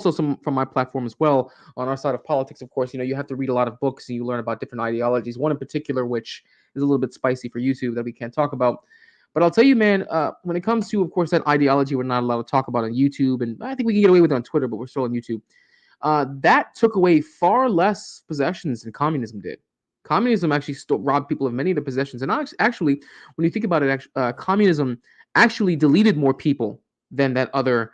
also some from my platform as well on our side of politics. Of course, you have to read a lot of books and you learn about different ideologies. One in particular, which is a little bit spicy for YouTube that we can't talk about. But I'll tell you, man, when it comes to, of course, that ideology we're not allowed to talk about on YouTube, and I think we can get away with it on Twitter, but we're still on YouTube. That took away far less possessions than communism did. Communism actually still robbed people of many of the possessions. And actually, when you think about it, communism actually deleted more people than that other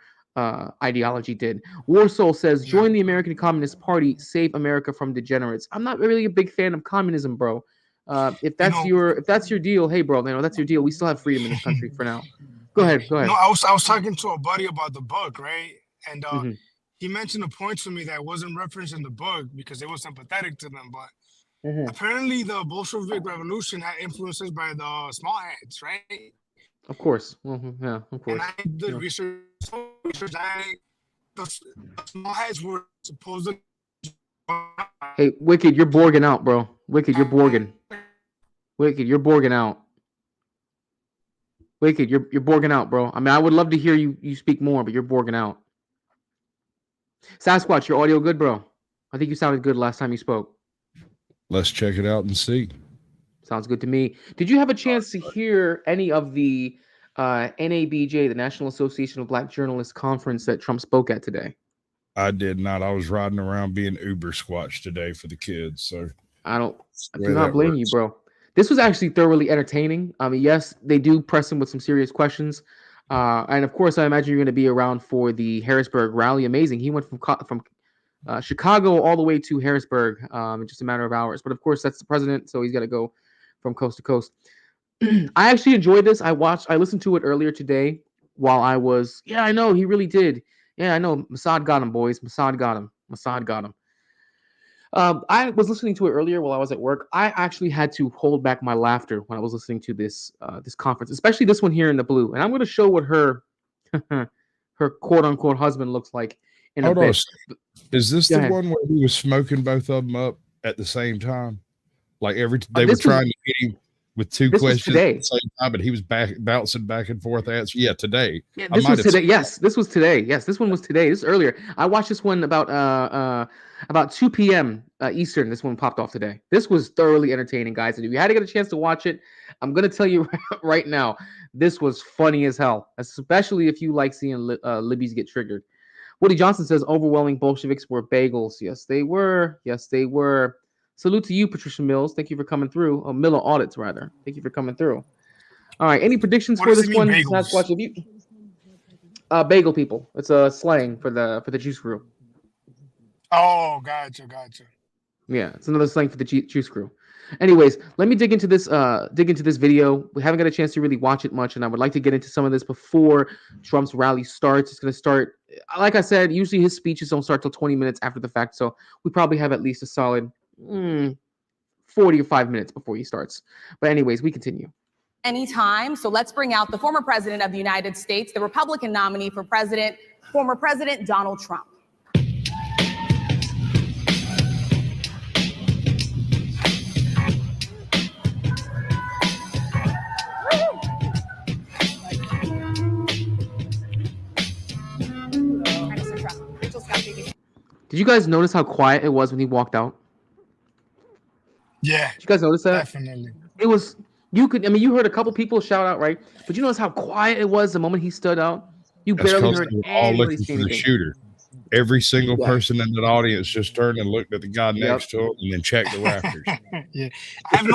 ideology did. Warsaw says, join the American Communist Party, save America from degenerates. I'm not really a big fan of communism, bro. If that's your deal, hey, bro, that's your deal. We still have freedom in this country for now. Go ahead. I was talking to a buddy about the book, right? And Mm-hmm. he mentioned a point to me that wasn't referenced in the book because it was sympathetic to them, but Mm-hmm. apparently the Bolshevik Revolution had influences by the small heads, right? Of course. Mm-hmm. Yeah, of And course. I did research. The small heads were supposedly. Hey, Wicked, you're borging out, bro. Wicked, you're borging. Wicked, you're borging out. Wicked, you're borging out, bro. I mean, I would love to hear you speak more, but you're borging out. Sasquatch, your audio good, bro? I think you sounded good last time you spoke. Let's check it out and see. Sounds good to me. Did you have a chance to hear any of the NABJ, the National Association of Black Journalists conference that Trump spoke at today? I did not. I was riding around being Uber Squatch today for the kids. So I do not blame you, bro. This was actually thoroughly entertaining. I mean, yes, they do press him with some serious questions. And of course, I imagine you're going to be around for the Harrisburg rally. Amazing. He went from Chicago all the way to Harrisburg in just a matter of hours. But of course, that's the president, so he's got to go from coast to coast. I actually enjoyed this. I listened to it earlier today while I was. Yeah, I know he really did. Yeah, I know. Mossad got him, boys. Mossad got him. Mossad got him. I was listening to it earlier while I was at work. I actually had to hold back my laughter when I was listening to this conference, especially this one here in the blue. And I'm going to show what her her quote unquote husband looks like in a bit. Is this the one where he was smoking both of them up at the same time? Like they were trying to get him with two questions at the same time, but he was bouncing back and forth answers. Yeah, today. Yeah, this was today. Yes, this was today. Yes, this one was today. This is earlier. I watched this one about 2 p.m. Eastern. This one popped off today. This was thoroughly entertaining, guys. And if you had to get a chance to watch it, I'm gonna tell you right now, this was funny as hell. Especially if you like seeing Libby's get triggered. Woody Johnson says overwhelming Bolsheviks were bagels. Yes, they were. Yes, they were. Salute to you, Patricia Mills. Thank you for coming through. Oh, Miller Audits, rather. Thank you for coming through. All right. Any predictions for this one? Sasquatch, if you bagel people. It's a slang for the juice crew. Oh, gotcha. Yeah, it's another slang for the juice crew. Anyways, let me dig into this video. We haven't got a chance to really watch it much, and I would like to get into some of this before Trump's rally starts. It's going to start, like I said, usually his speeches don't start till 20 minutes after the fact, so we probably have at least a solid 40 or 5 minutes before he starts. But anyways, we continue. Anytime. So let's bring out the former president of the United States, the Republican nominee for president, former President Donald Trump. Did you guys notice how quiet it was when he walked out? Yeah. Did you guys notice that? Definitely. It was, you heard a couple people shout out, right? But you notice how quiet it was the moment he stood out? You barely heard anybody say anything. The shooter. Every single person in that audience just turned and looked at the guy next to him and then checked the rafters. Yeah. I have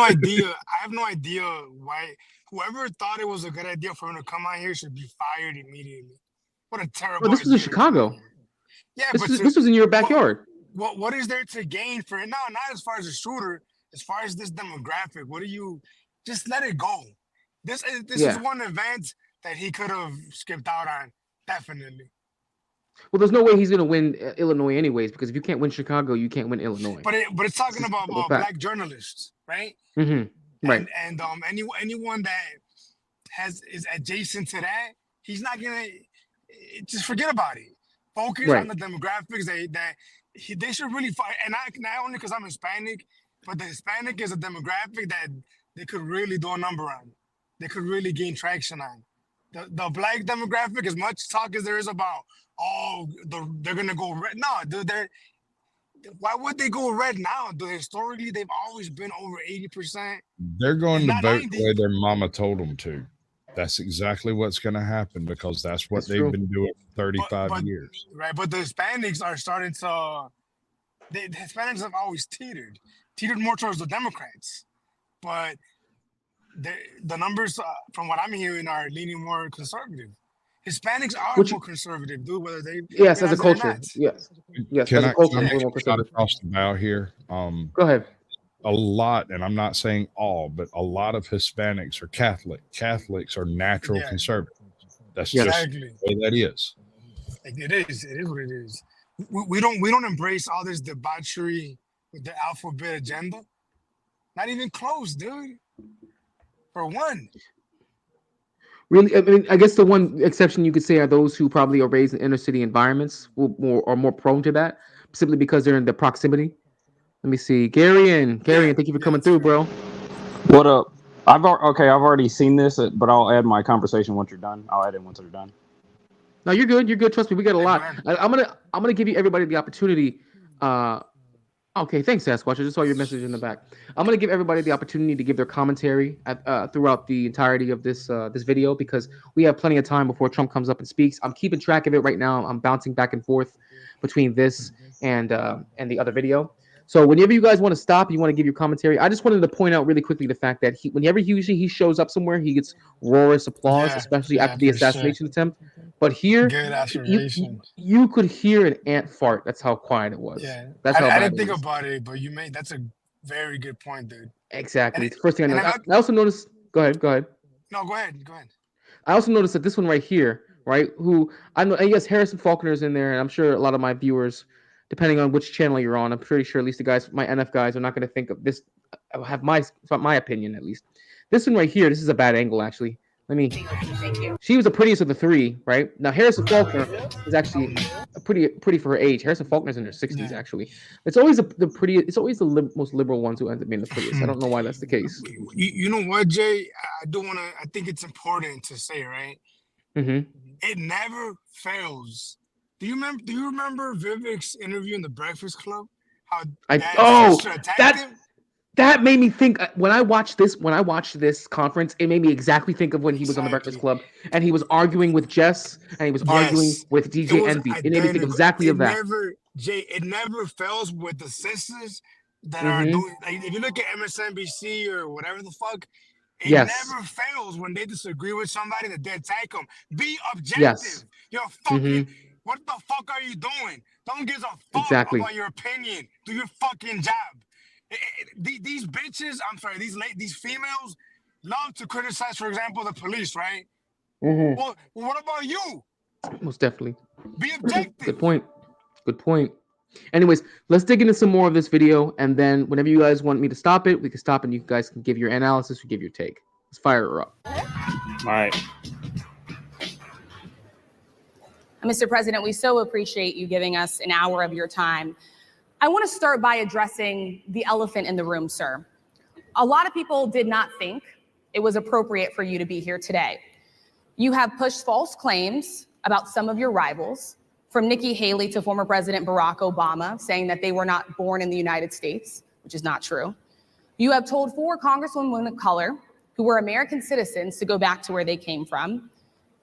no idea why whoever thought it was a good idea for him to come out here should be fired immediately. What a terrible idea. This was in Chicago. Yeah, this was in your backyard. What is there to gain for it? No, not as far as a shooter, as far as this demographic. What do you just let it go? This is one event that he could have skipped out on, definitely. Well, there's no way he's going to win Illinois anyways, because if you can't win Chicago, you can't win Illinois. But it's talking about black journalists, right? Mm-hmm. Right. And anyone that is adjacent to that, he's not gonna just forget about it. Focus on the demographics they should really fight. And not only because I'm Hispanic, but the Hispanic is a demographic that they could really do a number on. They could really gain traction on. the black demographic, as much talk as there is about, they're gonna go red. No, dude, why would they go red now? Dude, historically, they've always been over 80%. They're going to vote the way their mama told them to. That's exactly what's going to happen because that's what they've been doing for 35 years. Right, but the Hispanics are starting to. The Hispanics have always teetered more towards the Democrats, but the numbers, from what I'm hearing, are leaning more conservative. Hispanics are more conservative, dude. Whether they as a culture, yes, can I across the bow here? Go ahead. A lot, and I'm not saying all, but a lot of Hispanics are Catholic. Catholics are natural conservatives. That's just the way that is. It is. It is what it is. We don't embrace all this debauchery with the alphabet agenda. Not even close, dude. For one. Really, I mean, I guess the one exception you could say are those who probably are raised in inner city environments are more prone to that, simply because they're in the proximity. Let me see, Garion, thank you for coming through, bro. What up? I've already seen this, but I'll add my conversation once you're done. I'll add it once you're done. No, you're good. You're good. Trust me, we got a lot. I'm gonna give you everybody the opportunity. Okay, thanks, Sasquatch. I just saw your message in the back. I'm gonna give everybody the opportunity to give their commentary throughout the entirety of this video because we have plenty of time before Trump comes up and speaks. I'm keeping track of it right now. I'm bouncing back and forth between this and the other video. So whenever you guys want to stop, you want to give your commentary. I just wanted to point out really quickly the fact that whenever he shows up somewhere, he gets roarous applause, especially after the assassination attempt. But here, you could hear an ant fart. That's how quiet it was. Yeah, that's how I didn't think about it, but that's a very good point, dude. Exactly. It's the first thing I noticed. I also noticed. Go ahead. No, go ahead. I also noticed that this one right here, right? Who I know, yes, Harrison Faulkner's in there, and I'm sure a lot of my viewers, depending on which channel you're on, I'm pretty sure at least the guys, my NF guys, are not going to think of this. Have my opinion at least. This one right here, this is a bad angle actually. Thank you. She was the prettiest of the three, right? Now Harrison Faulkner is actually pretty for her age. Harrison Faulkner's in her 60s actually. It's always the prettiest. It's always the most liberal ones who end up being the prettiest. I don't know why that's the case. You know what, Jay? I think it's important to say, right? Mm-hmm. It never fails. Do you remember Vivek's interview in the Breakfast Club? How attacked him? That made me think when I watched this conference, it made me exactly think of when he was on the Breakfast Club and he was arguing with Jess and he was arguing with DJ Envy. It made me think exactly of that. It never fails with the sisters that are doing. Like, if you look at MSNBC or whatever the fuck, it never fails when they disagree with somebody that they attack them. Be objective. Yes. You're fucking. What the fuck are you doing? Don't give a fuck about your opinion. Do your fucking job. These bitches, these females love to criticize, for example, the police, right? Well, what about you? Most definitely. Be objective. Good point. Anyways, let's dig into some more of this video, and then whenever you guys want me to stop it, we can stop, and you guys can give your analysis or give your take. Let's fire her up. All right. Mr. President, we so appreciate you giving us an hour of your time. I want to start by addressing the elephant in the room, sir. A lot of people did not think it was appropriate for you to be here today. You have pushed false claims about some of your rivals, from Nikki Haley to former President Barack Obama, saying that they were not born in the United States, which is not true. You have told 4 congresswomen of color who were American citizens to go back to where they came from.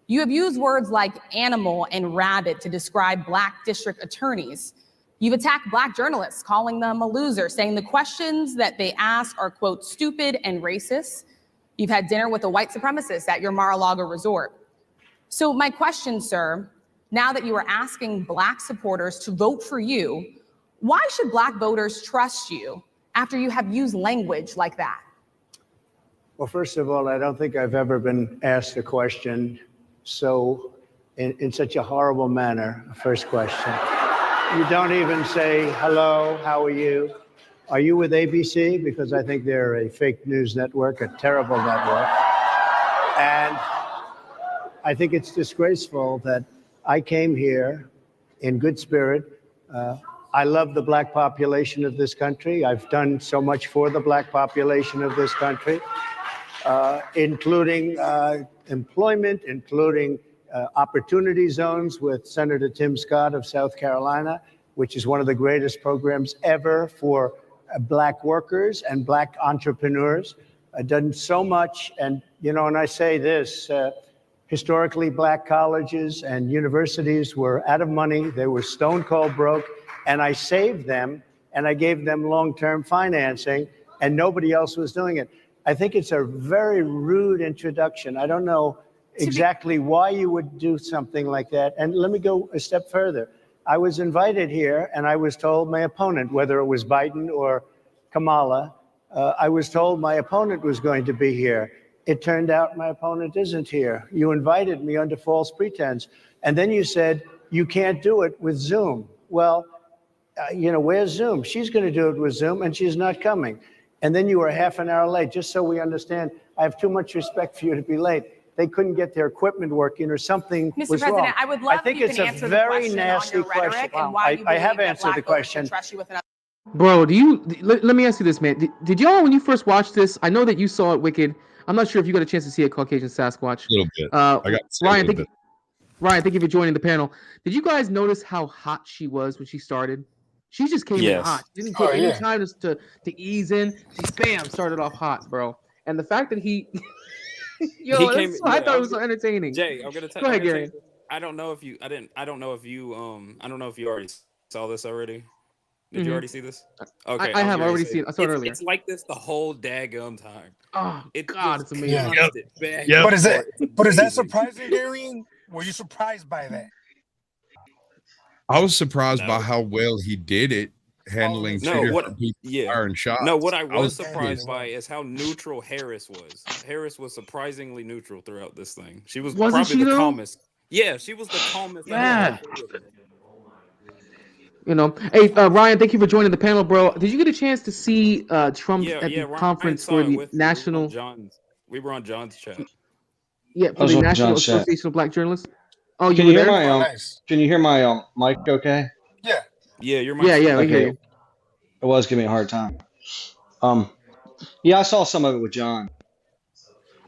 You have used words like animal and rabbit to describe Black district attorneys. You've attacked Black journalists, calling them a loser, saying the questions that they ask are, quote, stupid and racist. You've had dinner with a white supremacist at your Mar-a-Lago resort. So my question, sir, now that you are asking Black supporters to vote for you, why should Black voters trust you after you have used language like that? Well, first of all, I don't think I've ever been asked a question in such a horrible manner. First question. You don't even say, hello, how are you? Are you with ABC? Because I think they're a fake news network, a terrible network. And I think it's disgraceful that I came here in good spirit. I love the Black population of this country. I've done so much for the Black population of this country, including employment, including opportunity zones with Senator Tim Scott of South Carolina, which is one of the greatest programs ever for Black workers and Black entrepreneurs. Done so much. And, and I say this, historically, Black colleges and universities were out of money. They were stone cold broke. And I saved them and I gave them long-term financing, and nobody else was doing it. I think it's a very rude introduction. I don't know exactly why you would do something like that. And let me go a step further. I was invited here and I was told my opponent, whether it was Biden or Kamala, I was told my opponent was going to be here. It turned out my opponent isn't here. You invited me under false pretense. And then you said, you can't do it with Zoom. Well, where's Zoom? She's going to do it with Zoom and she's not coming. And then you were half an hour late, just so we understand. I have too much respect for you to be late. They couldn't get their equipment working or something Mr. was President, wrong. I would love I think if you it's can a answer very the question nasty on your rhetoric question. and why you I have believe that answered the Black voters question. should trust you with another. Bro, let me ask you this, man. Did y'all, when you first watched this, I know that you saw it, Wicked. I'm not sure if you got a chance to see it, Caucasian Sasquatch. A little bit. Ryan, thank you for joining the panel. Did you guys notice how hot she was when she started? She just came in hot. She didn't take any time to ease in. She bam started off hot, bro. And the fact that I thought it was so entertaining. Jay, I'm gonna go ahead, Gary. I don't know if you already saw this already. Did you already see this? Okay, I have already seen it. I saw it earlier. It's like this the whole daggum time. Oh, God, it's amazing. Yeah. But is that surprising, Gary? Were you surprised by that? I was surprised by how well he did it, handling two different people firing shots. No, what I was surprised by is how neutral Harris was. Harris was surprisingly neutral throughout this thing. She was probably the calmest. Yeah, she was the calmest. Yeah. Hey, Ryan, thank you for joining the panel, bro. Did you get a chance to see Trump at the conference for the national? We were on John's chat. Yeah, for the National Association of Black Journalists. Oh, can you hear my Can you hear my mic? Okay. Yeah. Yeah, your mic. Yeah, we hear you. It was giving me a hard time. Yeah, I saw some of it with John.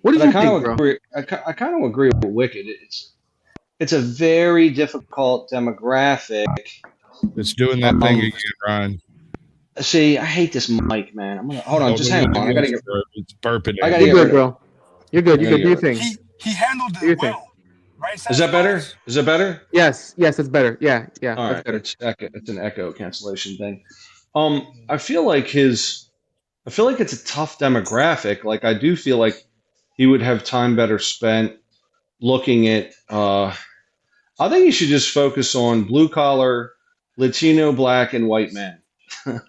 What did you think, bro? I kind of agree with Wicked. It's a very difficult demographic. It's doing that thing again, Ryan. See, I hate this mic, man. Hold on, just hang on. I gotta get. It's burping. You're good, bro. You're good. You good. Do your thing. He handled it well. Right? Is that better? Is that better? Yes, it's better. Yeah. All right. Better. It's an echo cancellation thing. I feel like it's a tough demographic. Like, I do feel like he would have time better spent looking at. I think he should just focus on blue collar, Latino, Black, and white men.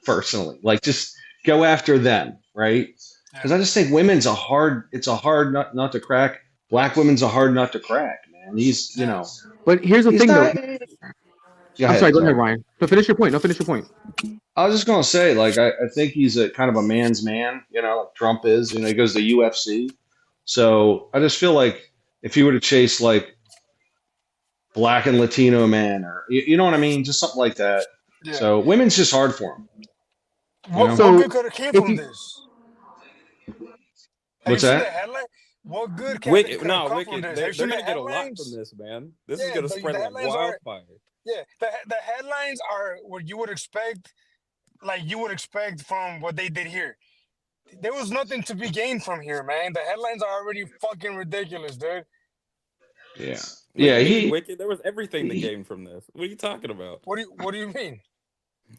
Personally, like, just go after them, right? Because I just think women's it's a hard nut not to crack. Black women's a hard nut to crack, man. But here's the thing, though. I'm sorry. Go ahead, Ryan. But finish your point. I was just gonna say, like, I think he's a kind of a man's man, like Trump is. He goes to UFC. So I just feel like if he were to chase like Black and Latino man, or you know what I mean, just something like that. Yeah. So women's just hard for him. What good could have came from this? What's that? What good can Wicked, they're going to get a lot from this, man. This is going to spread like wildfire. The headlines are what you would expect, from what they did here. There was nothing to be gained from here, man. The headlines are already fucking ridiculous, dude. Yeah. Wicked, there was everything that came from this. What are you talking about? What do you mean?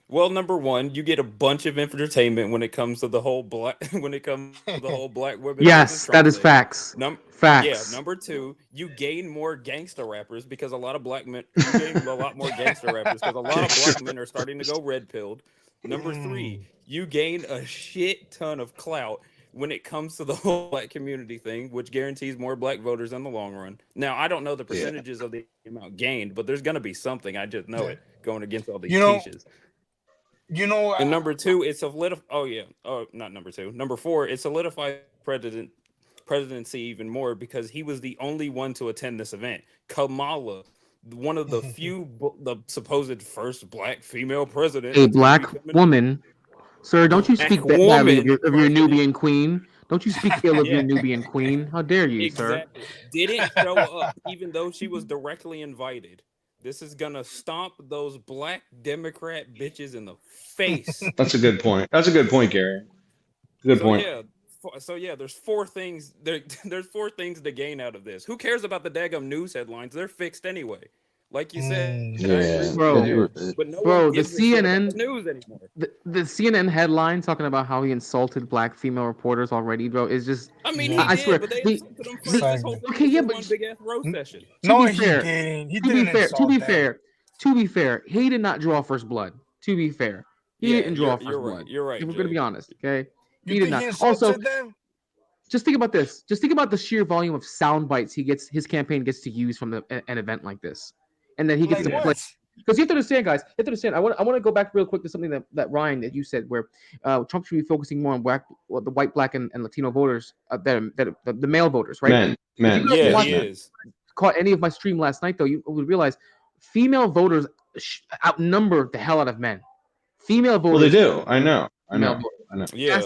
Well, number one, you get a bunch of entertainment when it comes to the whole black black women. Yes, that is facts. Facts. Yeah. Number two, you gain more gangster rappers because a lot of black men. You gain a lot more gangster rappers because a lot of black men are starting to go red pilled. Number three, you gain a shit ton of clout when it comes to the whole black community thing, which guarantees more black voters in the long run. Now, I don't know the percentages of the amount gained, but there's going to be something. I just know it going against all these niches. And number two, it solidified. Not number two. Number four, it solidified presidency even more because he was the only one to attend this event. Kamala, one of the few, the supposed first black female president, a black woman. Sir, don't you speak badly of your Nubian queen? Don't you speak ill of your Nubian queen? How dare you, sir? Didn't show up, even though she was directly invited. This is gonna stomp those black Democrat bitches in the face. That's a good point. That's a good point, Gary. Good point. Yeah, there's four things. There's four things to gain out of this. Who cares about the daggum news headlines? They're fixed anyway. Like you said, bro. But no bro, one the CNN news anymore. The CNN headline talking about how he insulted black female reporters already, bro, is just. I mean, I swear. But they insulted him for this whole thing. Okay, yeah, but one big ass roast session. No, he didn't. He didn't. To be fair, he did not draw first blood. To be fair, he didn't draw first blood. You're right. If we're gonna be honest, okay? He did not. Also, just think about this. Just think about the sheer volume of sound bites his campaign gets to use from an event like this, and then he gets to play. Because you have to understand, guys. You have to understand. I want to go back real quick to something that Ryan that you said, where Trump should be focusing more on the white, black, and Latino voters, the male voters, right? Men. Yeah, he is. Caught any of my stream last night, though, you would realize female voters outnumber the hell out of men. Female voters. Well, they do. I know. Yeah.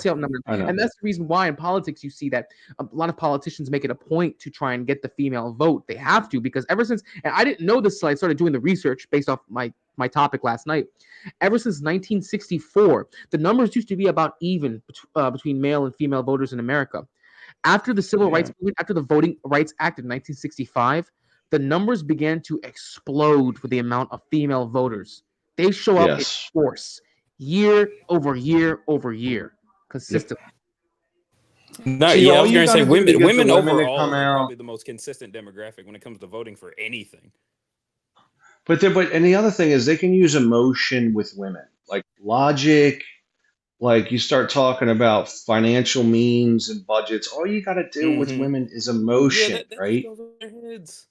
And that's the reason why in politics you see that a lot of politicians make it a point to try and get the female vote. They have to, because ever since, and I didn't know this till I started doing the research based off my topic last night. Ever since 1964, the numbers used to be about even between male and female voters in America. After the Civil Rights Movement, after the Voting Rights Act of 1965, the numbers began to explode for the amount of female voters. They show up in force. Year over year over year, consistently. No, I was going to say women overall are probably the most consistent demographic when it comes to voting for anything. But the other thing is they can use emotion with women, like logic. Like you start talking about financial means and budgets. All you got to do with women is emotion, right? Goes over their heads.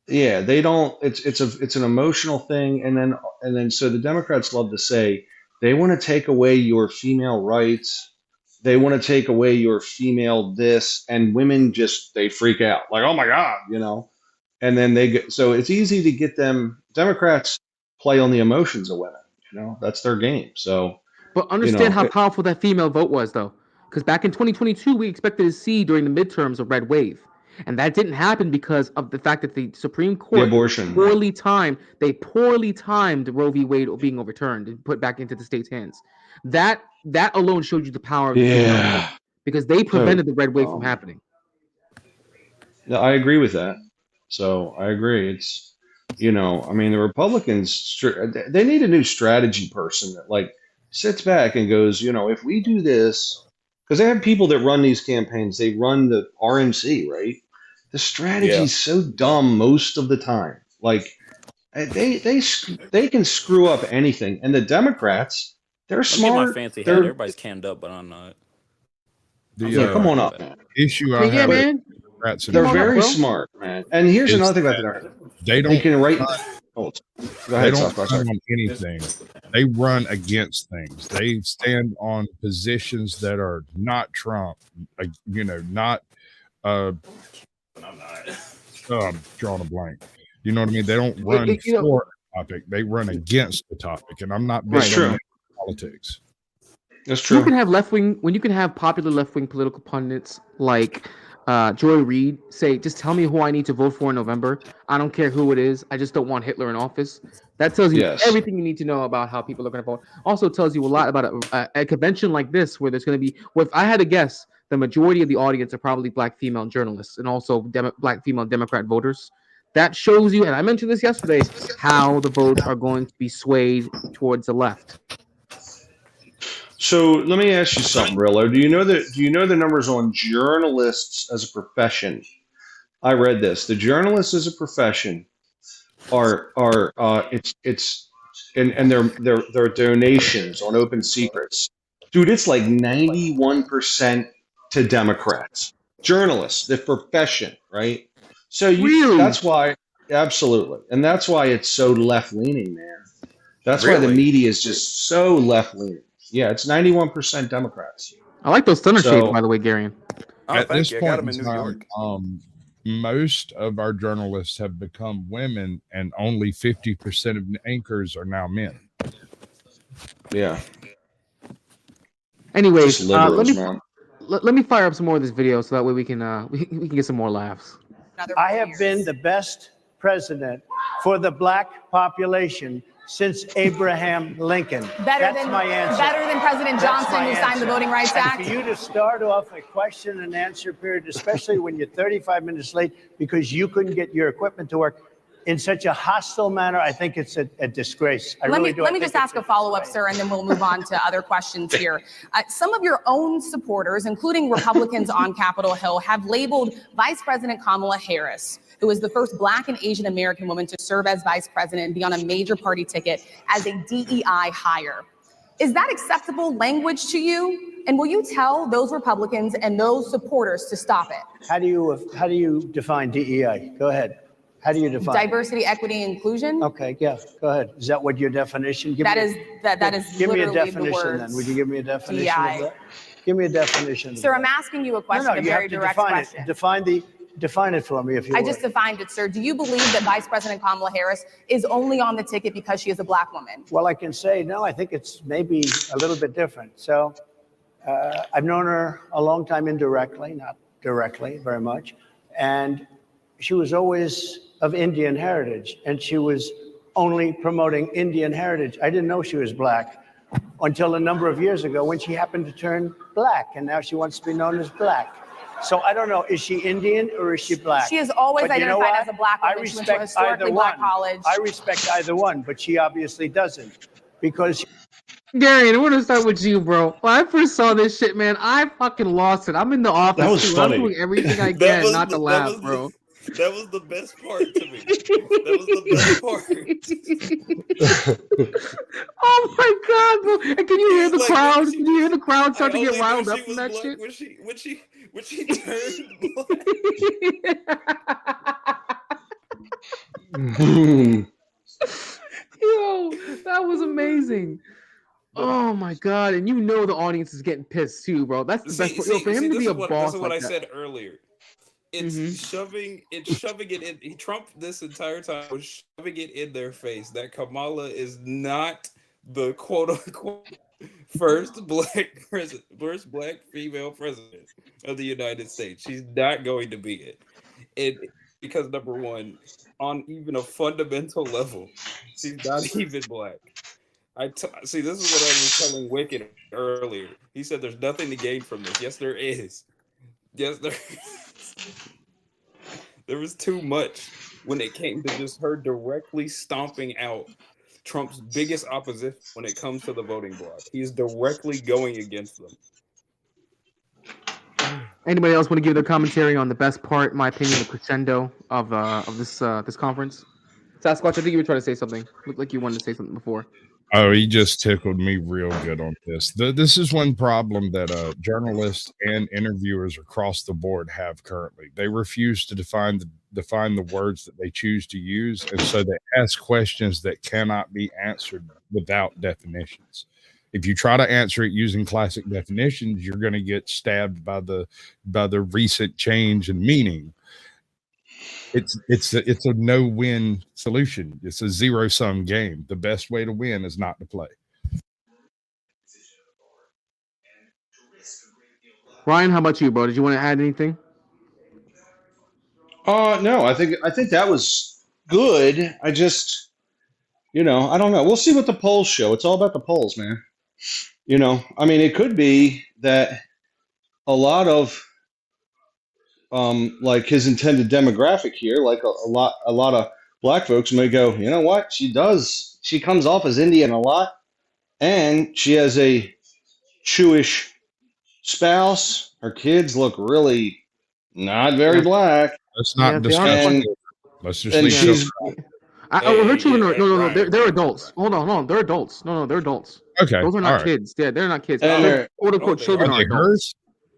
Yeah, they don't. It's an emotional thing, and then so the Democrats love to say they want to take away your female rights. They want to take away your female this, and women they freak out like, oh my God, and then so it's easy to get them. Democrats play on the emotions of women, that's their game. So, but understand how powerful that female vote was, though, because back in 2022, we expected to see during the midterms a red wave. And that didn't happen because of the fact that the Supreme Court poorly timed Roe v. Wade being overturned and put back into the state's hands. That alone showed you the power of the female vote, because they prevented the red wave from happening. Yeah, I agree with that. So I agree. It's, the Republicans, they need a new strategy person that sits back and goes, if we do this, because they have people that run these campaigns, they run the RNC, right? The strategy is so dumb most of the time. They can screw up anything, and the Democrats, they're smart. My fancy hat. Everybody's canned up, but I'm not. Come on up, man. Issue I have, man. They're very smart, man. And here's another thing about the Democrats. They can write. They don't run on anything. They run against things. They stand on positions that are not Trump. Not. I'm drawing a blank. You know what I mean? They don't run for a topic. They run against the topic. And I'm not big on politics. That's true. You can have when you can have popular left-wing political pundits like Joy Reid say, just tell me who I need to vote for in November. I don't care who it is. I just don't want Hitler in office. That tells you everything you need to know about how people are going to vote. Also tells you a lot about a convention like this, where there's going to be, if I had to guess, the majority of the audience are probably black female journalists and also black female Democrat voters. That shows you, and I mentioned this yesterday, how the votes are going to be swayed towards the left. So let me ask you something, Brillo. Do you know the numbers on journalists as a profession? I read this. The journalists as a profession are their donations on Open Secrets. Dude, it's like 91% to Democrats. Journalists, the profession, right? So that's why, absolutely. And that's why it's so left-leaning, man. That's why the media is just so left-leaning. Yeah, it's 91% Democrats. I like those thunder shades, by the way, Garion. At this point in time, most of our journalists have become women, and only 50% of anchors are now men. Yeah. Anyways, let let me fire up some more of this video so that way we can we can get some more laughs. I have been the best president for the black population since Abraham Lincoln. That's my answer. Better than President Johnson, who signed the Voting Rights Act. And for you to start off a question and answer period, especially when you're 35 minutes late because you couldn't get your equipment to work in such a hostile manner, I think it's a disgrace. Let me just ask a follow-up, sir, and then we'll move on to other questions here. Some of your own supporters, including Republicans on Capitol Hill, have labeled Vice President Kamala Harris, who is the first Black and Asian American woman to serve as vice president and be on a major party ticket, as a DEI hire. Is that acceptable language to you? And will you tell those Republicans and those supporters to stop it? How do you define DEI? Go ahead. How do you define diversity, equity, and inclusion? Okay, yeah, go ahead. Is that what your definition? That is give me a literally definition the words then. Would you give me a definition DEI. of that? Give me a definition. Sir, I'm asking you a question, a very direct question. Define it for me if you I would. just defined it, sir. Do you believe that Vice President Kamala Harris is only on the ticket because she is a Black woman? Well, I can say no. I think it's maybe a little bit different. So I've known her a long time indirectly, not directly very much, and she was always of Indian heritage, and she was only promoting Indian heritage. I didn't know she was Black until a number of years ago when she happened to turn Black, and now she wants to be known as Black. So I don't know, is she Indian or is she Black? She has always identified as a Black woman. She went to a historically Black college. I respect either one, but she obviously doesn't, because Gary, I want to start with you, bro. When I first saw this shit, man, I fucking lost it. I'm in the office. That was too. funny. I'm doing everything I can not to laugh, bro. That was the best part to me. That was the best part. Oh my god, bro! And can you hear the crowd? Can you hear the crowd start to get riled up from that shit? When she turned Yo, that was amazing. Oh my god! And you know the audience is getting pissed too, bro. That's the best part. Yo, for him to be a boss. This is what I said earlier. It's shoving it in. Trump this entire time was shoving it in their face that Kamala is not the quote unquote first black female president of the United States. She's not going to be it. Because number one, on even a fundamental level, she's not even Black. See, this is what I was telling Wicked earlier. He said there's nothing to gain from this. Yes, there is. Yes, there is. There was too much when it came to just her directly stomping out Trump's biggest opposition when it comes to the voting bloc. He's directly going against them. Anybody else want to give their commentary on the best part, in my opinion, the crescendo of this conference? Sasquatch, I think you were trying to say something. Looked like you wanted to say something before. Oh, he just tickled me real good on this. This is one problem that journalists and interviewers across the board have currently. They refuse to define the words that they choose to use, and so they ask questions that cannot be answered without definitions. If you try to answer it using classic definitions, you're going to get stabbed by the recent change in meaning. It's a no-win solution. It's a zero-sum game. The best way to win is not to play. Ryan, how about you, bro? Did you want to add anything? No, I think that was good. I just, I don't know. We'll see what the polls show. It's all about the polls, man. I mean, it could be that a lot of like his intended demographic here, like a lot of Black folks may go, you know what? She comes off as Indian a lot, and she has a Jewish spouse. Her kids look really not very Black. Let's not discuss. Let's just leave. Her children are no. They're adults. Hold on. They're adults. No, they're adults. Okay, those are not kids. Yeah, they're not kids. Quote unquote children are hers.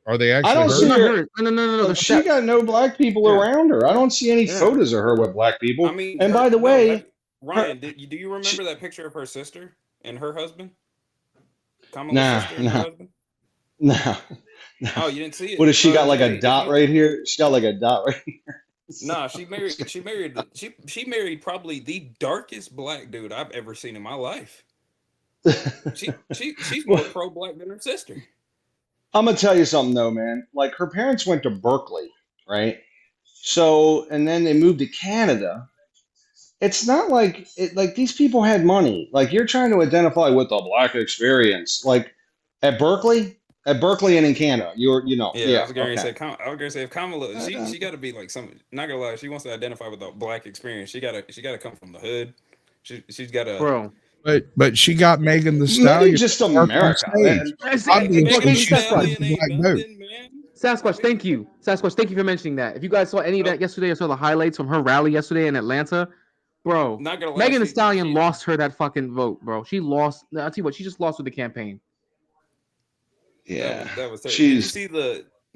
Are they actually? I don't see her. No. She got no Black people around her. I don't see any photos of her with Black people. I mean, and by the way, Ryan, do you remember that picture of her sister and her husband? Nah. No. Oh, you didn't see it? What has she got? Like a dot right here? She got like a dot right here. Nah, she married probably the darkest Black dude I've ever seen in my life. She's more pro-Black than her sister. I'm gonna tell you something though, man. Like her parents went to Berkeley, right? So, and then they moved to Canada. It's not like like these people had money. Like you're trying to identify with the black experience. Like at Berkeley and in Canada, Yeah, I was gonna okay. say. I was gonna say if Kamala, she got to be like some. Not gonna lie, she wants to identify with the black experience. She gotta come from the hood. She's got to. Bro. But she got Megan the Stallion. Maybe just America. Sasquatch, thank you. Sasquatch, thank you for mentioning that. If you guys saw any of that yesterday or saw the highlights from her rally yesterday in Atlanta, bro, Megan Thee Stallion lost her that fucking vote, bro. She lost. I'll tell you what, she just lost with the campaign. Yeah, that was terrible.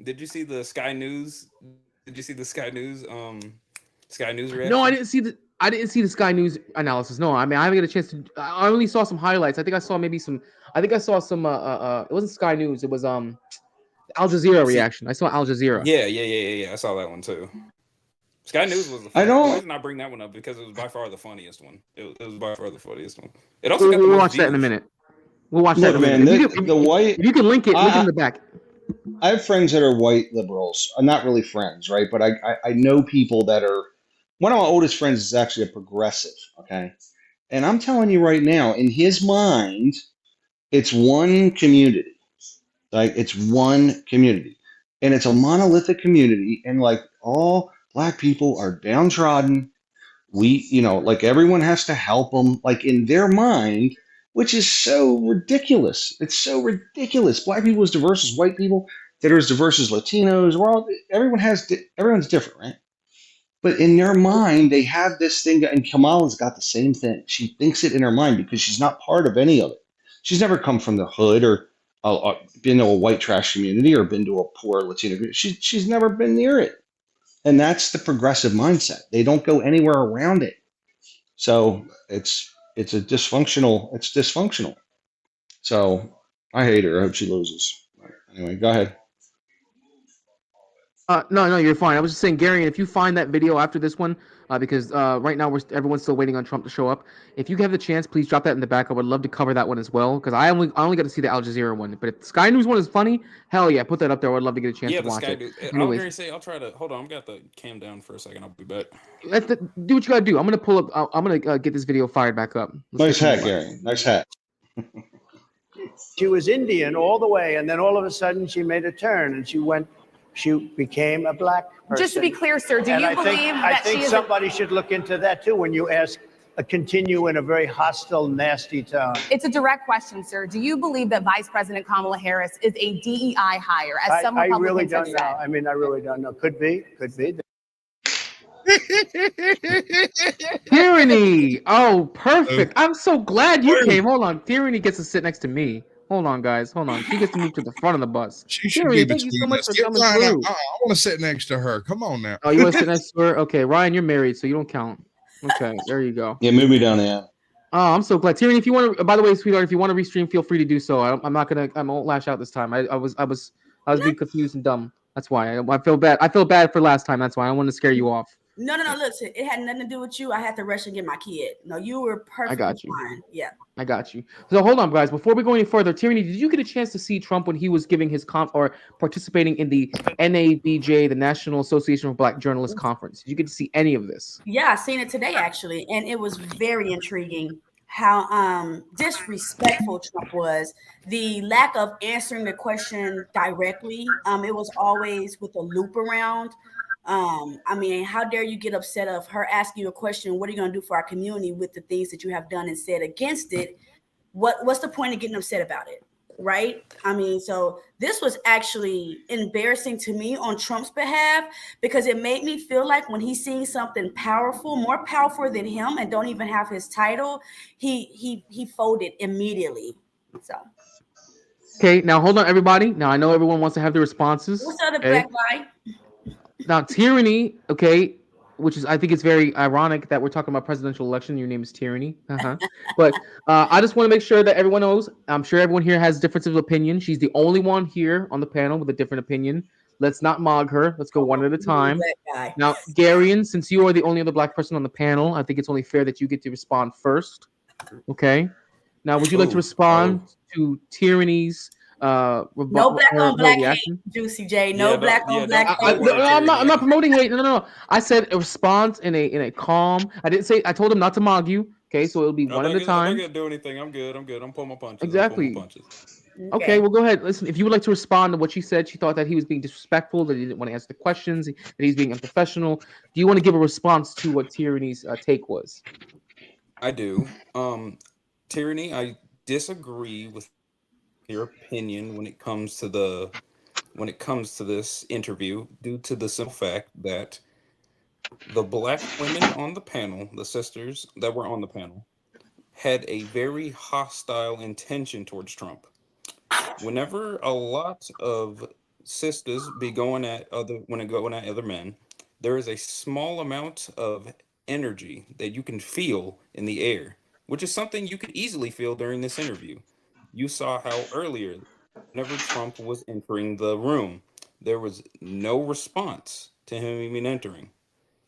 Did you see the Sky News? Did you see the Sky News? Sky News reaction? No, I didn't see the Sky News analysis. No, I mean I haven't got a chance to. I only saw some highlights. I think I saw some. It wasn't Sky News. It was Al Jazeera reaction. I saw Al Jazeera. Yeah. I saw that one too. Sky News was the funniest. The reason I bring that one up because it was by far the funniest one. It was by far the funniest one. It also got the we'll watch that in a minute. We'll watch that in a minute. If you can link it in the back. I have friends that are white liberals. I'm not really friends, right? But I know people that are. One of my oldest friends is actually a progressive, okay? And I'm telling you right now, in his mind, it's one community. Like it's one community. And it's a monolithic community. And like all black people are downtrodden. Like everyone has to help them. Like in their mind, which is so ridiculous. It's so ridiculous. Black people as diverse as white people, that are as diverse as Latinos. Everyone's different, right? But in their mind, they have this thing, and Kamala's got the same thing. She thinks it in her mind because she's not part of any of it. She's never come from the hood or been to a white trash community or been to a poor Latino community. She's never been near it. And that's the progressive mindset. They don't go anywhere around it. So it's dysfunctional. So I hate her. I hope she loses. Anyway, go ahead. No, you're fine. I was just saying, Gary, if you find that video after this one, because right now everyone's still waiting on Trump to show up. If you have the chance, please drop that in the back. I would love to cover that one as well, because I only got to see the Al Jazeera one. But if the Sky News one is funny, hell yeah, put that up there. I would love to get a chance to watch it. I'll try to hold on. I've got the cam down for a second. I'll be back. Do what you gotta do. I'm gonna pull up. I'm gonna get this video fired back up. Nice hat, Gary. Nice hat. She was Indian all the way, and then all of a sudden she made a turn, and she became a black person. Just to be clear, sir, do you believe that I think somebody should look into that too when you continue in a very hostile, nasty tone. It's a direct question, sir. Do you believe that Vice President Kamala Harris is a DEI hire, as some Republicans I really don't have know. said? I mean, I really don't know. Could be. Tyranny. Oh, perfect. I'm so glad you came. Hold on. Tyranny gets to sit next to me. Hold on, guys. Hold on. She gets to move to the front of the bus. She should be between us. I want to sit next to her. Come on now. Oh, you want to sit next to her? Okay, Ryan, you're married, so you don't count. Okay, there you go. Yeah, move me down there. Oh, I'm so glad. Tyranny, if you want to, by the way, sweetheart, if you want to restream, feel free to do so. I won't lash out this time. I was being confused and dumb. That's why I feel bad. I feel bad for last time. That's why I want to scare you off. No. Listen, it had nothing to do with you. I had to rush and get my kid. No, you were perfect. I got you. Fine. Yeah. I got you. So hold on, guys. Before we go any further, Tyranny, did you get a chance to see Trump when he was giving his participating in the NABJ, the National Association of Black Journalists Conference? Did you get to see any of this? Yeah, I seen it today actually, and it was very intriguing how disrespectful Trump was. The lack of answering the question directly. It was always with a loop around. I mean, how dare you get upset of her asking you a question, what are you going to do for our community with the things that you have done and said against it? What's the point of getting upset about it? Right? I mean, so this was actually embarrassing to me on Trump's behalf, because it made me feel like when he's seeing something powerful, more powerful than him, and don't even have his title, he folded immediately. So. Okay, now hold on, everybody. Now I know everyone wants to have their responses. What's the other black guy? Now, Tyranny, okay, which is, I think it's very ironic that we're talking about presidential election. Your name is Tyranny. But I just want to make sure that everyone knows. I'm sure everyone here has differences of opinion. She's the only one here on the panel with a different opinion. Let's not mog her. Let's go one at a time. Now, Garion, since you are the only other black person on the panel, I think it's only fair that you get to respond first. Okay. Now, would you like to respond to Tyranny's no black on black hate, Juicy J. No black on black hate. I'm not promoting hate. No. I said a response in a calm. I didn't say. I told him not to mog you. Okay, so it'll be one at a time. I'm not gonna do anything. I'm good. I'm pulling my punches. Exactly. Okay, well, go ahead. Listen, if you would like to respond to what she said, she thought that he was being disrespectful, that he didn't want to answer the questions, that he's being unprofessional. Do you want to give a response to what Tyranny's take was? I do. Tyranny, I disagree with your opinion when it comes to this interview, due to the simple fact that the black women on the panel, the sisters that were on the panel, had a very hostile intention towards Trump. Whenever a lot of sisters be going at other men, there is a small amount of energy that you can feel in the air, which is something you could easily feel during this interview. You saw how earlier, whenever Trump was entering the room, there was no response to him even entering.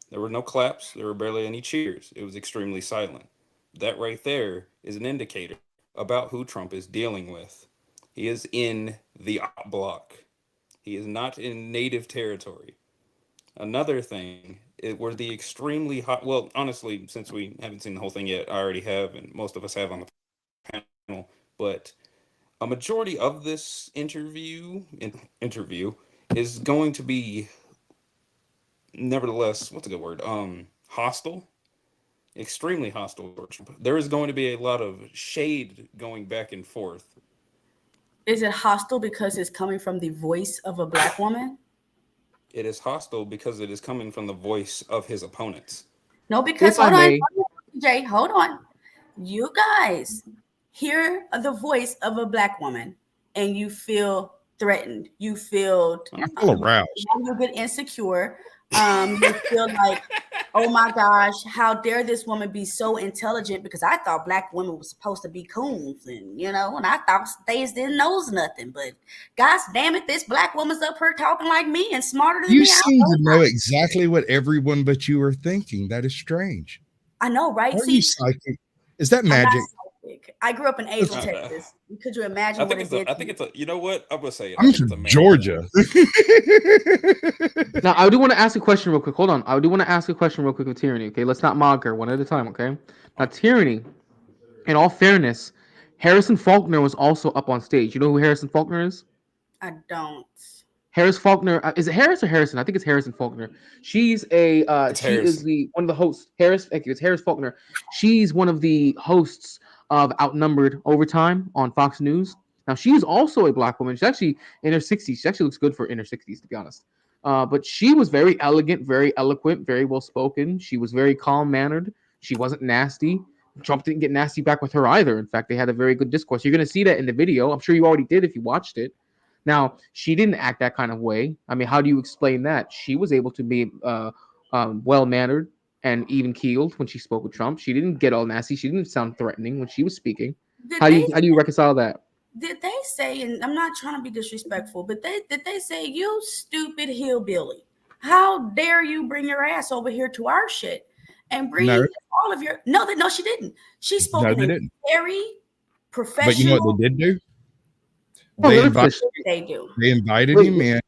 There were no claps, there were barely any cheers. It was extremely silent. That right there is an indicator about who Trump is dealing with. He is in the op block. He is not in native territory. Another thing, it were the extremely hot. Well, honestly, since we haven't seen the whole thing yet, I already have, and most of us have on the panel. But a majority of this interview is going to be, nevertheless, what's a good word? Hostile. Extremely hostile. There is going to be a lot of shade going back and forth. Is it hostile because it's coming from the voice of a black woman? It is hostile because it is coming from the voice of his opponents. No, because hold on, Jay, hold on. You guys hear the voice of a black woman and you feel threatened. You feel aroused. You get insecure. You feel like, oh my gosh, how dare this woman be so intelligent? Because I thought black women were supposed to be coons, and and I thought they didn't know nothing. But gosh damn it, this black woman's up here talking like me and smarter than me. You seem to know exactly what everyone but you are thinking. That is strange. I know, right? Are you psychic? Is that magic? I grew up in Angel, Texas. Could you imagine what it did? I think it's a. You know what? I'm gonna say it. I'm from Georgia. Now, I do want to ask a question real quick. Hold on. I do want to ask a question real quick with Tyranny. Okay, let's not mock her one at a time. Okay. Now, Tyranny, in all fairness, Harrison Faulkner was also up on stage. You know who Harrison Faulkner is? I don't. Harris Faulkner, is it Harris or Harrison? I think it's Harrison Faulkner. She's is one of the hosts. Thank you. It's Harris Faulkner. She's one of the hosts of Outnumbered Overtime on Fox News. Now, she is also a black woman. She's actually in her 60s. She actually looks good for in her 60s, to be honest. But she was very elegant, very eloquent, very well spoken. She was very calm mannered. She wasn't nasty. Trump didn't get nasty back with her either. In fact, they had a very good discourse. You're going to see that in the video. I'm sure you already did if you watched it. Now, she didn't act that kind of way. I mean, how do you explain that? She was able to be well-mannered and even-keeled when she spoke with Trump. She didn't get all nasty. She didn't sound threatening when she was speaking. How do you reconcile that? Did they say, and I'm not trying to be disrespectful, but did they say, you stupid hillbilly, how dare you bring your ass over here to our shit and bring all of your... No, she didn't. She spoke in a very professional... But you know what they did do? They invited him in.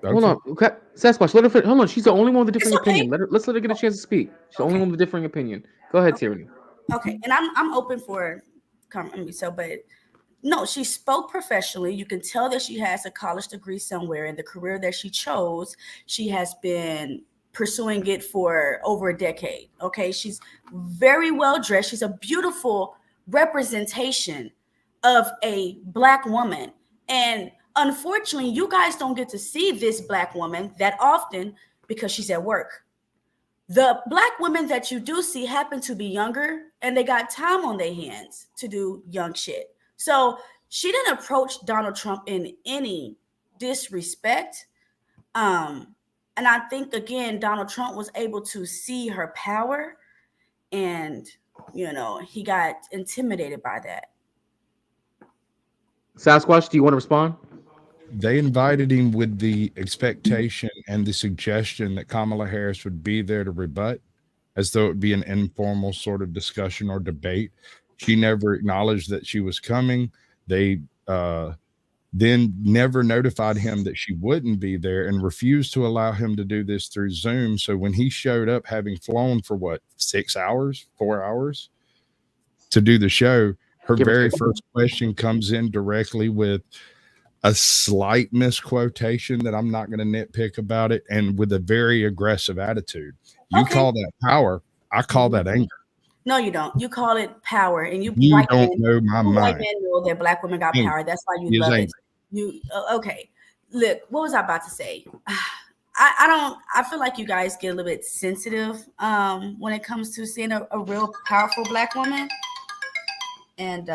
Hold on. Okay. Sasquatch, let her finish. Hold on. She's the only one with a differing opinion. Let's let her get a chance to speak. She's the only one with a differing opinion. Go ahead, Tyranny. Okay. And I'm open for comment. So, but no, she spoke professionally. You can tell that she has a college degree somewhere, and the career that she chose, she has been pursuing it for over a decade. Okay. She's very well dressed. She's a beautiful representation of a black woman. And unfortunately, you guys don't get to see this black woman that often because she's at work. The black women that you do see happen to be younger, and they got time on their hands to do young shit. So she didn't approach Donald Trump in any disrespect. And I think, again, Donald Trump was able to see her power, and, he got intimidated by that. Sasquatch, do you want to respond? They invited him with the expectation and the suggestion that Kamala Harris would be there to rebut, as though it would be an informal sort of discussion or debate. She never acknowledged that she was coming. They then never notified him that she wouldn't be there and refused to allow him to do this through Zoom. So when he showed up, having flown for 4 hours to do the show, her very first question comes in directly with a slight misquotation that I'm not going to nitpick about it, and with a very aggressive attitude. You call that power. I call that anger. No, you don't. You call it power, and you don't know my mind. White men know that black women got power. That's why you love it. You okay? Look, what was I about to say? I feel like you guys get a little bit sensitive when it comes to seeing a real powerful black woman, and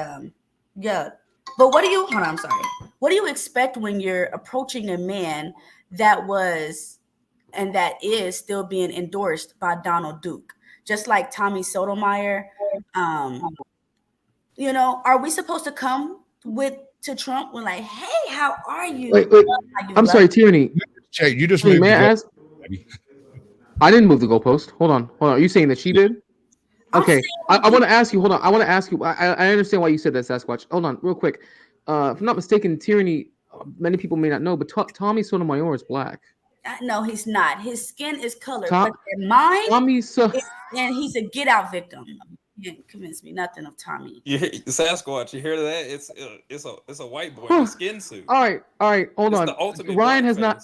yeah. But what do you? Hold on, I'm sorry. What do you expect when you're approaching a man that was and that is still being endorsed by Donald Duke? Just like Tommy Sotomayor, you know, are we supposed to come to Trump? We're like, hey, how are you? Wait. I'm sorry, Tyranny. You just moved. May I ask? I didn't move the goalpost. Hold on. Are you saying that she did? Okay. I want to ask you. Hold on. I want to ask you. I understand why you said that, Sasquatch. Hold on, real quick. If I'm not mistaken, Tyranny. Many people may not know, but Tommy Sotomayor is black. No, he's not. His skin is colored, but mine. And he's a get out victim. You can't convince me nothing of Tommy. Yeah, Sasquatch. You hear that? It's a white boy in a skin suit. All right. Hold on. Ryan has not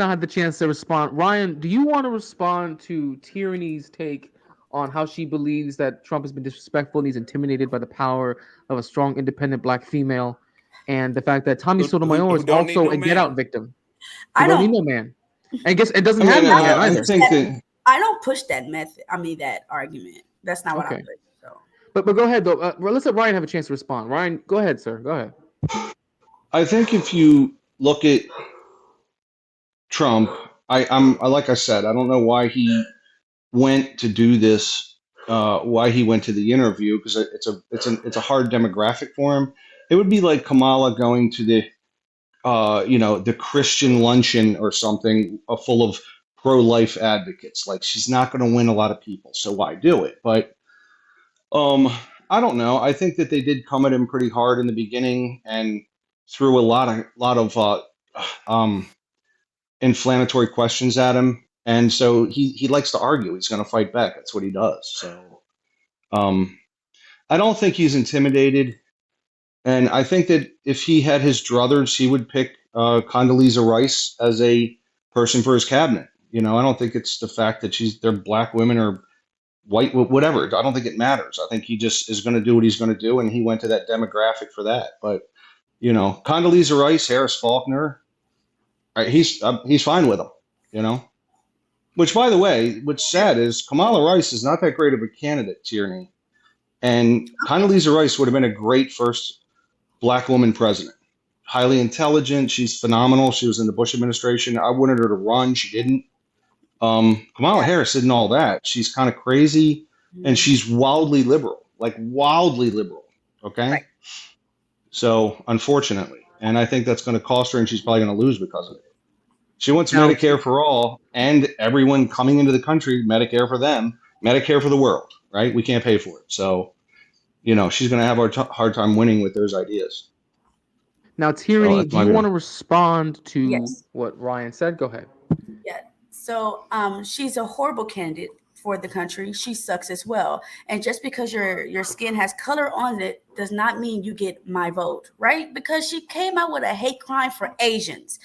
had the chance to respond. Ryan, do you want to respond to Tyranny's take on how she believes that Trump has been disrespectful and he's intimidated by the power of a strong, independent black female, and the fact that Tommy Sotomayor is also a get out victim? I don't need no man. I guess it doesn't have either. I don't push that method. I mean that argument. That's not what I put. So. But go ahead though. Let's let Ryan have a chance to respond. Ryan, go ahead, sir. Go ahead. I think if you look at Trump, I'm like I said, I don't know why he went to do this. Why he went to the interview, because it's a hard demographic for him. It would be like Kamala going to the the Christian luncheon or something full of pro-life advocates. Like, she's not going to win a lot of people, so why do it? But I don't know. I think that they did come at him pretty hard in the beginning and threw a lot of inflammatory questions at him, and so he likes to argue. He's going to fight back. That's what he does. So I don't think he's intimidated. And I think that if he had his druthers, he would pick Condoleezza Rice as a person for his cabinet. I don't think it's the fact that they're black women or white, whatever. I don't think it matters. I think he just is going to do what he's going to do, and he went to that demographic for that. But Condoleezza Rice, Harris Faulkner, he's fine with them. Which, by the way, what's sad is Kamala Rice is not that great of a candidate, Tierney, and Condoleezza Rice would have been a great first black woman president. Highly intelligent. She's phenomenal. She was in the Bush administration. I wanted her to run. She didn't. Kamala Harris isn't all that. She's kind of crazy, and she's wildly liberal. Okay. Right. So, unfortunately, and I think that's going to cost her, and she's probably going to lose because of it. She wants Medicare for all, and everyone coming into the country, Medicare for them, Medicare for the world, right? We can't pay for it. So, she's going to have a hard time winning with those ideas. Now, Tyranny, do you want to respond to what Ryan said? Go ahead. Yeah. So she's a horrible candidate for the country. She sucks as well. And just because your skin has color on it does not mean you get my vote, right? Because she came out with a hate crime for Asians.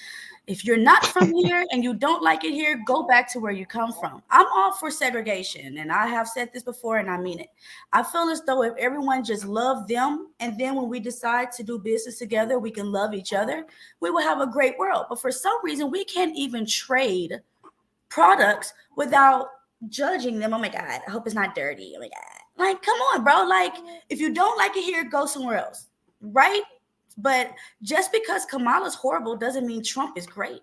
If you're not from here and you don't like it here, go back to where you come from. I'm all for segregation, and I have said this before, and I mean it. I feel as though if everyone just loved them, and then when we decide to do business together, we can love each other, we will have a great world. But for some reason, we can't even trade products without judging them. Oh my God, I hope it's not dirty. Oh my God. Like, come on, bro. Like, if you don't like it here, go somewhere else, right? But just because Kamala's horrible doesn't mean Trump is great.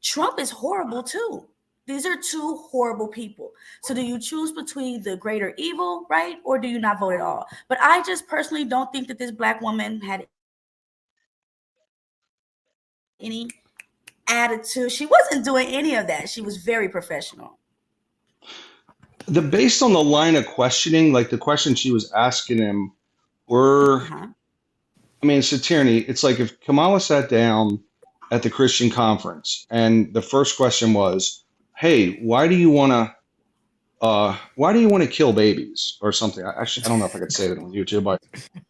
Trump is horrible too. These are two horrible people. So do you choose between the greater evil, right? Or do you not vote at all? But I just personally don't think that this black woman had any attitude. She wasn't doing any of that. She was very professional. Based on the line of questioning, like the questions she was asking him were I mean, it's a tyranny. It's like if Kamala sat down at the Christian conference and the first question was, "Hey, why do you want to kill babies or something?" Actually, I don't know if I could say that on YouTube, but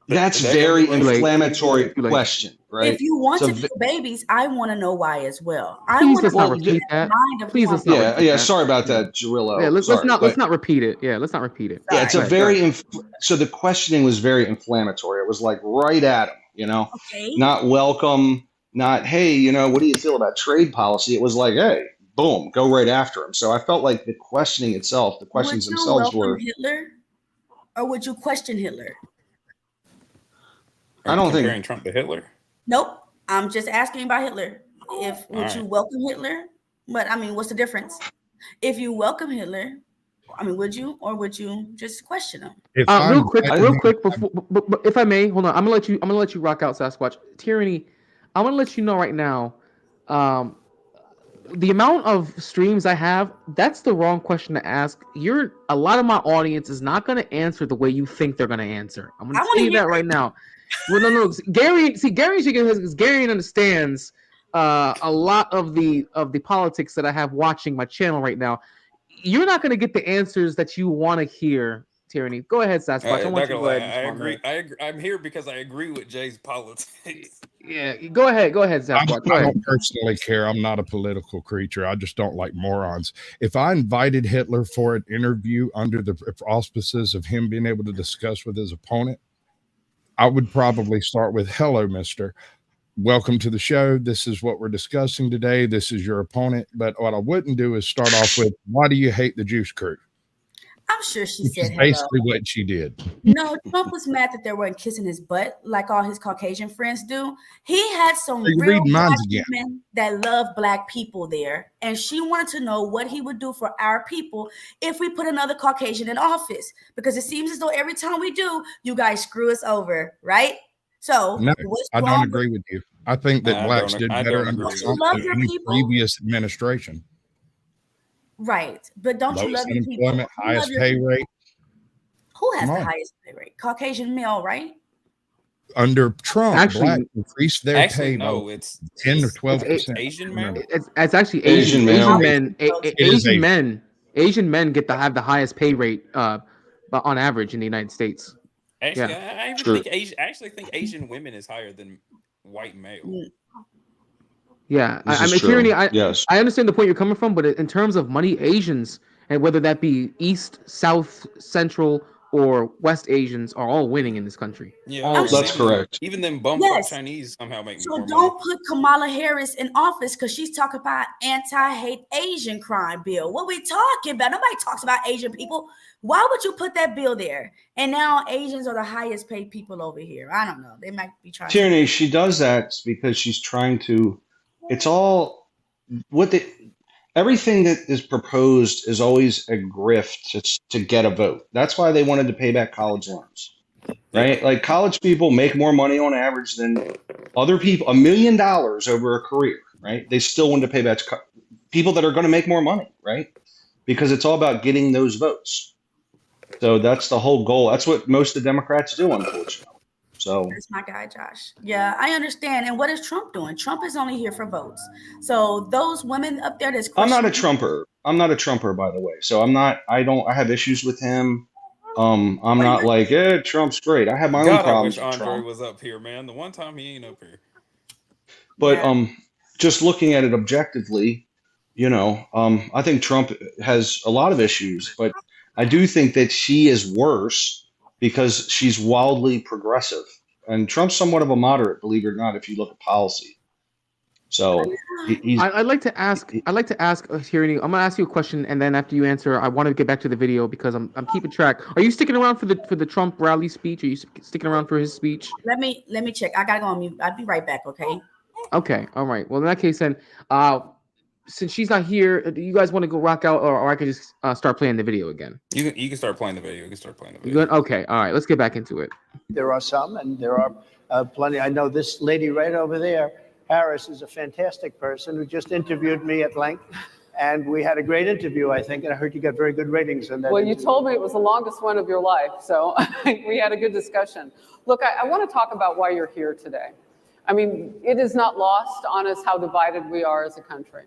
that's very inflammatory question, right? If you want to kill babies, I want to know why as well. Please let's not repeat that. Please let's not repeat that. Sorry about that, Jarillo. Yeah, let's not repeat it. Yeah, let's not repeat it. Yeah, it's a very so the questioning was very inflammatory. It was like right at him, you know, not welcome, not hey, you know, what do you feel about trade policy? It was like, hey, boom, go right after him. So I felt like the questioning itself, the questions themselves were. Hitler, or would you question Hitler? I don't think comparing Trump to Hitler. Nope, I'm just asking about Hitler. Would you welcome Hitler? But I mean, what's the difference? If you welcome Hitler, I mean, would you or would you just question him? Real quick, before, but if I may, hold on. I'm gonna let you rock out, Sasquatch. Tyranny. I want to let you know right now, the amount of streams I have, that's the wrong question to ask. A lot of my audience is not gonna answer the way you think they're gonna answer. I'm gonna tell you that right now. Well, no. Gary should get his because Gary understands a lot of the politics that I have watching my channel right now. You're not going to get the answers that you want to hear, Tyranny. Go ahead, Sasquatch. I agree. I'm here because I agree with Jay's politics. Yeah, go ahead, Sasquatch. I don't personally care. I'm not a political creature. I just don't like morons. If I invited Hitler for an interview under the auspices of him being able to discuss with his opponent, I would probably start with, hello, mister. Welcome to the show. This is what we're discussing today. This is your opponent. But what I wouldn't do is start off with, why do you hate the Juice Crew? I'm sure she said basically what she did. No, Trump was mad that they weren't kissing his butt like all his Caucasian friends do. He had some real black women that love black people there, and she wanted to know what he would do for our people if we put another Caucasian in office, because it seems as though every time we do, you guys screw us over, right? So no, I don't agree with you. I think that blacks did better under Trump than any previous administration. Right, but don't you love your people? Highest pay rate. Who has the highest pay rate? Caucasian male, right? Under Trump, black increased their pay. No, it's 10 or 12%. Asian men. It's actually Asian men. Asian men have the highest pay rate on average in the United States. Actually, I think Asian women is higher than white male. Yeah, Tyranny, I understand the point you're coming from, but in terms of money, Asians, and whether that be East, South, Central, or West Asians, are all winning in this country. Yeah, that's correct. Even them bumfuck Chinese somehow make more money. So don't put Kamala Harris in office because she's talking about anti-hate Asian crime bill. What we talking about? Nobody talks about Asian people. Why would you put that bill there? And now Asians are the highest paid people over here. I don't know. They might be trying. Tyranny, she does that because she's trying to. It's all everything that is proposed is always a grift to get a vote. That's why they wanted to pay back college loans, right? Like college people make more money on average than other people, $1 million over a career, right? They still want to pay back people that are going to make more money, right? Because it's all about getting those votes. So that's the whole goal. That's what most of the Democrats do, unfortunately. So that's my guy, Josh. Yeah, I understand. And what is Trump doing? Trump is only here for votes. So those women up there I'm not a Trumper. I'm not a Trumper, by the way. So I have issues with him. I'm not like, Trump's great. I have my own problems. I wish Andre was up here, man. The one time he ain't up here. But just looking at it objectively, I think Trump has a lot of issues, but I do think that she is worse because she's wildly progressive, and Trump's somewhat of a moderate, believe it or not, if you look at policy. So I'd like to ask Tyranny. I'm gonna ask you a question, and then after you answer, I want to get back to the video because I'm keeping track. Are you sticking around for the Trump rally speech? Are you sticking around for his speech? Let me check. I gotta go on mute. I'll be right back. Okay. Okay. All right. Well, in that case, then, since she's not here, do you guys want to go rock out, or I can just start playing the video again? You can start playing the video. You good? Okay. All right. Let's get back into it. There are some, and there are plenty. I know this lady right over there, Harris, is a fantastic person who just interviewed me at length, And we had a great interview, I think, and I heard you got very good ratings on that. Well, interview. you told me it was the longest one of your life, so we had a good discussion. Look, I want to talk about why you're here today. I mean, it is not lost on us how divided we are as a country.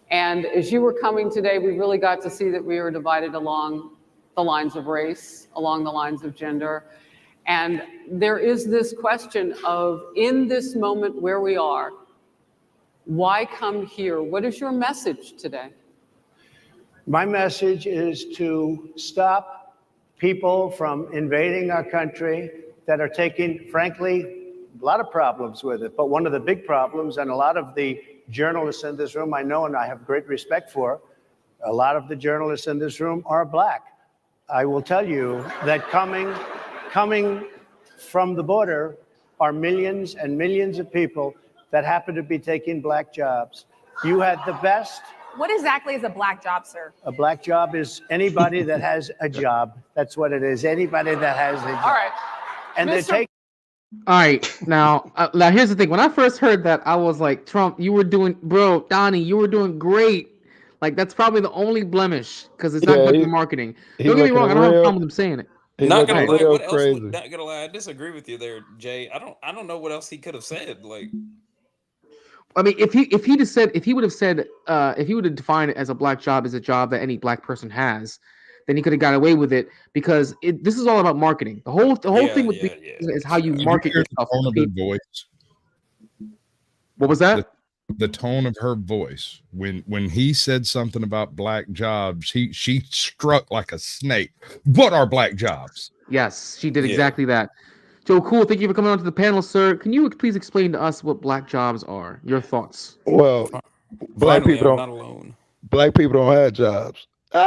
And as you were coming today, we really got to see that we were divided along the lines of race, along the lines of gender. And there is this question of, in this moment where we are, why come here? What is your message today? My message is to stop people from invading our country that are taking, frankly, a lot of problems with it. But one of the big problems, and a lot of the journalists in this room I know and I have great respect for, a lot of the journalists in this room are black. I will tell you that coming from the border are millions and millions of people that happen to be taking black jobs. You had the best. What exactly is a black job, sir? A black job is anybody that has a job. That's what it is. Anybody that has a job. All right. And they're taking. All right, now here's the thing. When I first heard that, I was like, Trump, you were doing, bro, Donnie, you were doing great. Like, that's probably the only blemish, because it's not good for marketing. Don't get me wrong, I don't have a problem with him saying it. Not gonna lie, what else? Not gonna lie, I disagree with you there, Jay. I don't know what else he could have said. Like, I mean, if he would have defined it as a black job as a job that any black person has, then he could have got away with it, because this is all about marketing. The whole thing with is how you market yourself. The tone of her voice. What was that? The tone of her voice when he said something about black jobs, she struck like a snake. What are black jobs? Yes, she did exactly that. Joe Cool, thank you for coming on to the panel, sir. Can you please explain to us what black jobs are? Your thoughts? Well, black people not alone. Black people don't have jobs. Yo,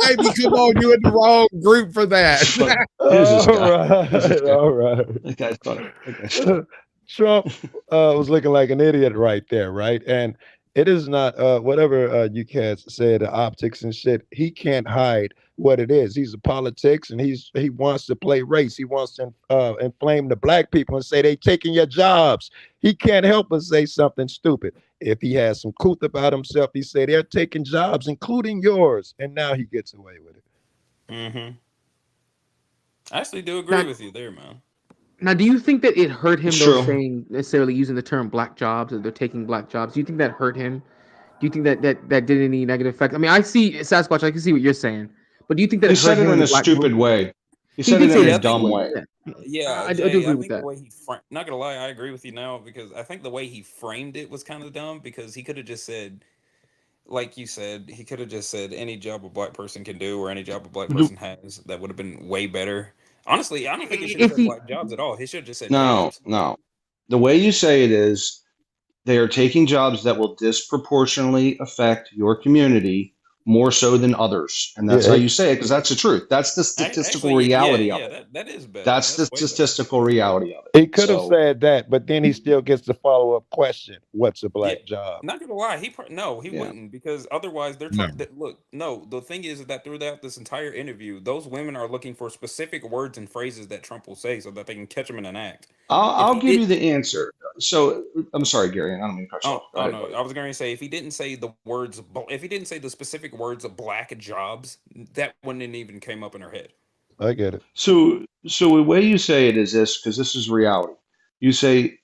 baby, come on, you in the wrong group for that. All right. That guy's funny. Trump was looking like an idiot right there, right? And it is not whatever you cats say, the optics and shit. He can't hide what it is. He's a politics, and he wants to play race. He wants to inflame the black people and say they taking your jobs. He can't help but say something stupid. If he has some couth about himself, he say they're taking jobs, including yours, and now he gets away with it. Mm-hmm. I actually do agree with you there, man. Now, do you think that it hurt him, though, saying necessarily using the term black jobs, or they're taking black jobs? Do you think that hurt him? Do you think that did any negative effect? I mean, I see Sasquatch. I can see what you're saying, but do you think that he said it in a stupid way? He said it in a dumb way. Yeah, I do agree with that. The way not gonna lie, I agree with you now, because I think the way he framed it was kind of dumb, because he could have just said, like you said, he could have just said any job a black person can do or any job a black person has. That would have been way better. Honestly, I don't think he should have said black jobs at all. He should have just said jobs. No. The way you say it is, they are taking jobs that will disproportionately affect your community more so than others, and that's how you say it, because that's the truth. That's the statistical reality of it. That is better. That's the statistical reality of it. He could have said that, but then he still gets the follow-up question: what's a black job? Not gonna lie, he wouldn't, because otherwise they're trying to look. No, the thing is that throughout this entire interview, those women are looking for specific words and phrases that Trump will say so that they can catch him in an act. I'll give you the answer. So I'm sorry, Gary, I don't mean to cut you off. No, I was going to say, if he didn't say the words, if he didn't say the specific words of black jobs, that wouldn't even came up in her head. I get it. So the way you say it is this, because this is reality. You say,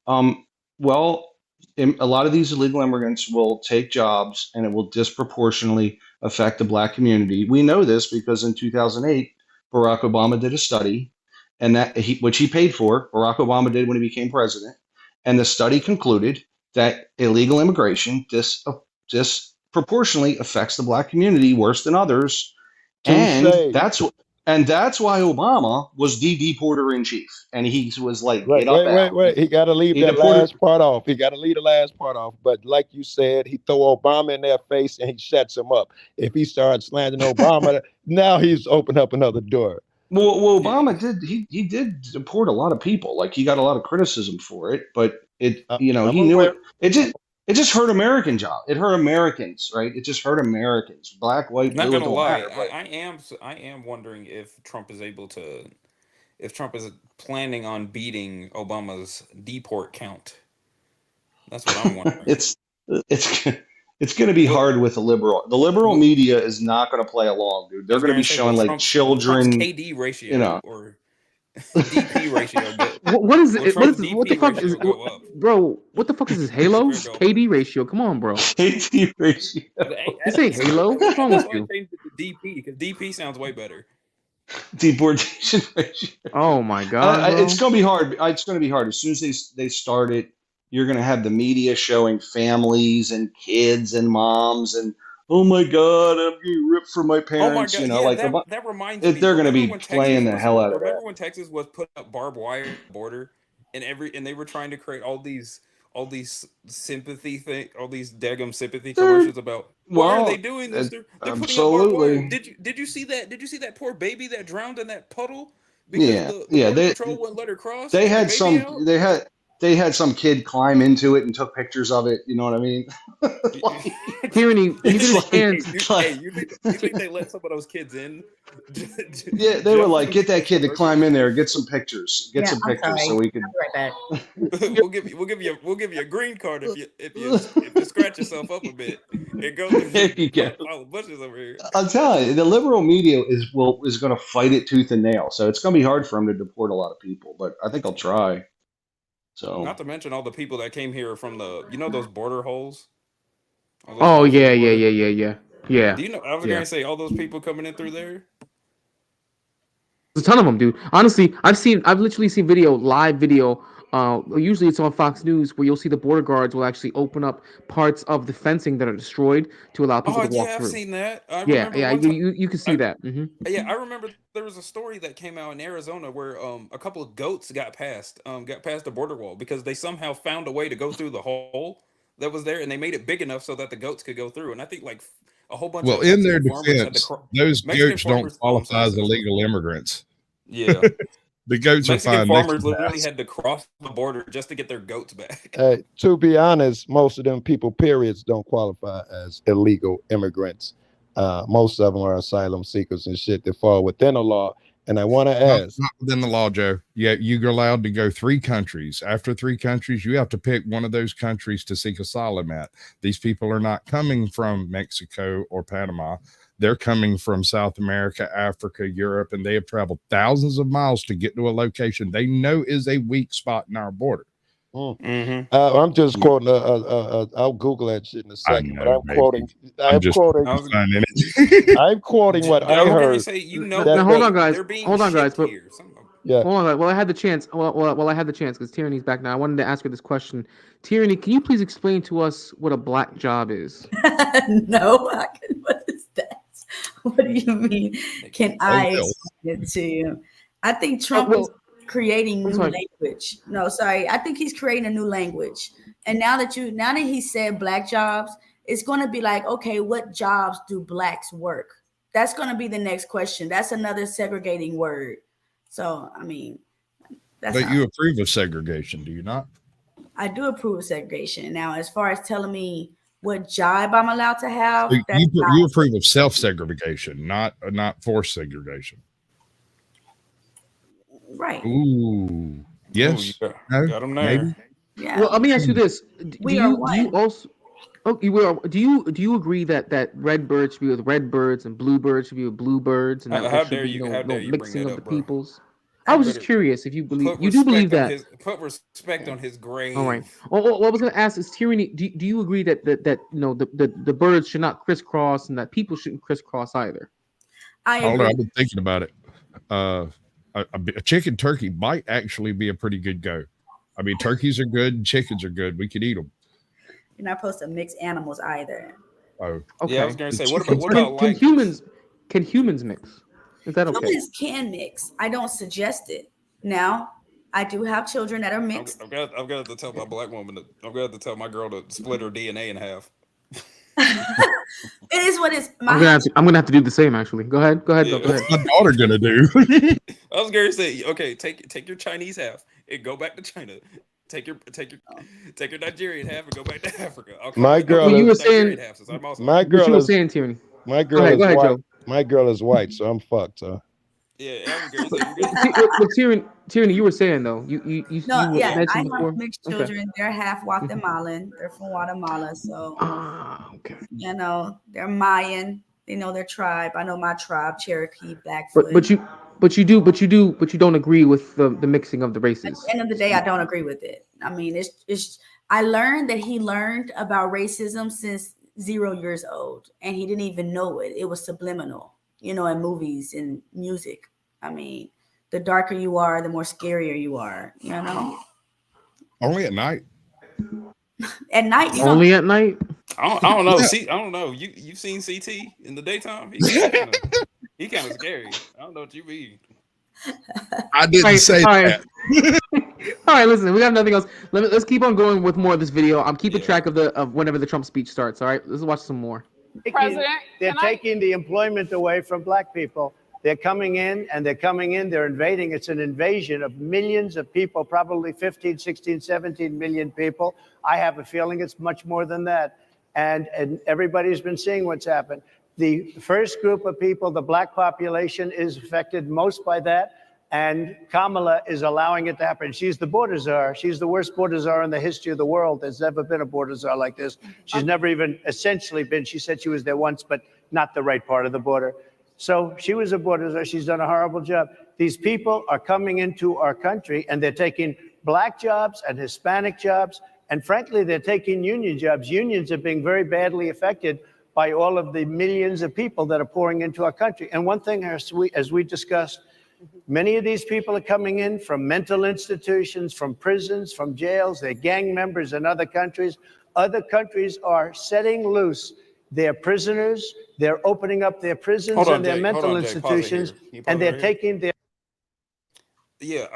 well, a lot of these illegal immigrants will take jobs, and it will disproportionately affect the black community. We know this because in 2008, Barack Obama did a study, and which he paid for. Barack Obama did when he became president, and the study concluded that illegal immigration disproportionately affects the black community worse than others, and that's why Obama was the deporter in chief, and he was like, wait. He got to leave that last part off. He got to leave the last part off. But like you said, he throw Obama in their face and he shuts him up. If he starts slandering Obama, now he's opened up another door. Well, Obama did. He did deport a lot of people. Like, he got a lot of criticism for it, but he knew it. It just hurt American jobs. It hurt Americans, right? It just hurt Americans. Black, white, blue, it don't matter. I am wondering if Trump is planning on beating Obama's deport count. That's what I'm wondering. it's going to be hard with the liberal. The liberal media is not going to play along, dude. They're going to be showing like children, KD ratio or DP ratio. What is it? What the fuck is, bro? What the fuck is this? Halos? KD ratio? Come on, bro. KD ratio. This ain't Halo. What's wrong with you? DP because DP sounds way better. Deportation ratio. Oh my god, it's gonna be hard. It's gonna be hard. As soon as they start it, you're gonna have the media showing families and kids and moms and oh my god, I'm getting ripped from my parents. Oh my god, that reminds me. They're gonna be playing the hell out of that. Remember when Texas was put up barbed wire border, and they were trying to create all these sympathy all these daggum sympathy commercials about why are they doing this? They're absolutely. Did you see that? Did you see that poor baby that drowned in that puddle? Because the patrol wouldn't let her cross. They had some kid climb into it and took pictures of it. You know what I mean? Tyranny, you think they let some of those kids in? Yeah, they were like, get that kid to climb in there, get some pictures, so we can. We'll give you a green card if you scratch yourself up a bit. It goes. There you go. All bushes over here. I'm telling you, the liberal media is going to fight it tooth and nail. So it's going to be hard for them to deport a lot of people, but I think I'll try. So not to mention all the people that came here from those border holes. Oh yeah. Do you know? I was gonna say all those people coming in through there. There's a ton of them, dude. Honestly, I've literally seen live video. Usually it's on Fox News where you'll see the border guards will actually open up parts of the fencing that are destroyed to allow people to walk through. I've seen that. You can see that. Mm-hmm. Yeah, I remember there was a story that came out in Arizona where a couple of goats got past the border wall because they somehow found a way to go through the hole that was there, and they made it big enough so that the goats could go through. And I think like a whole bunch. Well, of in their defense, those goats don't qualify as illegal immigrants. Yeah. The goats Mexican are fine. Farmers literally had to cross the border just to get their goats back. To be honest, most of them people, periods, don't qualify as illegal immigrants. Most of them are asylum seekers and shit that fall within the law. And I want to ask, not within the law, Joe. Yeah, you're allowed to go 3 countries. After 3 countries, you have to pick one of those countries to seek asylum at. These people are not coming from Mexico or Panama. They're coming from South America, Africa, Europe, and they have traveled thousands of miles to get to a location they know is a weak spot in our border. Mm-hmm. I'm just quoting. I'll Google that shit in a second. Know, but I'm quoting what I heard. Hold on, guys. Hold on, guys. Yeah. Hold on. Well, I had the chance. Well, I had the chance because Tyranny's back now. I wanted to ask her this question. Tyranny, can you please explain to us what a black job is? No, what is that? What do you mean? Can I explain it to you? I think Trump is creating new language. No, sorry. I think he's creating a new language. And now that he said black jobs, it's going to be like, okay, what jobs do blacks work? That's going to be the next question. That's another segregating word. So, I mean, but you approve of segregation, do you not? I do approve of segregation. Now, as far as telling me what job I'm allowed to have, so you approve of self-segregation, not forced segregation. Right. Ooh. Yes. Ooh, got them there. Maybe. Yeah. Well, let me ask you this: do you agree that red birds should be with red birds and blue birds should be with blue birds, and that there should be no mixing of the peoples? I was just curious if you believe believe that. Put respect on his grave. All right. Well, what I was going to ask is, Tyranny, do you agree that the birds should not crisscross and that people shouldn't crisscross either? I've been thinking about it. A chicken turkey might actually be a pretty good go. I mean, turkeys are good, and chickens are good. We could eat them. You're not supposed to mix animals either. Oh, okay. Yeah, I was going to say, what about can humans mix? Is that okay? Humans can mix. I don't suggest it. Now, I do have children that are mixed. I've got to tell my black woman I'm going to tell my girl to split her DNA in half. It is what it's. I'm gonna have to do the same. Actually, go ahead. Yeah. What's my daughter gonna do? I was gonna say, okay, take your Chinese half and go back to China. Take your Nigerian half and go back to Africa. My girl, you were saying. My girl was saying, Tyranny. My girl is white. My girl is white, so I'm fucked. Yeah, Tyranny, you were saying though, you No, yeah, I mentioned have before. mixed Okay. children. They're half Guatemalan. They're from Guatemala, so Okay. you know they're Mayan. They know their tribe. I know my tribe: Cherokee, Blackfoot. But you don't agree with the mixing of the At races. the end of the day, I don't agree with it. I mean, it's. I learned that he learned about racism since 0 years old, and he didn't even know it. It was subliminal, you know, in movies and music. I mean, the darker you are, the more scarier you are. You know. Only at night. At night, you Only at night. I don't know. See, I don't know. You've seen CT in the daytime? He kind of scary. I don't know what you mean. I didn't say that. All right, listen, we got nothing else. Let's keep on going with more of this video. I'm keeping track of whenever the Trump speech starts. All right, let's watch some more. President, they're taking the employment away from black people. They're coming in, they're invading. It's an invasion of millions of people, probably 15, 16, 17 million people. I have a feeling it's much more than that. And everybody's been seeing what's happened. The first group of people, the black population, is affected most by that. And Kamala is allowing it to happen. She's the border czar. She's the worst border czar in the history of the world. There's never been a border czar like this. She's never even essentially been. She said she was there once, but not the right part of the border. So she was a border czar. She's done a horrible job. These people are coming into our country, and they're taking black jobs and Hispanic jobs. And frankly, they're taking union jobs. Unions are being very badly affected by all of the millions of people that are pouring into our country. And one thing, as we discussed, many of these people are coming in from mental institutions, from prisons, from jails. They're gang members in other countries. Other countries are setting loose their prisoners. They're opening up their prisons and their mental institutions, and they're taking their. Yeah,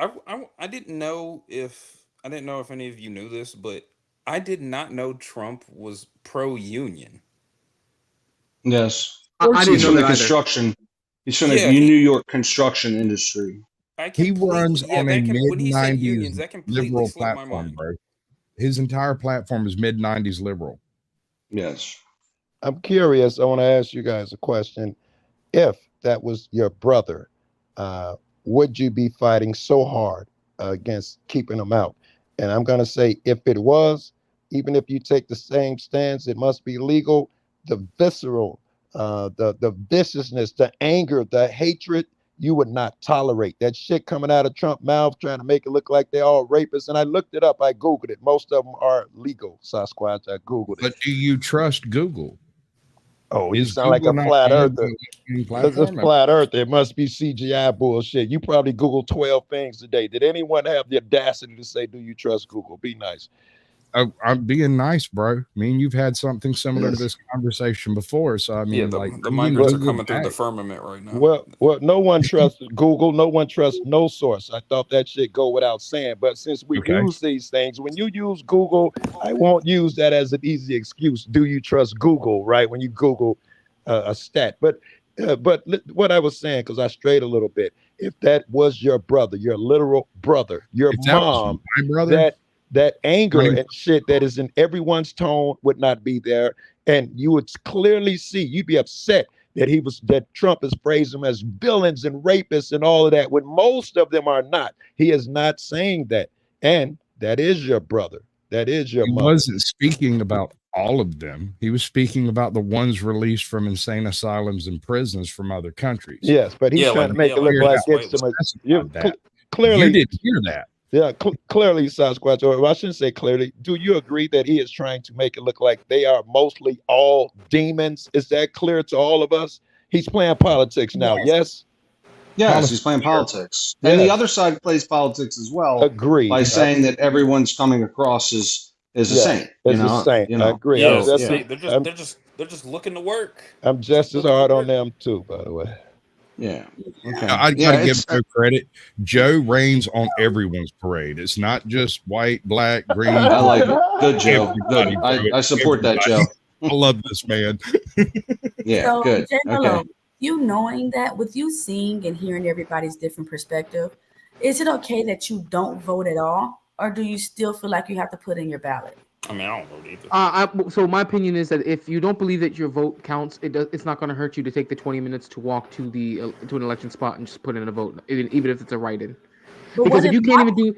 I didn't know if any of you knew this, but I did not know Trump was pro-union. Yes, I didn't know from that the construction. He's from the New York construction industry. He runs on a mid-90s liberal platform, bro. His entire platform is mid-90s liberal. Yes. I'm curious. I want to ask you guys a question. If that was your brother, would you be fighting so hard against keeping him out? And I'm going to say, if it was, even if you take the same stance, it must be legal. The visceral, the viciousness, the anger, the hatred, you would not tolerate. That shit coming out of Trump's mouth, trying to make it look like they're all rapists. And I looked it up. I Googled it. Most of them are legal, Sasquatch. I Googled it. But do you trust Google? Oh, you sound like a flat earther. This is flat earther. It must be CGI bullshit. You probably Googled 12 things today. Did anyone have the audacity to say, do you trust Google? Be nice. I'm being nice, bro. I mean, you've had something similar to this conversation before. So, I mean, the migrants are coming through the firmament right now. Well, no one trusts Google. No one trusts no source. I thought that shit go without saying. But since we use these things, when you use Google, I won't use that as an easy excuse. Do you trust Google, right? When you Google a stat. But what I was saying, because I strayed a little bit, if that was your brother, your literal brother, your mom, my brother, that anger and shit that is in everyone's tone would not be there. And you would clearly see, you'd be upset that Trump has praised them as villains and rapists and all of that, when most of them are not. He is not saying that. And that is your brother. That is your mother. He wasn't speaking about all of them. He was speaking about the ones released from insane asylums and prisons from other countries. Yes, but he's trying to make it look like it's clearly. You didn't hear that. Yeah, clearly, Sasquatch, or I shouldn't say clearly. Do you agree that he is trying to make it look like they are mostly all demons? Is that clear to all of us? He's playing politics now, yes? Yes, he's playing politics. Yes. And the other side plays politics as well. Agree. By saying that everyone's coming across as a saint. As a saint. I agree. They're just looking to work. I'm just as hard on them too, by the way. Yeah. Okay. I gotta give Joe credit. Joe rains on everyone's parade. It's not just white, black, green. I like it. Good, Joe. Good. I support that, Joe. I love this man. Yeah, so, good. Okay. You knowing that, with you seeing and hearing everybody's different perspective, is it okay that you don't vote at all, or do you still feel like you have to put in your ballot? I mean, I don't know either. So my opinion is that if you don't believe that your vote counts, it's not going to hurt you to take the 20 minutes to walk to to an election spot and just put in a vote, even if it's a write-in. Because if you can't even do,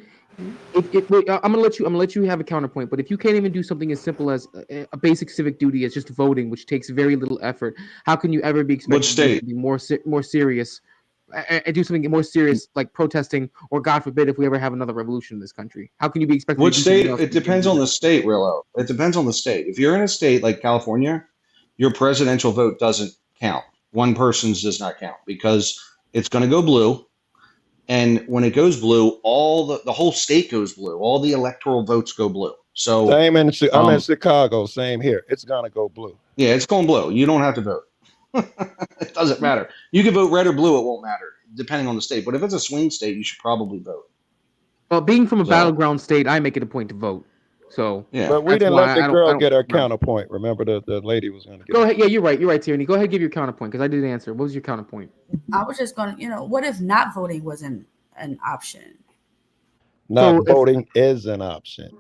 I'm gonna let you have a counterpoint. But if you can't even do something as simple as a basic civic duty as just voting, which takes very little effort, how can you ever be expected to be more serious? And do something more serious like protesting, or God forbid, if we ever have another revolution in this country, how can you be expected? Which state? It depends on the state, Rillo. It depends on the state. If you're in a state like California, your presidential vote doesn't count. One person's does not count because it's going to go blue, and when it goes blue, all the whole state goes blue. All the electoral votes go blue. So I'm in Chicago. Same here. It's gonna go blue. Yeah, it's going blue. You don't have to vote. It doesn't matter. You can vote red or blue. It won't matter, depending on the state. But if it's a swing state, you should probably vote. Well, being from a battleground state, I make it a point to vote. So yeah, but we didn't let the girl get her counterpoint. Remember, the lady was going to get. Go ahead. Yeah, you're right. You're right, Tierney. Go ahead, give your counterpoint because I didn't answer. What was your counterpoint? I was just going to, what if not voting wasn't an option? Not voting is an option.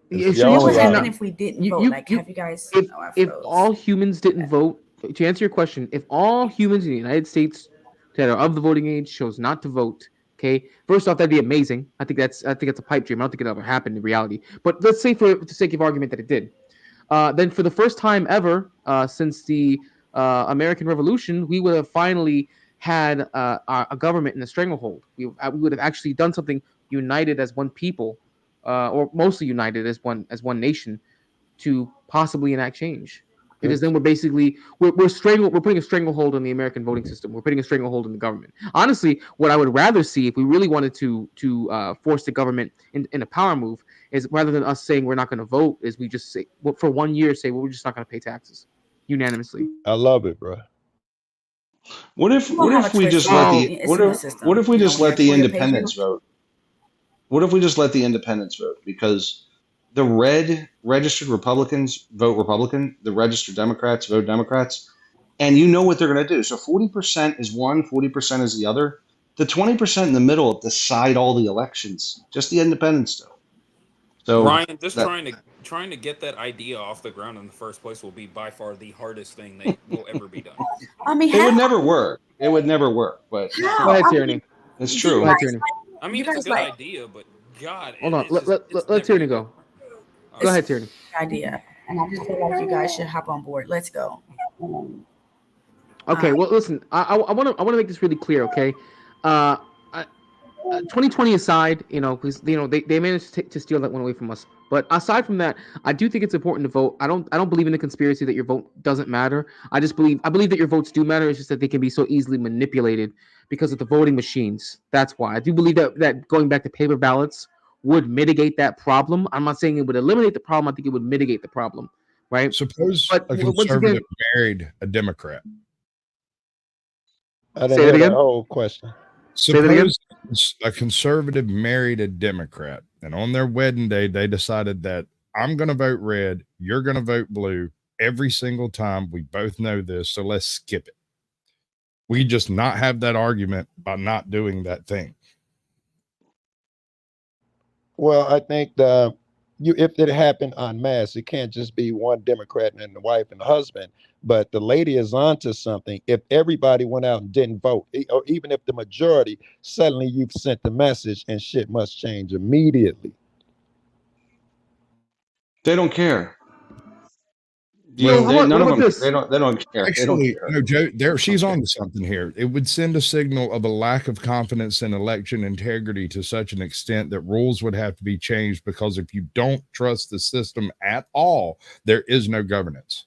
What would happen if we didn't vote? Have you guys? If all humans didn't vote, to answer your question, if all humans in the United States that are of the voting age chose not to vote, okay, first off, that'd be amazing. I think that's a pipe dream. I don't think it'll ever happen in reality. But let's say, for the sake of argument, that it did. Then for the first time ever since the American Revolution, we would have finally had a government in a stranglehold. We would have actually done something united as one people, or mostly united as one nation, to possibly enact change. Because then we're basically we're putting a stranglehold on the American voting system. We're putting a stranglehold on the government. Honestly, what I would rather see, if we really wanted to force the government in a power move, is rather than us saying we're not going to vote, is we just say, well, for 1 year, say, well, we're just not going to pay taxes unanimously. I love it, bro. What if we just let the independents vote? What if we just let the independents vote? Because the red registered Republicans vote Republican, the registered Democrats vote Democrats, and you know what they're going to do. So 40% is one, 40% is the other. The 20% in the middle decide all the elections. Just the independents do. So Ryan, just trying to get that idea off the ground in the first place will be by far the hardest thing that will ever be done. I mean, it would never work. It would never work. But go ahead, Tierney. It's true. Go ahead, Tierney. I mean, it's a good idea, but God. Hold on. Let Tierney go. Go ahead, Tierney. Idea, and I just feel like you guys should hop on board. Let's go. Okay. Well, listen. I want to make this really clear. Okay. 2020 aside, because they managed to steal that one away from us. But aside from that, I do think it's important to vote. I don't believe in the conspiracy that your vote doesn't matter. I believe that your votes do matter. It's just that they can be so easily manipulated because of the voting machines. That's why I do believe that going back to paper ballots would mitigate that problem. I'm not saying it would eliminate the problem. I think it would mitigate the problem, right? Suppose a conservative married a Democrat. I didn't hear the whole question. Suppose a conservative married a Democrat, and on their wedding day, they decided that I'm going to vote red, you're going to vote blue every single time. We both know this, so let's skip it. We just not have that argument by not doing that thing. Well, I think if it happened en masse, it can't just be one Democrat and the wife and the husband. But the lady is onto something. If everybody went out and didn't vote, or even if the majority, suddenly you've sent the message and shit must change immediately. They don't care. None of them. They don't care. Actually, no, Joe. She's on to something here. It would send a signal of a lack of confidence in election integrity to such an extent that rules would have to be changed. Because if you don't trust the system at all, there is no governance.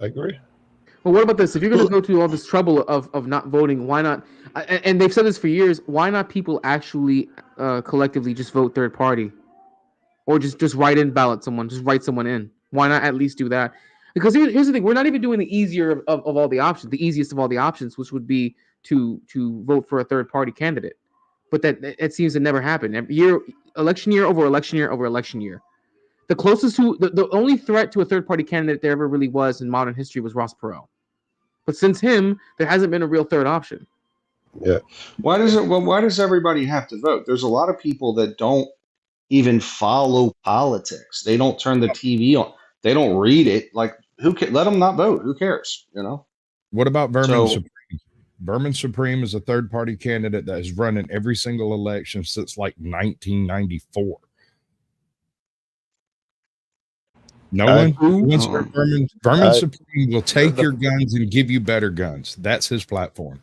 I agree. Well, what about this? If you're going to go through all this trouble of not voting, why not? And they've said this for years. Why not people actually collectively just vote third party, or just write in ballot someone, just write someone in? Why not at least do that? Because here's the thing: we're not even doing the easier of all the options, the easiest of all the options, which would be to vote for a third party candidate. But that seems to never happen. Every year, election year over election year over election year. The closest to the only threat to a third party candidate there ever really was in modern history was Ross Perot. But since him, there hasn't been a real third option. Yeah. Why does everybody have to vote? There's a lot of people that don't even follow politics. They don't turn the TV on. They don't read it. Like, let them not vote. Who cares? You know. What about Vermin So, Supreme? Vermin Supreme is a third-party candidate that has run in every single election since like 1994. No one. Vermin Supreme will take your guns and give you better guns. That's his platform.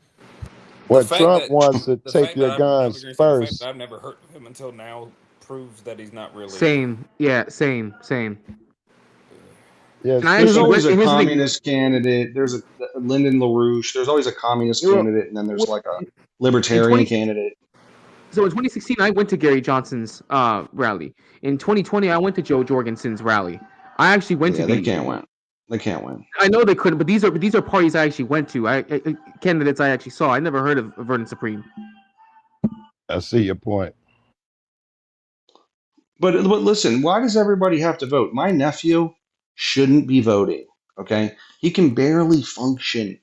Well, Trump wants to take your guns first. I've never heard of him until now proves that he's not really. Same. Yeah, same. Yeah, there's always a communist candidate. There's a Lyndon LaRouche. There's always a communist candidate, and then there's like a libertarian candidate. So in 2016, I went to Gary Johnson's rally. In 2020, I went to Joe Jorgensen's rally. I actually went to. They can't win. They can't win. I know they couldn't, but these are parties I actually went to. Candidates I actually saw. I never heard of Vernon Supreme. I see your point. But listen, why does everybody have to vote? My nephew shouldn't be voting. Okay, he can barely function.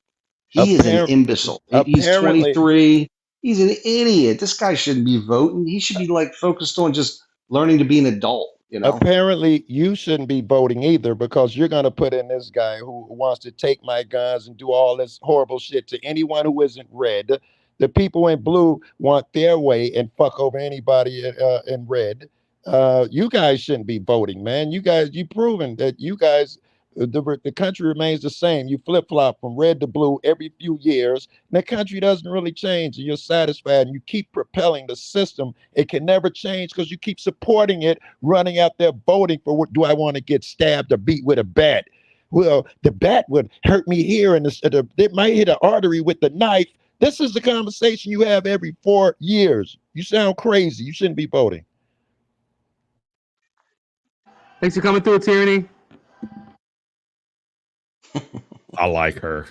He is an imbecile. He's 23. He's an idiot. This guy shouldn't be voting. He should be like focused on just learning to be an adult. You know. Apparently, you shouldn't be voting either because you're going to put in this guy who wants to take my guns and do all this horrible shit to anyone who isn't red. The people in blue want their way and fuck over anybody in red. You guys shouldn't be voting, man. You proven that you guys, the country remains the same. You flip-flop from red to blue every few years, and the country doesn't really change, and you're satisfied, and you keep propelling the system. It can never change because you keep supporting it, running out there voting for what do I want to get stabbed or beat with a bat? Well, the bat would hurt me here, and it might hit an artery with the knife. This is the conversation you have every 4 years. You sound crazy. You shouldn't be voting. Thanks for coming through, Tyranny. I like her.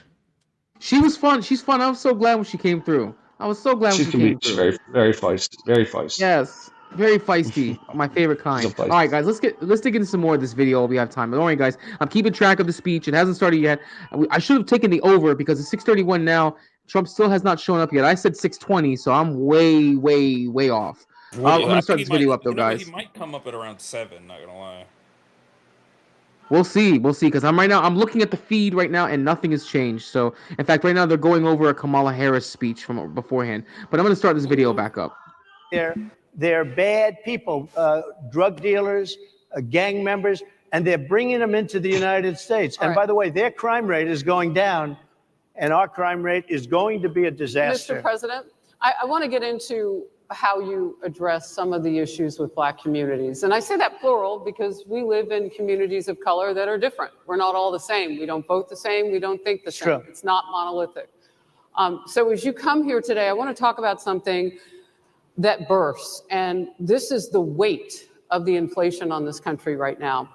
She was fun. She's fun. I was so glad when she came through. I was so glad when she came through. She's very feisty. Very feisty. Yes, very feisty. My favorite kind. All right, guys, let's dig into some more of this video. We have time. But don't worry, guys. I'm keeping track of the speech. It hasn't started yet. I should have taken the over because it's 6:31 now. Trump still has not shown up yet. I said 6:20, so I'm way off. I'm gonna start this video up though, guys. He might come up at around 7. Not gonna lie. We'll see, because I'm looking at the feed right now, and nothing has changed. So, in fact, right now they're going over a Kamala Harris speech from beforehand. But I'm going to start this video back up. They're bad people, drug dealers, gang members, and they're bringing them into the United States. And by the way, their crime rate is going down, and our crime rate is going to be a disaster. Mr. President, I want to get into how you address some of the issues with Black communities. And I say that plural because we live in communities of color that are different. We're not all the same. We don't vote the same. We don't think the same. True. It's not monolithic. So as you come here today, I want to talk about something that bursts. And this is the weight of the inflation on this country right now.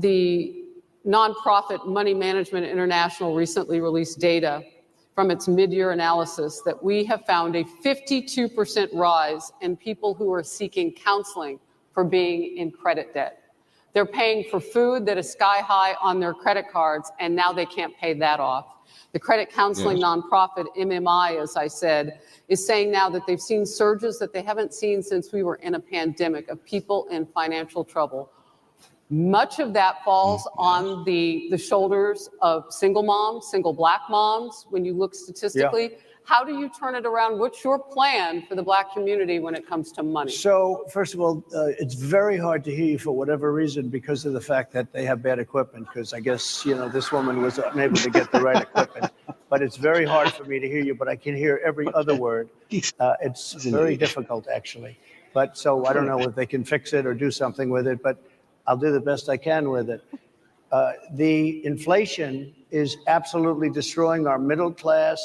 The nonprofit Money Management International recently released data from its mid-year analysis that we have found a 52% rise in people who are seeking counseling for being in credit debt. They're paying for food that is sky high on their credit cards, and now they can't pay that off. The credit counseling nonprofit MMI, as I said, is saying now that they've seen surges that they haven't seen since we were in a pandemic of people in financial trouble. Much of that falls on the shoulders of single moms, single Black moms, when you look statistically. Yeah. How do you turn it around? What's your plan for the Black community when it comes to money? So, first of all, it's very hard to hear you for whatever reason because of the fact that they have bad equipment, because I guess, this woman was unable to get the right equipment. But it's very hard for me to hear you, but I can hear every other word. It's very difficult, actually. But so I don't know if they can fix it or do something with it, but I'll do the best I can with it. The inflation is absolutely destroying our middle class,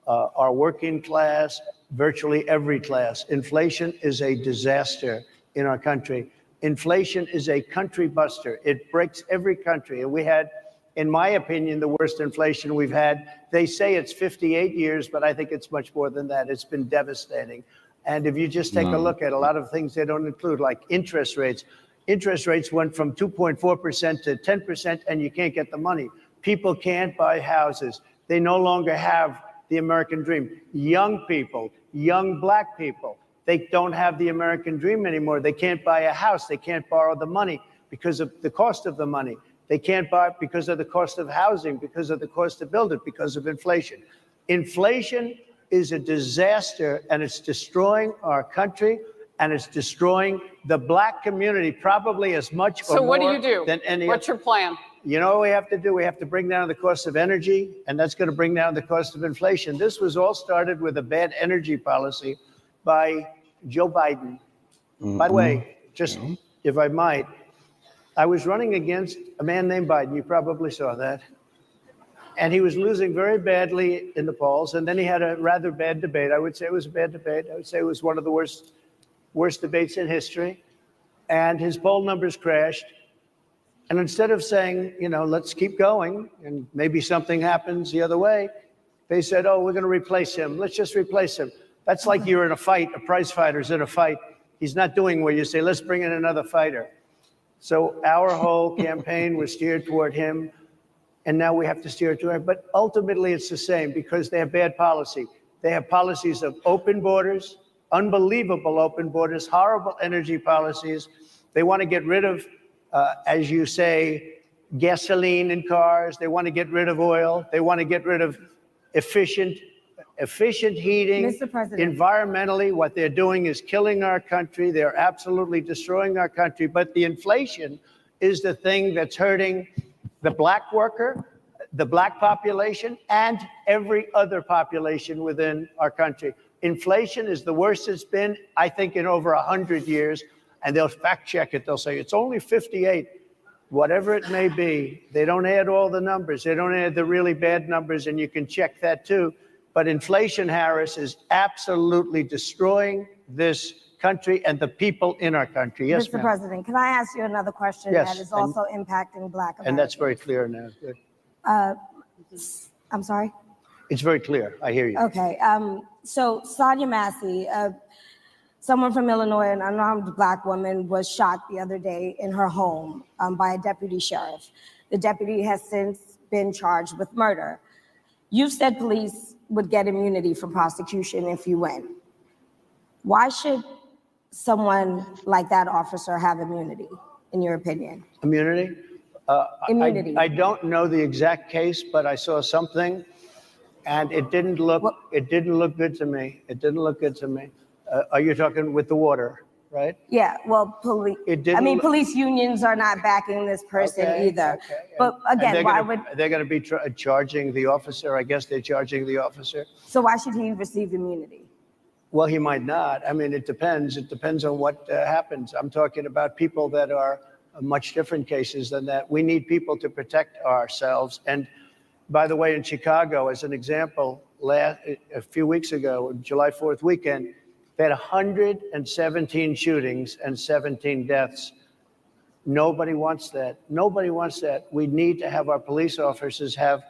our working class, virtually every class. Inflation is a disaster in our country. Inflation is a country buster. It breaks every country. And we had, in my opinion, the worst inflation we've had. They say it's 58 years, but I think it's much more than that. It's been devastating. And if you just take a look at a lot of things they don't include, like interest rates. Interest rates went from 2.4% to 10%, and you can't get the money. People can't buy houses. They no longer have the American dream. Young people, young Black people, They don't have the American dream anymore. They can't buy a house. They can't borrow the money because of the cost of the money. They can't buy it because of the cost of housing, because of the cost to build it, because of inflation. Inflation is a disaster, and it's destroying our country, and it's destroying the black community probably as much or more. So what do you do? Than any. What's your plan? You know what we have to do? We have to bring down the cost of energy, and that's going to bring down the cost of inflation. This was all started with a bad energy policy by Joe Biden. By the way, just if I might, I was running against a man named Biden. You probably saw that. And he was losing very badly in the polls. And then he had a rather bad debate. I would say it was a bad debate. I would say it was one of the worst debates in history. And his poll numbers crashed. And instead of saying, you know, let's keep going and maybe something happens the other way, they said, oh, we're going to replace him. Let's just replace him. That's like you're in a fight, a prize fighter's in a fight. He's not doing where you say, let's bring in another fighter. So our whole campaign was steered toward him, and now we have to steer toward him. But ultimately, it's the same because they have bad policy. They have policies of open borders, unbelievable open borders, horrible energy policies. They want to get rid of, as you say, gasoline in cars. They want to get rid of oil. They want to get rid of efficient heating. Mr. President. Environmentally, what they're doing is killing our country. They're absolutely destroying our country. But the inflation is the thing that's hurting the black worker, the black population, and every other population within our country. Inflation is the worst it's been, I think, in over 100 years. And they'll fact check it. They'll say it's only 58. Whatever it may be, they don't add all the numbers. They don't add the really bad numbers, and you can check that too. But inflation, Harris, is absolutely destroying this country and the people in our country. Yes, Mr. President, can I ask you another question that is also impacting Black Americans? And that's very clear now. Good. I'm sorry? It's very clear. I hear you. Okay. So Sonia Massey, someone from Illinois, an unarmed Black woman, was shot the other day in her home by a deputy sheriff. The deputy has since been charged with murder. You said police would get immunity from prosecution if you win. Why should someone like that officer have immunity, in your opinion? Immunity? Immunity. I don't know the exact case, but I saw something, and it didn't look good to me. It didn't look good to me. Are you talking with the water, right? Yeah, well, police unions are not backing this person either. Okay. But again, why would... They're going to be charging the officer. I guess they're charging the officer. So why should he receive immunity? Well, he might not. I mean, it depends. It depends on what happens. I'm talking about people that are much different cases than that. We need people to protect ourselves. And by the way, in Chicago, as an example, a few weeks ago, July 4th weekend, they had 117 shootings and 17 deaths. Nobody wants that. Nobody wants that. We need to have our police officers have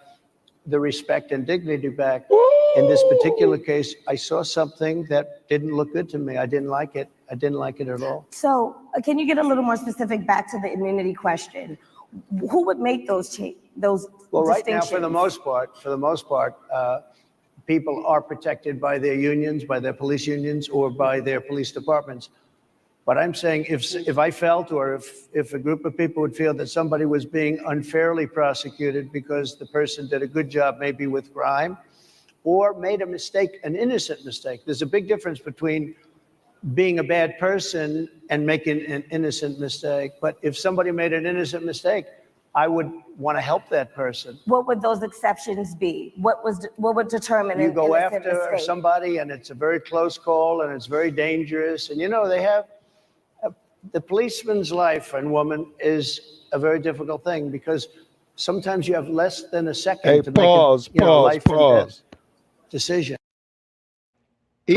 the respect and dignity back. In this particular case, I saw something that didn't look good to me. I didn't like it. I didn't like it at all. So can you get a little more specific back to the immunity question? Who would make those Well, right now, for the most part, people are protected by their unions, by their police unions, or by their police departments. But I'm saying if I felt, or if a group of people would feel that somebody was being unfairly prosecuted because the person did a good job maybe with crime or made a mistake, an innocent mistake. There's a big difference between being a bad person and making an innocent mistake. But if somebody made an innocent mistake, I would want to help that person. What would those exceptions be? What would determine you an go innocent after mistake? Somebody and it's a very close call and it's very dangerous. And you know, they have the policeman's life and woman is a very difficult thing because sometimes you have less than a second to make a life and death decision. He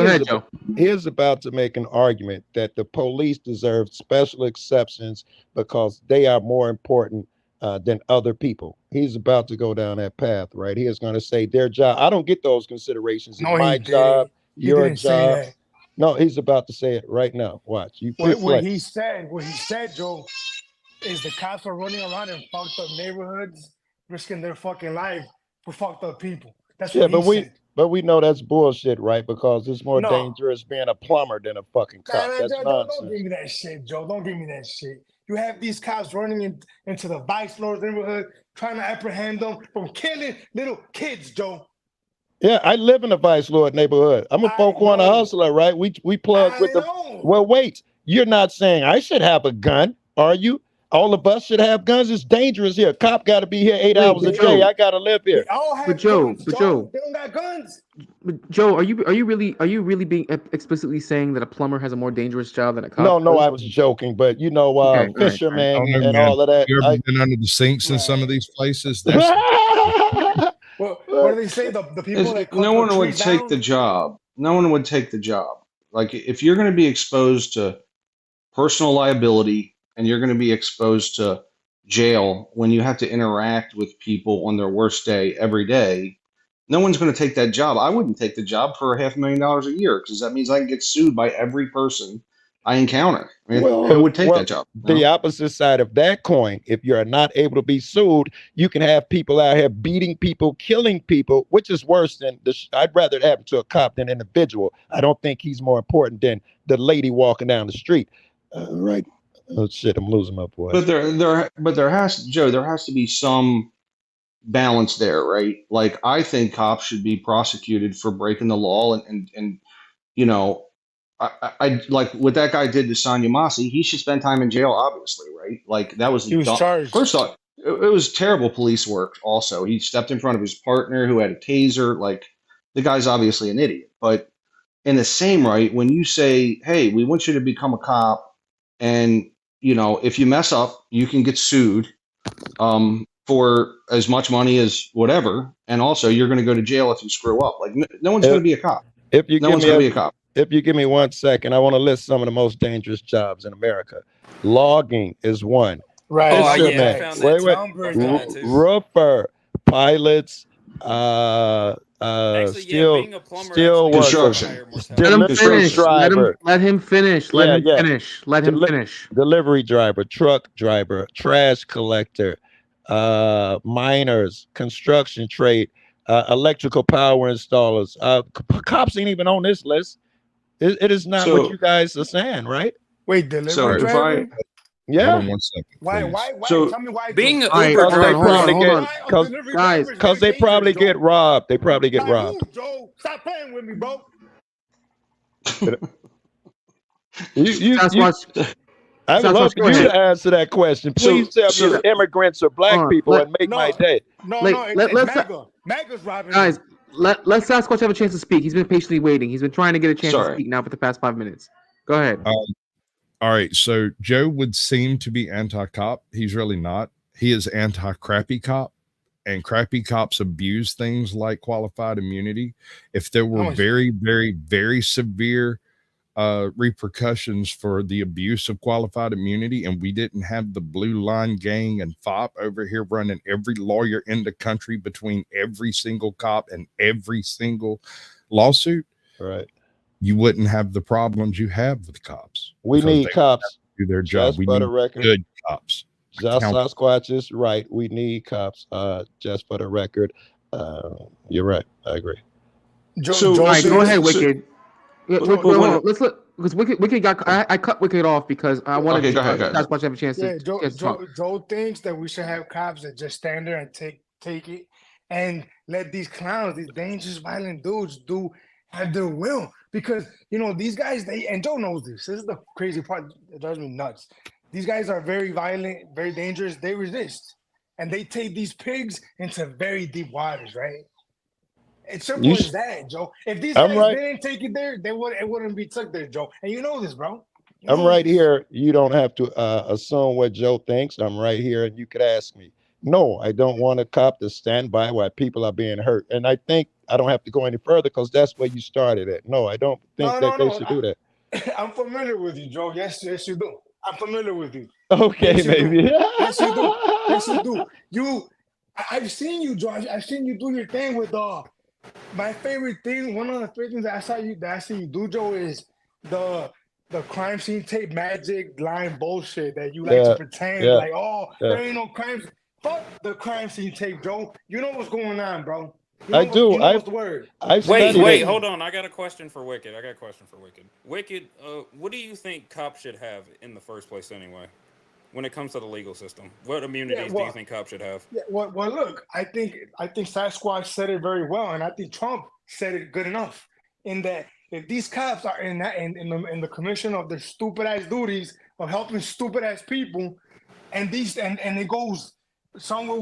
is about to make an argument that the police deserve special exceptions because they are more important than other people. He's about to go down that path, right? He is going to say their job. I don't get those considerations. No, my job, your job. No, he's about to say it right now. Watch. What he said, Joe, is the cops are running around in fucked up neighborhoods, risking their fucking life for fucked up people. That's what he said. But we know that's bullshit, right? Because it's more dangerous being a plumber than a fucking cop. That's nonsense. Don't give me that shit, Joe. Don't give me that shit. You have these cops running into the Vice Lord's neighborhood, trying to apprehend them from killing little kids, Joe. Yeah, I live in the Vice Lord neighborhood. I'm a folk corner hustler, right? We plug with the. Well, wait. You're not saying I should have a gun, are you? All of us should have guns. It's dangerous here. Cop got to be here 8 hours a day. I got to live here. They all have guns, Joe. They don't got guns. But Joe, are you really being explicitly saying that a plumber has a more dangerous job than a cop? No, I was joking, but you know, fishermen and all of that. You ever been under the sinks in some of these places? That's what do they say? The people that no one would take the job. No one would take the job. Like if you're going to be exposed to personal liability and you're going to be exposed to jail when you have to interact with people on their worst day every day, no one's going to take that job. I wouldn't take the job for $500,000 a year because that means I can get sued by every person I encounter. I mean, who would take that job? The opposite side of that coin, if you're not able to be sued, you can have people out here beating people, killing people, which is worse than I'd rather it happen to a cop than an individual. I don't think he's more important than the lady walking down the street. Right. Oh shit, I'm losing my voice. But there has to be some balance there, right? Like I think cops should be prosecuted for breaking the law and you know, I like what that guy did to Sonia Masi. He should spend time in jail, obviously, right? Like that was he was charged. First off, it was terrible police work. Also, he stepped in front of his partner who had a taser. Like the guy's obviously an idiot. But in the same right, when you say, "Hey, we want you to become a cop," and you know, if you mess up, you can get sued for as much money as whatever, and also you're going to go to jail if you screw up. Like no one's going to be a cop. No one's going to be a cop. If you give me 1 second, I want to list some of the most dangerous jobs in America. Logging is one. Right. Oh, yeah. Wait. Roofer, pilots, steel construction. Let him finish. Delivery driver, truck driver, trash collector, miners, construction trade, electrical power installers. Cops ain't even on this list. It is not what you guys are saying, right? Wait, delivery driver? Yeah. Hold on 1 second. Why? So, tell me why. Being an Uber driver, because they probably get robbed. They probably get robbed. Joe, stop playing with me, bro. I would love for you to answer that question. Please tell me if immigrants or black people and make my day. MAGA's robbing. Guys, let Sasquatch have a chance to speak. He's been patiently waiting. He's been trying to get a chance to speak now for the past 5 minutes. Go ahead. All right. So Joe would seem to be anti-cop. He's really not. He is anti-crappy cop. And crappy cops abuse things like qualified immunity. If there were very, very, very severe repercussions for the abuse of qualified immunity, and we didn't have the Blue Line Gang and FOP over here running every lawyer in the country between every single cop and every single lawsuit, right? You wouldn't have the problems you have with cops. We need cops to do their job. We need good cops. Just Sasquatch, right? We need cops. Just for the record, you're right. I agree. Go ahead, Wicked. Let's look because Wicked got. I cut Wicked off because I wanted to Sasquatch have a chance to talk. Joe thinks that we should have cops that just stand there and take it and let these clowns, these dangerous, violent dudes, have their will. Because these guys, and Joe knows this. This is the crazy part that drives me nuts. These guys are very violent, very dangerous. They resist, and they take these pigs into very deep waters, right? It's simple as that, Joe. If these guys didn't take it there, it wouldn't be took there, Joe. And you know this, bro. I'm right here. You don't have to assume what Joe thinks. I'm right here, and you could ask me. No, I don't want a cop to stand by while people are being hurt. And I think I don't have to go any further because that's where you started at. No, I don't think they should do that. I'm familiar with you, Joe. Yes, you do. I'm familiar with you. Okay, yes, maybe. Yes, you do. Yes, you do. I've seen you, Joe. I've seen you do your thing with my favorite thing. One of the favorite things that I see you do, Joe, is the crime scene tape magic line bullshit that you like to pretend there ain't no crimes. Fuck the crime scene tape, Joe. You know what's going on, bro. I do. Wait, hold on. I got a question for Wicked. Wicked, what do you think cops should have in the first place anyway? When it comes to the legal system, what immunities do you think cops should have? Yeah, well, look, I think Sasquatch said it very well, and I think Trump said it good enough. In that, if these cops are in the commission of their stupid ass duties of helping stupid ass people, and it goes somewhere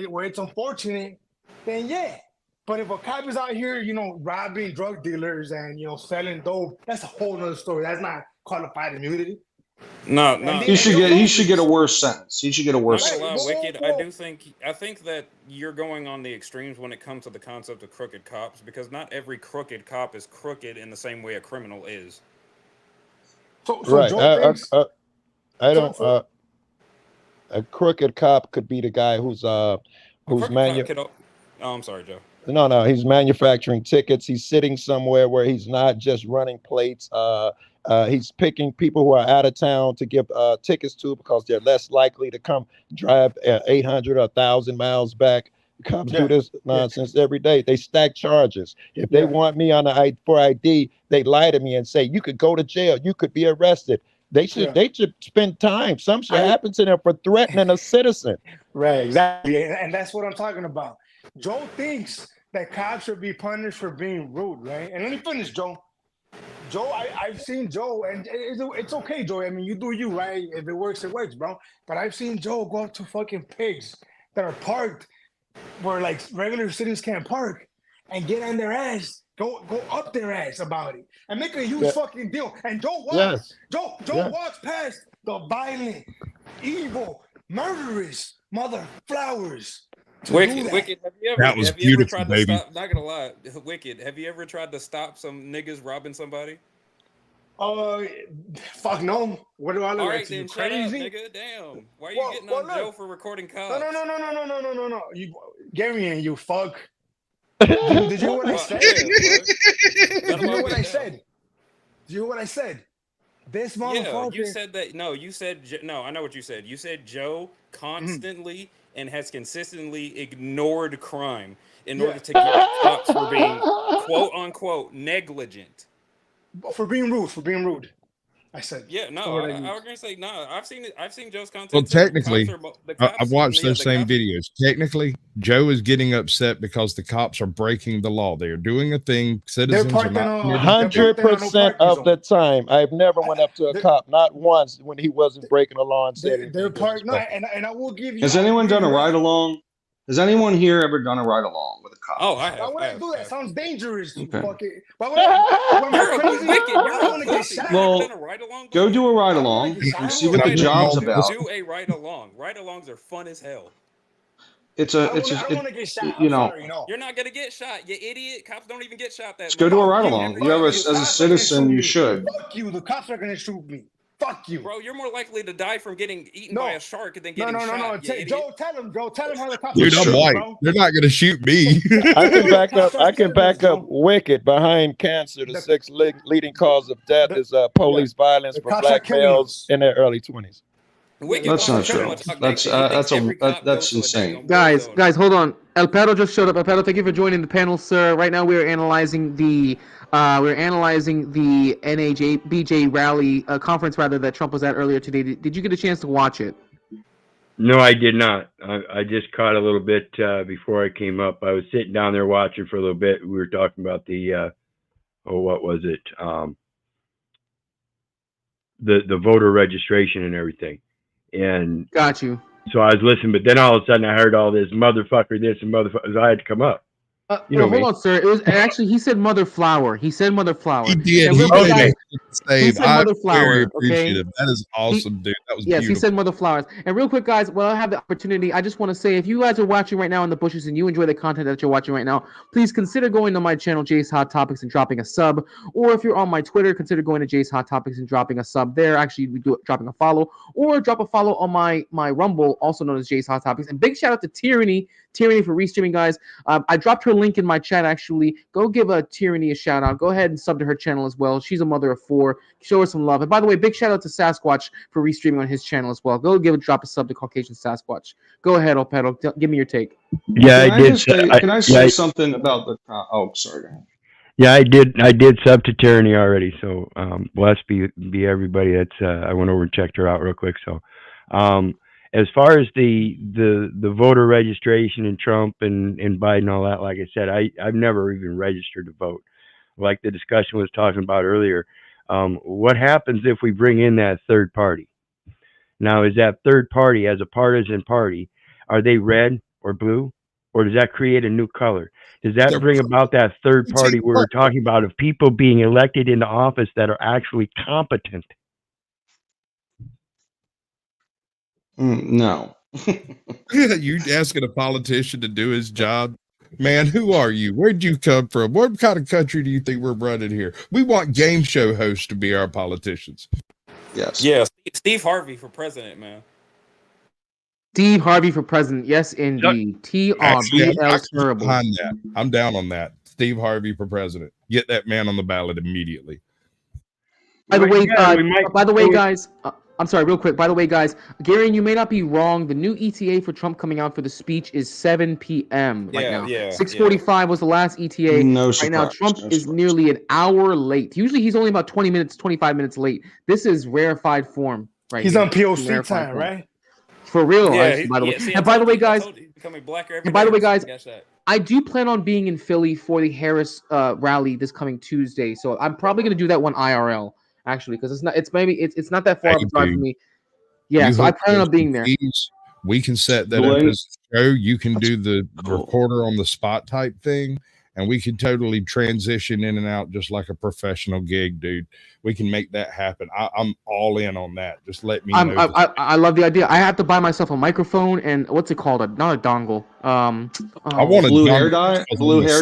where it's unfortunate, then yeah. But if a cop is out here, robbing drug dealers and selling dope, that's a whole nother story. That's not qualified immunity. No. He should get a worse sentence. He should get a worse sentence. Wicked, I think that you're going on the extremes when it comes to the concept of crooked cops, because not every crooked cop is crooked in the same way a criminal is. Right. A crooked cop could be the guy who's I'm sorry, Joe. No, he's manufacturing tickets. He's sitting somewhere where he's not just running plates. He's picking people who are out of town to give tickets to because they're less likely to come drive 800 or 1,000 miles back. Cops do this nonsense every day. They stack charges. If they want me for ID, they lie to me and say, you could go to jail. You could be arrested. They should spend time. Some should happen to them for threatening a citizen. Right, exactly. And that's what I'm talking about. Joe thinks that cops should be punished for being rude, right? And let me finish, Joe. I've seen Joe, and it's okay, Joe. I mean, you do you, right? If it works, it works, bro. But I've seen Joe go up to fucking pigs that are parked where like regular citizens can't park and get on their ass, go up their ass about it, and make a huge fucking deal. And Joe walks, walks past the violent, evil, murderous mother flowers. Wicked, have you ever tried to stop? Not gonna lie, Wicked, have you ever tried to stop some niggas robbing somebody? Fuck no. What do I look like? Then Crazy? Shut up, nigga. Damn. Why are you getting on Joe for recording cops? No. You, Gary, and you fuck. Did you hear what I said? Did you hear what I said? Did you hear what I said? This motherfucker. Yeah, you said that. No, you said no. I know what you said. You said Joe constantly and has consistently ignored crime in order to get cops for being quote unquote negligent. For being rude. I said. Yeah, no, I was gonna say no. I've seen Joe's content. Well, technically, I've watched those same videos. Technically, Joe is getting upset because the cops are breaking the law. They are doing a thing. Citizens are not 100% of the time. I've never went up to a cop, not once, when he wasn't breaking the law and said they're part. No, and I will give you. Has anyone done a ride along? Has anyone here ever done a ride along with a cop? Oh, I have. Why would I do that? Sounds dangerous. Okay. Why would I? You're want to get shot. Well, go do a ride along and see what the job's about. Do a ride along. Ride alongs are fun as hell. I want to get shot. You know, you're not gonna get shot, you idiot. Cops don't even get shot that much. Go do a ride along. As a citizen, you should. Fuck you. The cops are gonna shoot me. Fuck you, bro. You're more likely to die from getting eaten by a shark than getting shot. No. Joe, tell him how the cops. Dude, I'm white. They're not going to shoot me. I can back up. Wicked behind cancer. The sixth leading cause of death is police violence for black males in their early 20s. That's not true. That's insane. Guys, hold on. El Perro just showed up. El Perro, thank you for joining the panel, sir. Right now, we are analyzing the NABJ rally conference that Trump was at earlier today. Did you get a chance to watch it? No, I did not. I just caught a little bit before I came up. I was sitting down there watching for a little bit. We were talking about the what was it? The voter registration and everything. And got you. So I was listening, but then all of a sudden I heard all this motherfucker this and motherfucker. So I had to come up. Hold on, sir. It was actually he said mother flower. He said mother flower. He did. He said mother flower. Very appreciative. That is awesome, dude. That was beautiful. He said mother flowers. And real quick, guys, while I have the opportunity, I just want to say, if you guys are watching right now in the bushes and you enjoy the content that you're watching right now, please consider going to my channel, Jay's Hot Topics, and dropping a sub. Or if you're on my Twitter, consider going to Jay's Hot Topics and dropping a sub there. Actually, we do it, dropping a follow, or drop a follow on my Rumble, also known as Jay's Hot Topics. And big shout out to Tyranny for restreaming, guys. I dropped her link in my chat. Actually, go give a Tyranny a shout out. Go ahead and sub to her channel as well. She's a mother of 4. Show her some love. And by the way, big shout out to Sasquatch for restreaming on his channel as well. Go drop a sub to Caucasian Sasquatch. Go ahead, Opedal. Give me your take. Yeah, Can I say something about the? Oh, sorry. Go ahead. Yeah, I did sub to Tyranny already. So bless be everybody. That's I went over and checked her out real quick. So as far as the voter registration and Trump and Biden and all that, like I said, I've never even registered to vote. Like the discussion was talking about earlier, what happens if we bring in that third party? Now, is that third party as a partisan party, are they red or blue, or does that create a new color? Does that bring about that third party we were talking about of people being elected into office that are actually competent? No. You asking a politician to do his job? Man, who are you? Where'd you come from? What kind of country do you think we're running here? We want game show hosts to be our politicians. Yes. Yeah, Steve Harvey for president, man. Steve Harvey for president. Yes, indeed. TRBL terrible. Behind that. I'm down on that. Steve Harvey for president. Get that man on the ballot immediately. By the way, guys, I'm sorry, real quick. By the way, guys, Gary, you may not be wrong. The new ETA for Trump coming out for the speech is 7 p.m. right now. 6:45 was the last ETA. No right now, Trump is nearly an hour late. Usually, he's only about 20 minutes, 25 minutes late. This is rarefied form. Right. He's on POC time, right? For real, by the way. And by the way, guys, I do plan on being in Philly for the Harris rally this coming Tuesday. So I'm probably going to do that one IRL, actually, because it's not that far of a drive for me. Yeah, so I plan on being there. We can set that up as a show. You can do the recorder on the spot type thing, and we can totally transition in and out just like a professional gig, dude. We can make that happen. I'm all in on that. Just let me know. I love the idea. I have to buy myself a microphone and what's it called? Not a dongle. I want a blue hair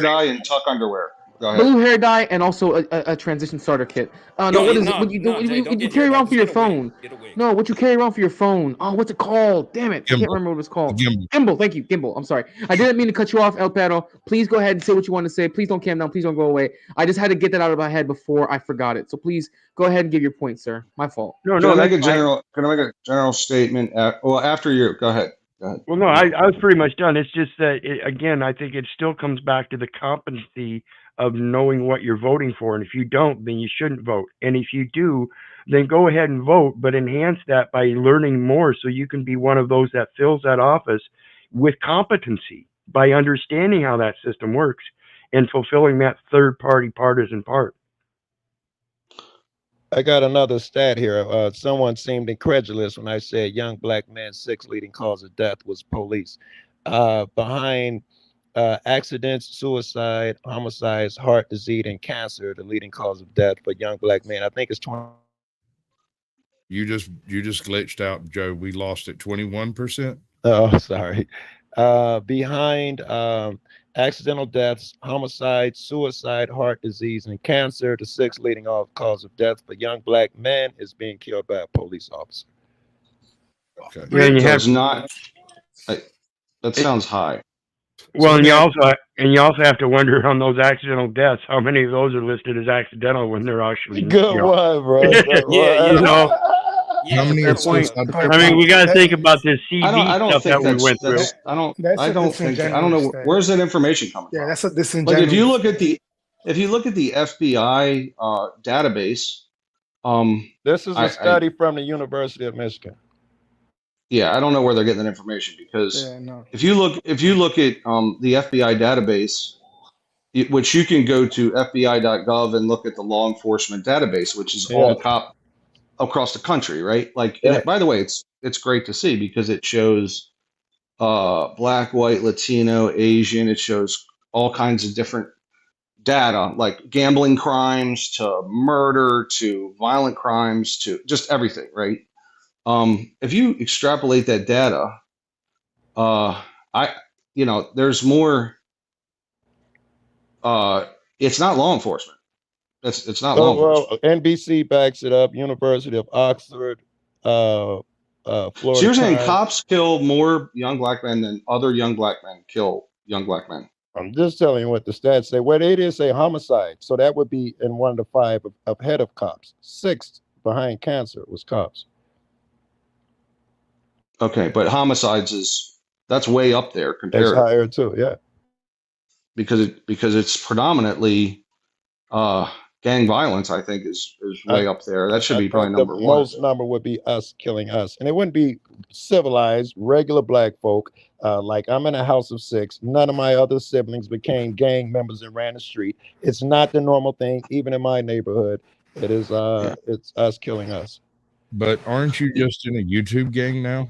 dye, and tuck underwear. Go ahead. Blue hair dye and also a transition starter kit. What is it? What you carry around for your phone? No, what you carry around for your phone? Oh, what's it called? Damn it. I can't remember what it's called. Gimbal. Thank you. Gimbal. I'm sorry. I didn't mean to cut you off, El Pato. Please go ahead and say what you want to say. Please don't calm down. Please don't go away. I just had to get that out of my head before I forgot it. So please go ahead and give your point, sir. My fault. Can I make a general statement? After you. Go ahead. Well, no, I was pretty much done. It's just that, again, I think it still comes back to the competency of knowing what you're voting for. And if you don't, then you shouldn't vote. And if you do, then go ahead and vote, but enhance that by learning more so you can be one of those that fills that office with competency by understanding how that system works and fulfilling that third party partisan part. I got another stat here. Someone seemed incredulous when I said young black man's 6th leading cause of death was police. Behind accidents, suicide, homicides, heart disease, and cancer, the leading cause of death for young black men. I think it's 20. You just glitched out, Joe. We lost it 21%. Oh, sorry. Behind accidental deaths, homicide, suicide, heart disease, and cancer, the 6th leading cause of death for young black men is being killed by a police officer. Okay. Yeah, that sounds high. Well, and you also have to wonder on those accidental deaths, how many of those are listed as accidental when they're actually good one, bro. Yeah, you know. How many are I mean, we got to think about this CV stuff that we went through. I don't know where's that information coming from. Yeah, that's a disingenuous. Like if you look at the FBI database, this is a study from the University of Michigan. Yeah, I don't know where they're getting that information because if you look at the FBI database, which you can go to FBI.gov and look at the law enforcement database, which is all the cop across the country, right? Like, by the way, it's great to see because it shows black, white, Latino, Asian. It shows all kinds of different data, like gambling crimes to murder to violent crimes to just everything, right? If you extrapolate that data, there's more. It's not law enforcement. It's not law enforcement. NBC backs it up. University of Oxford, Florida. So you're saying cops kill more young black men than other young black men kill young black men? I'm just telling you what the stats say. Well, they did say homicide, so that would be in one of the 5 ahead of cops. 6th behind cancer was cops. Okay, but homicides that's way up there It's compared higher too, yeah. because it's predominantly gang violence. I think is way up there. That should I be probably think the number 1. most number would be us killing us, and it wouldn't be civilized, regular black folk. Like I'm in a house of 6. None of my other siblings became gang members and ran the street. It's not the normal thing, even in my neighborhood. It is. It's us killing us. But aren't you just in a YouTube gang now?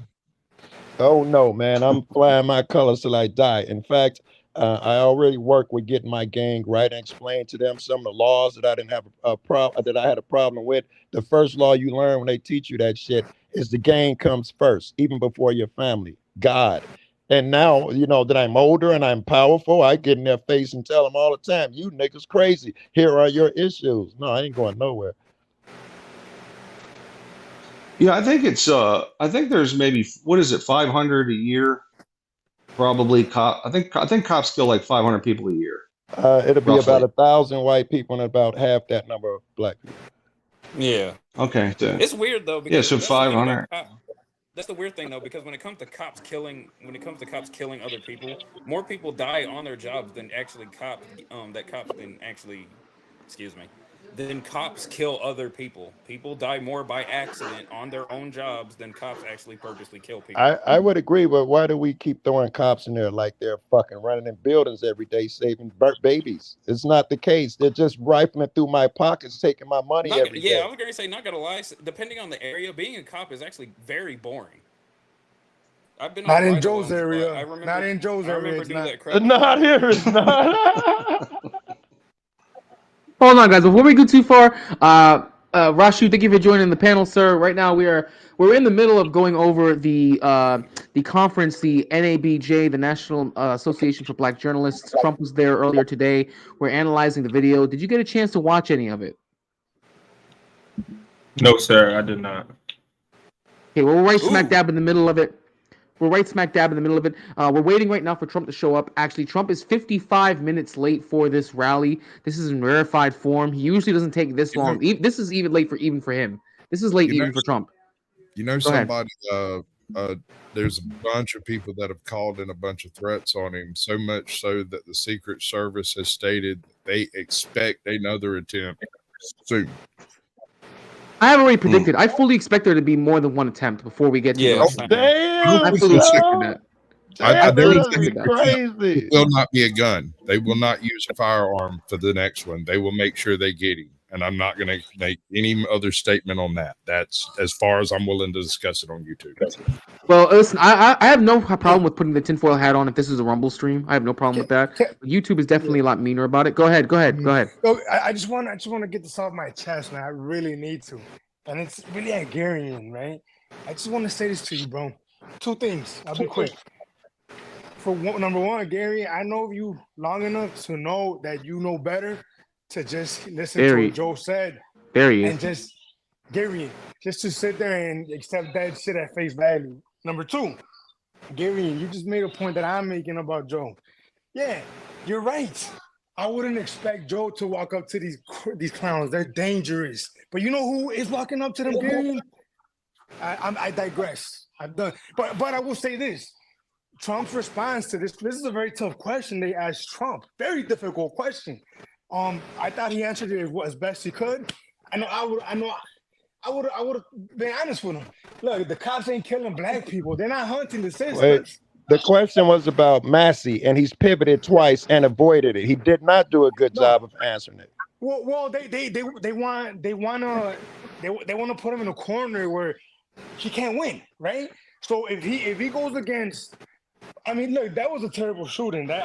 Oh no, man! I'm flying my colors till I die. In fact, I already work with getting my gang right and explain to them some of the laws that I didn't have that I had a problem with. The first law you learn when they teach you that shit is the gang comes first, even before your family. God. And now, you know, that I'm older and I'm powerful, I get in their face and tell them all the time, you niggas crazy. Here are your issues. No, I ain't going nowhere. Yeah, I think it's I think there's maybe 500 a year probably I think cops kill like 500 people a year. It'll be about 1,000 white people and about half that number of black people. Yeah. Okay. It's weird though because so 500. That's the weird thing though, because when it comes to cops killing other people, more people die on their jobs than actually then cops kill other people. People die more by accident on their own jobs than cops actually purposely kill people. I would agree, but why do we keep throwing cops in there like they're fucking running in buildings every day saving babies? It's not the case. They're just rifling through my pockets, taking my money every day. I was going to say, not going to lie, depending on the area, being a cop is actually very boring. I've been not in Joe's area. Not in Joe's area. Not here. It's not. Hold on, guys. Before we go too far, Rashu, thank you for joining the panel, sir. Right now, we're in the middle of going over the conference, the NABJ, the National Association for Black Journalists. Trump was there earlier today. We're analyzing the video. Did you get a chance to watch any of it? No, sir, I did not. Okay, well, we're right smack dab in the middle of it. We're waiting right now for Trump to show up. Actually, Trump is 55 minutes late for this rally. This is in rarefied form. He usually doesn't take this long. This is even late for him. This is late even for Trump. You know, somebody, there's a bunch of people that have called in a bunch of threats on him, so much so that the Secret Service has stated they expect another attempt soon. I have already predicted. I fully expect there to be more than one attempt before we get to damn, I fully expected that. Crazy. It will not be a gun. They will not use a firearm for the next one. They will make sure they get him. And I'm not going to make any other statement on that. That's as far as I'm willing to discuss it on YouTube. Well, listen, I have no problem with putting the tinfoil hat on if this is a Rumble stream. I have no problem with that. YouTube is definitely a lot meaner about it. Go ahead. I just want to get this off my chest, man. I really need to. And it's really Hungarian, right? I just want to say this to you, bro. 2 things. I'll be quick. Number one, Gary, I know you long enough to know that you know better to just listen to what Joe said. And just, Gary, just to sit there and accept that shit at face value. Number 2, Gary, you just made a point that I'm making about Joe. Yeah, you're right. I wouldn't expect Joe to walk up to these clowns. They're dangerous. But you know who is walking up to them, Gary? I digress. I'm done. But I will say this. Trump's response to this is a very tough question they asked Trump. Very difficult question. I thought he answered it as best he could. I would have been honest with him. Look, the cops ain't killing black people. They're not hunting the citizens. The question was about Massey, and he's pivoted twice and avoided it. He did not do a good job of answering it. Well, they want to put him in a corner where he can't win, right? So if he goes against, I mean, look, that was a terrible shooting. We're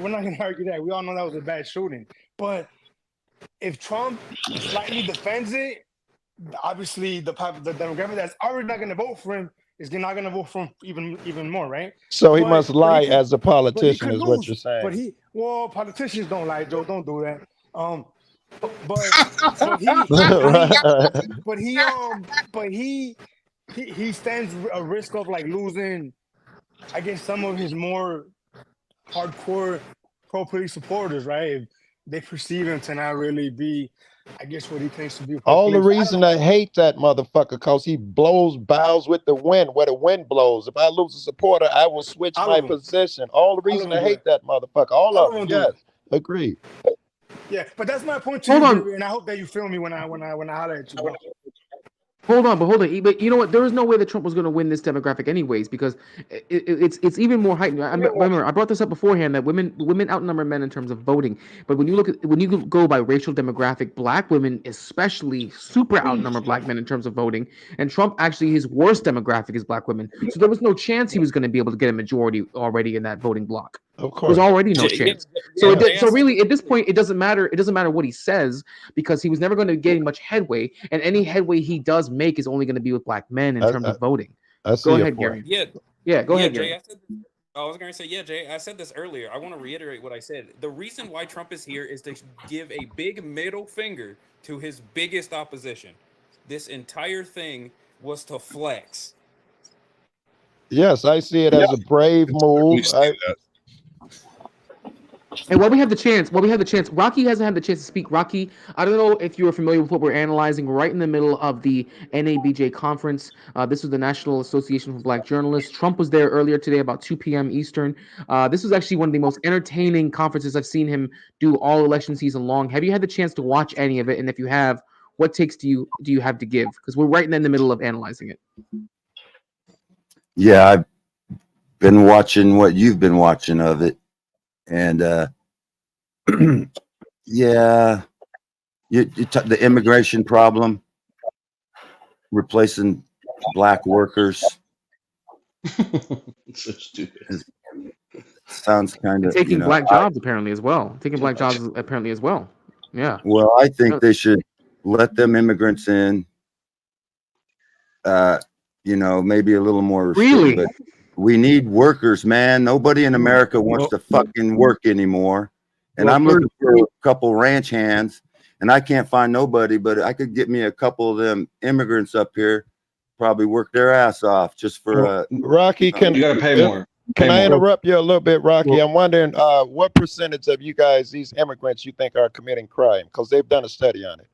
not going to argue that. We all know that was a bad shooting. But if Trump slightly defends it, obviously the demographic that's already not going to vote for him is not going to vote for him even more, right? So he must lie as a politician, is what you're saying. But politicians don't lie, Joe. Don't do that. But he stands a risk of like losing, I guess, some of his more hardcore pro-police supporters, right? If they perceive him to not really be, I guess, what he claims to be. All the reason I hate that motherfucker, because he bows with the wind, where the wind blows. If I lose a supporter, I will switch my position. All the reason I hate that motherfucker. All of them, yes. Agreed. Yeah, but that's my point to you, Jerry, and I hope that you feel me when I holler at you. Hold on. But you know what? There was no way that Trump was going to win this demographic anyways, because it's even more heightened. Remember, I brought this up beforehand that women outnumber men in terms of voting. But when you go by racial demographic, black women especially super outnumber black men in terms of voting. And Trump actually, his worst demographic is black women. So there was no chance he was going to be able to get a majority already in that voting block. Of course, there's already no chance. So really, at this point, it doesn't matter. It doesn't matter what he says, because he was never going to get much headway, and any headway he does make is only going to be with black men in terms of voting. Go ahead, Gary. Go ahead, Jay. Gary. I was going to say, Jay, I said this earlier. I want to reiterate what I said. The reason why Trump is here is to give a big middle finger to his biggest opposition. This entire thing was to flex. Yes, I see it as a brave move. And while we have the chance, Rocky hasn't had the chance to speak. Rocky, I don't know if you are familiar with what we're analyzing. We're right in the middle of the NABJ conference. This was the National Association for Black Journalists. Trump was there earlier today, about 2 p.m. Eastern. This was actually one of the most entertaining conferences I've seen him do all election season long. Have you had the chance to watch any of it? And if you have, what takes do you have to give? Because we're right in the middle of analyzing it. Yeah, I've been watching what you've been watching of it. And yeah, the immigration problem, replacing black workers. So stupid. Sounds kind of taking black jobs apparently as well. Taking black jobs apparently as well. Yeah. Well, I think they should let them immigrants in. Maybe a little more really. But we need workers, man. Nobody in America wants to fucking work anymore. And I'm looking for a couple ranch hands, and I can't find nobody, but I could get me a couple of them immigrants up here, probably work their ass off just for Rocky, you gotta pay more. Can I interrupt you a little bit, Rocky? I'm wondering what percentage of you guys, these immigrants, you think are committing crime? Because they've done a study on it.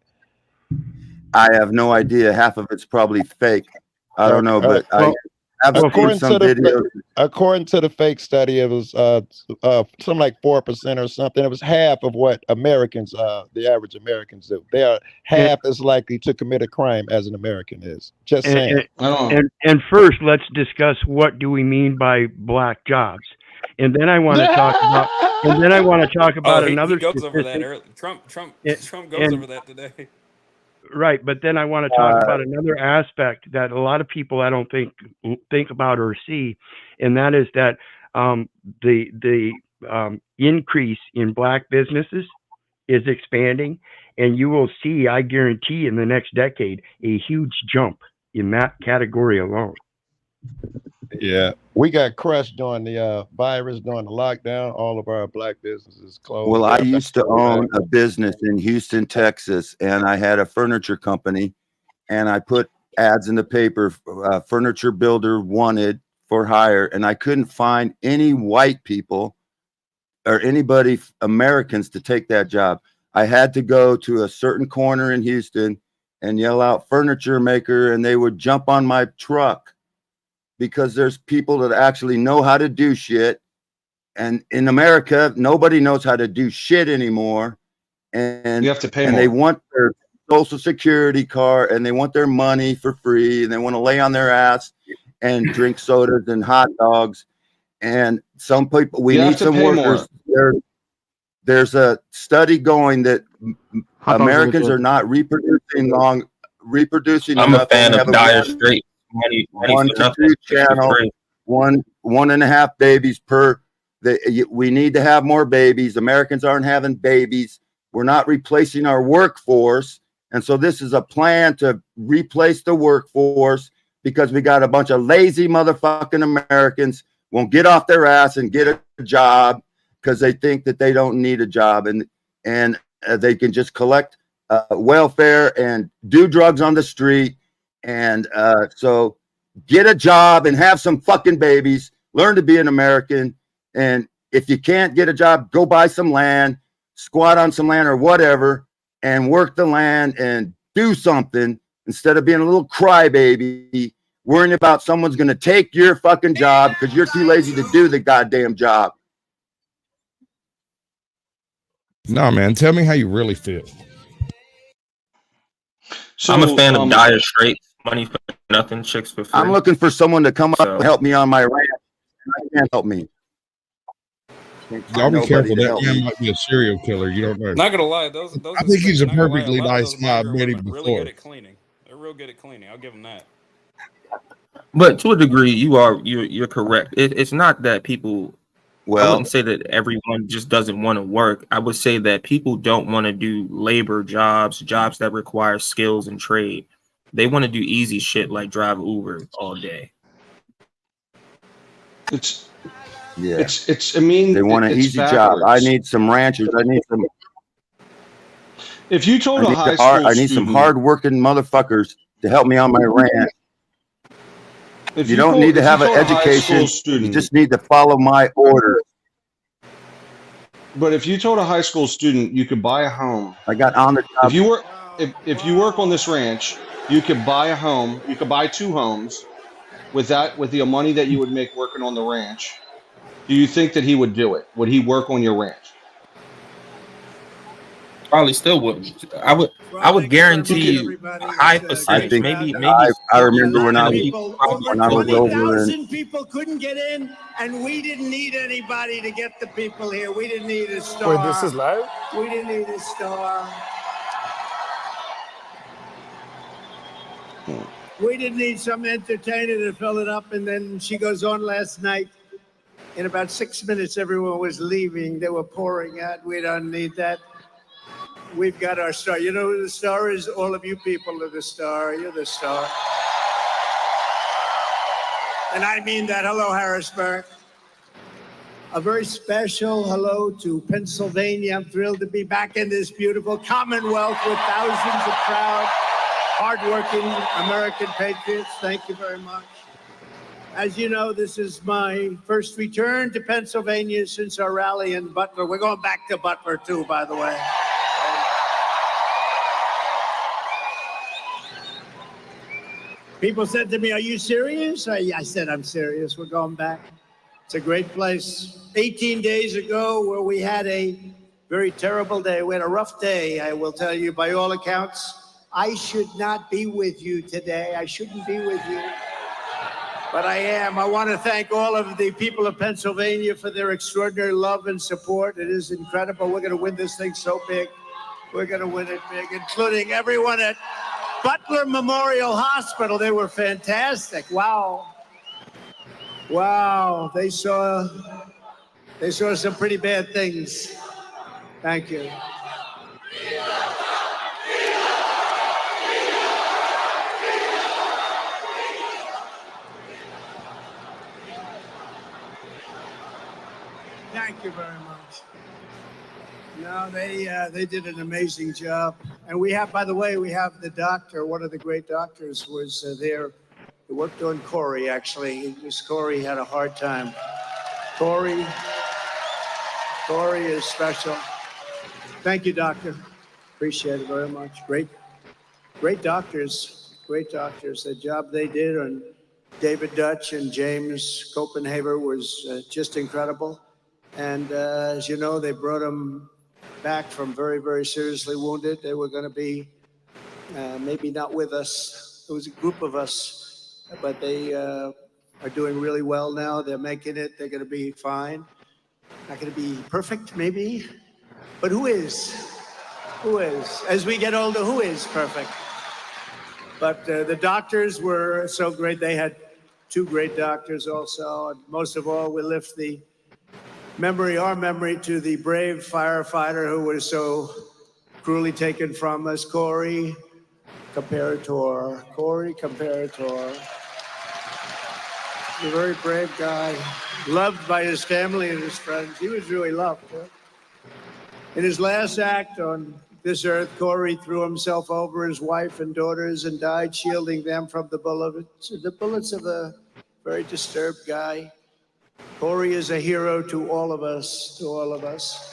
I have no idea. Half of it's probably fake. I don't know, but according to the fake study, it was something like 4% or something. It was half of what Americans, the average Americans do. They are half as likely to commit a crime as an American is. Just saying. And first, let's discuss what do we mean by black jobs, and then I want to talk about. And then I want to talk about another. He goes over that early. Trump goes over that today. Right, but then I want to talk about another aspect that a lot of people I don't think about or see, and that is that the increase in black businesses is expanding, and you will see, I guarantee, in the next decade, a huge jump in that category alone. Yeah, we got crushed during the virus, during the lockdown. All of our black businesses closed. Well, I used to own a business in Houston, Texas, and I had a furniture company, and I put ads in the paper, furniture builder wanted for hire, and I couldn't find any white people or anybody, Americans, to take that job. I had to go to a certain corner in Houston and yell out furniture maker, and they would jump on my truck. Because there's people that actually know how to do shit. And in America, nobody knows how to do shit anymore. And you have to pay and more. They want their social security card, and they want their money for free, and they want to lay on their ass and drink sodas and hot dogs. And some people, we need some workers. There's a study going that Americans are not reproducing I'm a fan of Dire Straits. 1 to 2 channel, 1.5 babies per. We need to have more babies. Americans aren't having babies. We're not replacing our workforce, and so this is a plan to replace the workforce because we got a bunch of lazy motherfucking Americans won't get off their ass and get a job because they think that they don't need a job, and they can just collect welfare and do drugs on the street. And so get a job and have some fucking babies, learn to be an American. And if you can't get a job, go buy some land, squat on some land or whatever, and work the land and do something instead of being a little crybaby, worrying about someone's going to take your fucking job because you're too lazy to do the goddamn job. No, man. Tell me how you really feel. So, I'm a fan of dire straits, money for nothing, chicks for free. I'm looking for someone to come up and help me on my rant. I can't help me. Y'all be careful. That man might be a serial killer. You don't know. Not gonna lie, those I think he's a not gonna lie, perfectly lot of nice those guy. I've migrant met him women are really before. good at cleaning. They're real good at cleaning. I'll give them that. But to a degree, you're correct. It's not that people. I wouldn't say that everyone just doesn't want to work. I would say that people don't want to do labor jobs that require skills and trade. They want to do easy shit like drive Uber all day. I mean, they want an easy job. I need some ranchers. I need some. If you told I need some hard-working motherfuckers to help me on my rant. You don't need to have an education. You just need to follow my orders. But if you told a high school student you could buy a home, I got on the job. If you work on this ranch, you could buy a home. You could buy 2 homes with the money that you would make working on the ranch. Do you think that he would do it? Would he work on your ranch? Probably still wouldn't. I would guarantee a high percentage. Maybe. I remember when I was over in people couldn't get in, and we didn't need anybody to get the people here. We didn't need a star. Wait, this is live? We didn't need a star. We didn't need some entertainer to fill it up. And then she goes on last night. In about 6 minutes, everyone was leaving. They were pouring out. We don't need that. We've got our star. You know who the star is? All of you people are the star. You're the star. And I mean that. Hello, Harrisburg. A very special hello to Pennsylvania. I'm thrilled to be back in this beautiful Commonwealth with thousands of proud, hardworking American patriots. Thank you very much. As you know, this is my first return to Pennsylvania since our rally in Butler. We're going back to Butler, too, by the way. People said to me, "Are you serious?" I said, "I'm serious. We're going back." It's a great place. 18 days ago, where we had a very terrible day. We had a rough day, I will tell you, by all accounts. I should not be with you today. I shouldn't be with you. But I am. I want to thank all of the people of Pennsylvania for their extraordinary love and support. It is incredible. We're going to win this thing so big. We're going to win it big, including everyone at Butler Memorial Hospital. They were fantastic. Wow. Wow. They saw some pretty bad things. Thank you. Thank you very much. No, they did an amazing job. And we have, by the way, we have the doctor, one of the great doctors was there. He worked on Corey, actually. Corey had a hard time. Corey is special. Thank you, doctor. Appreciate it very much. Great doctors. The job they did on David Dutch and James Copenhaver was just incredible. And as you know, they brought him back from very, very seriously wounded. They were going to be maybe not with us. It was a group of us, but they are doing really well now. They're making it. They're going to be fine. Not going to be perfect, maybe. But who is? Who is? As we get older, who is perfect? But the doctors were so great. They had 2 great doctors also. And most of all, we lift our memory to the brave firefighter who was so cruelly taken from us, Corey Comparator. A very brave guy, loved by his family and his friends. He was really loved. In his last act on this earth, Corey threw himself over his wife and daughters and died, shielding them from the bullets of a very disturbed guy. Corey is a hero to all of us, to all of us.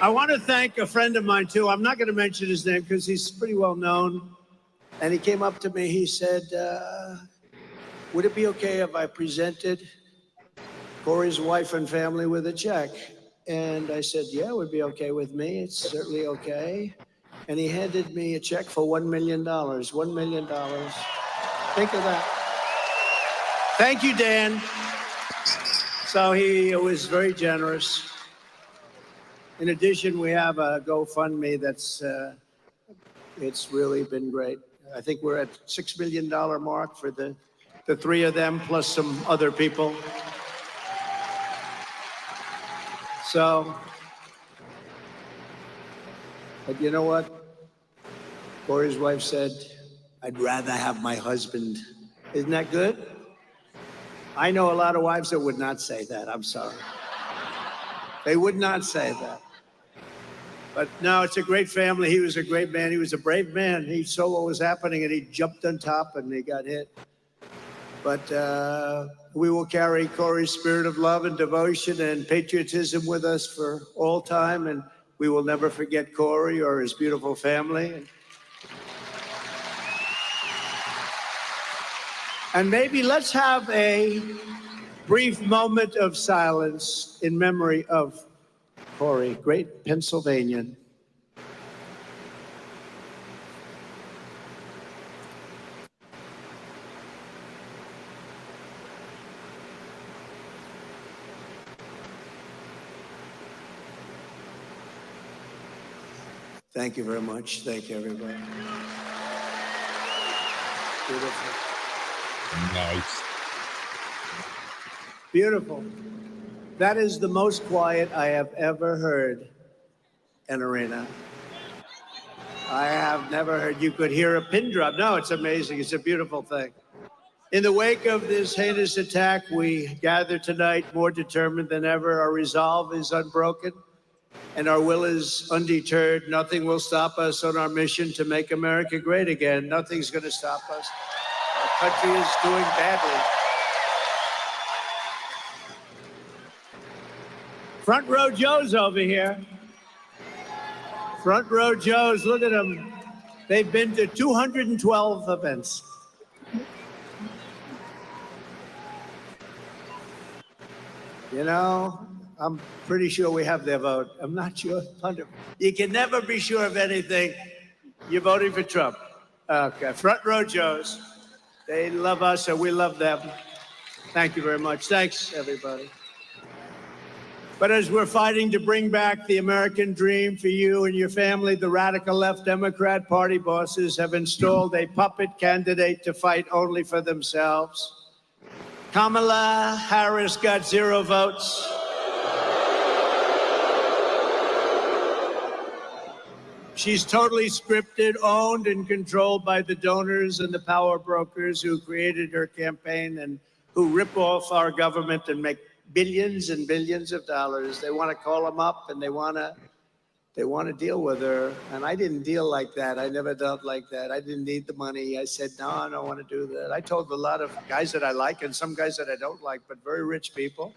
I want to thank a friend of mine, too. I'm not going to mention his name because he's pretty well known. And he came up to me. He said, would it be okay if I presented Corey's wife and family with a check? And I said, yeah, it would be okay with me. It's certainly okay. And he handed me a check for $1 million. $1 million. Think of that. Thank you, Dan. So he was very generous. In addition, we have a GoFundMe that's, it's really been great. I think we're at $6 million mark for the three of them, plus some other people. So, but you know what? Corey's wife said, I'd rather have my husband. Isn't that good? I know a lot of wives that would not say that. I'm sorry. They would not say that. But no, it's a great family. He was a great man. He was a brave man. He saw what was happening and he jumped on top and he got hit. But we will carry Corey's spirit of love and devotion and patriotism with us for all time. And we will never forget Corey or his beautiful family. And maybe let's have a brief moment of silence in memory of Corey, great Pennsylvanian. Thank you very much. Thank you, everybody. Beautiful. Nice. Beautiful. That is the most quiet I have ever heard an arena. I have never heard, you could hear a pin drop. No, it's amazing. It's a beautiful thing. In the wake of this heinous attack, we gather tonight more determined than ever. Our resolve is unbroken and our will is undeterred. Nothing will stop us on our mission to make America great again. Nothing's going to stop us. Our country is doing badly. Front row Joe's over here. Front row Joe's, look at them. They've been to 212 events. You know, I'm pretty sure we have their vote. I'm not sure. You can never be sure of anything. You're voting for Trump. Okay, front row Joe's. They love us and we love them. Thank you very much. Thanks, everybody. But as we're fighting to bring back the American dream for you and your family, the radical left Democrat Party bosses have installed a puppet candidate to fight only for themselves. Kamala Harris got 0 votes. She's totally scripted, owned, and controlled by the donors and the power brokers who created her campaign and who rip off our government and make billions and billions of dollars. They want to call them up and they want to deal with her. And I didn't deal like that. I never dealt like that. I didn't need the money. I said, no, I don't want to do that. I told a lot of guys that I like and some guys that I don't like, but very rich people,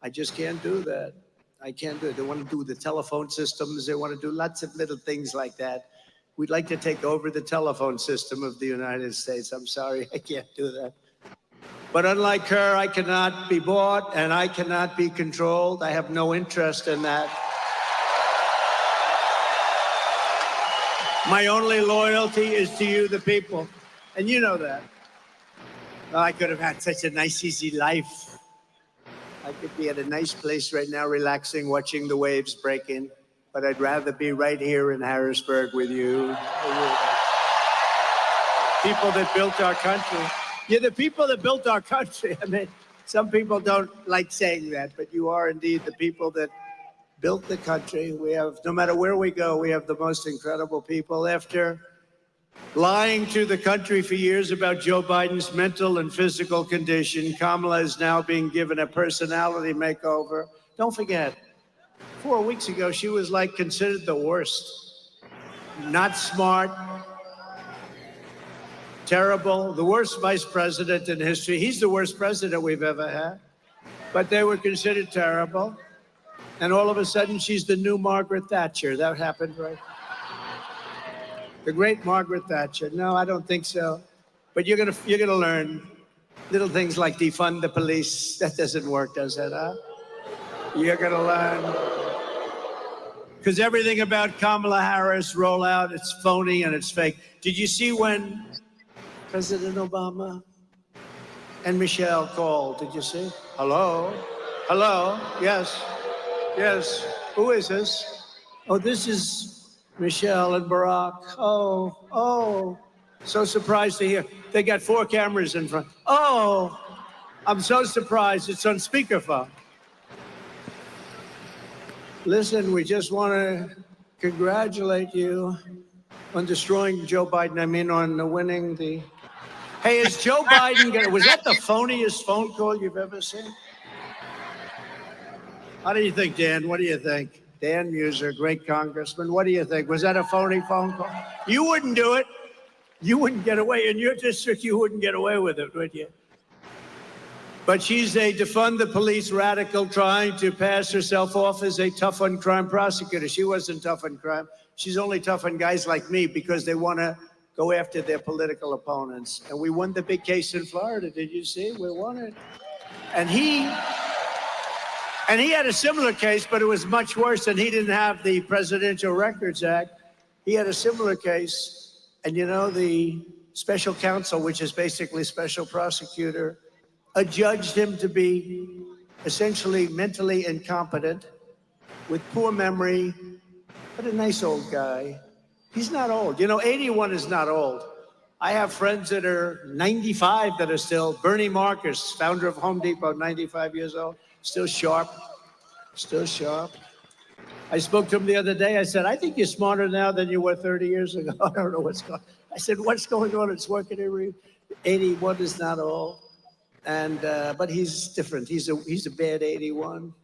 I just can't do that. I can't do it. They want to do the telephone systems. They want to do lots of little things like that. We'd like to take over the telephone system of the United States. I'm sorry, I can't do that. But unlike her, I cannot be bought and I cannot be controlled. I have no interest in that. My only loyalty is to you, the people. And you know that. Oh, I could have had such a nice, easy life. I could be at a nice place right now, relaxing, watching the waves break in. But I'd rather be right here in Harrisburg with you. People that built our country. You're the people that built our country. I mean, some people don't like saying that, but you are indeed the people that built the country. We have, no matter where we go, we have the most incredible people. After Lying to the country for years about Joe Biden's mental and physical condition, Kamala is now being given a personality makeover. Don't forget, 4 weeks ago, she was like considered the worst. Not smart, terrible, the worst vice president in history. He's the worst president we've ever had. But they were considered terrible. And all of a sudden, she's the new Margaret Thatcher. That happened, right? The great Margaret Thatcher. No, I don't think so. But you're gonna learn little things like defund the police. That doesn't work, does it? Huh? You're gonna learn. Because everything about Kamala Harris rollout, it's phony and it's fake. Did you see when President Obama and Michelle called? Did you see? Hello? Hello? Yes. Yes. Who is this? Oh, this is Michelle and Barack. Oh. So surprised to hear. They got 4 cameras in front. Oh, I'm so surprised. It's on speakerphone. Listen, we just want to congratulate you on destroying Joe Biden. I mean, on winning the... Hey, is Joe Biden gonna... Was that the phoniest phone call you've ever seen? How do you think, Dan? What do you think? Dan Muser, great congressman. What do you think? Was that a phony phone call? You wouldn't do it. You wouldn't get away. In your district, you wouldn't get away with it, would you? But she's a defund the police radical trying to pass herself off as a tough on crime prosecutor. She wasn't tough on crime. She's only tough on guys like me because they want to go after their political opponents. And we won the big case in Florida. Did you see? We won it. And he had a similar case, but it was much worse, and he didn't have the Presidential Records Act. He had a similar case, and you know, the special counsel, which is basically special prosecutor, adjudged him to be essentially mentally incompetent, with poor memory, but a nice old guy. He's not old. You know, 81 is not old. I have friends that are 95 that are still. Bernie Marcus, founder of Home Depot, 95 years old, still sharp, still sharp. I spoke to him the other day. I said, I think you're smarter now than you were 30 years ago. I don't know what's going on. I said, what's going on? It's working every 81 is not old. And but he's different. He's a bad 81.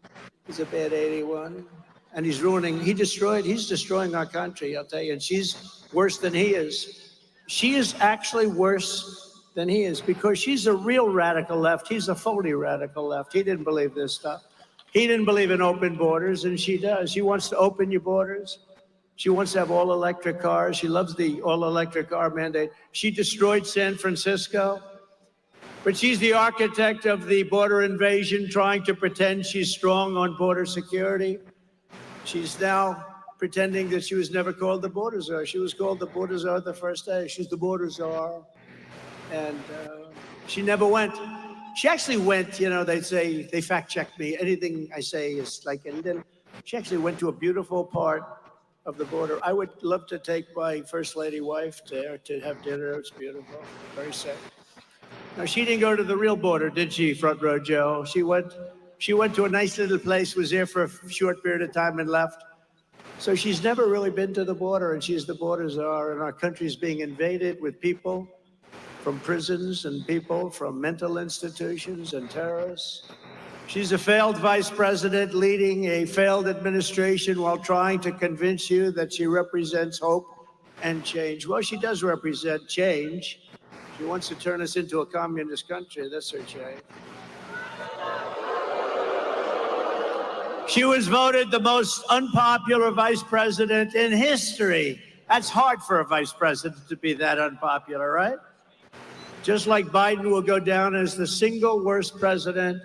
He's a bad 81. And he's destroying our country, I'll tell you. And she's worse than he is. She is actually worse than he is because she's a real radical left. He's a phony radical left. He didn't believe this stuff. He didn't believe in open borders, and she does. She wants to open your borders. She wants to have all electric cars. She loves the all electric car mandate. She destroyed San Francisco. But she's the architect of the border invasion, trying to pretend she's strong on border security. She's now pretending that she was never called the border czar. She was called the border czar the first day. She's the border czar. And she never went. She actually went, you know, they say, they fact check me. Anything I say is like anything. She actually went to a beautiful part of the border. I would love to take my First Lady wife there to have dinner. It's beautiful, very safe. Now, she didn't go to the real border, did she, Front Row Joe? She went to a nice little place, was there for a short period of time and left. So she's never really been to the border, and she's the border czar, and our country's being invaded with people from prisons and people from mental institutions and terrorists. She's a failed vice president leading a failed administration while trying to convince you that she represents hope and change. Well, she does represent change. She wants to turn us into a communist country. That's her change. She was voted the most unpopular vice president in history. That's hard for a vice president to be that unpopular, right? Just like Biden will go down as the single worst president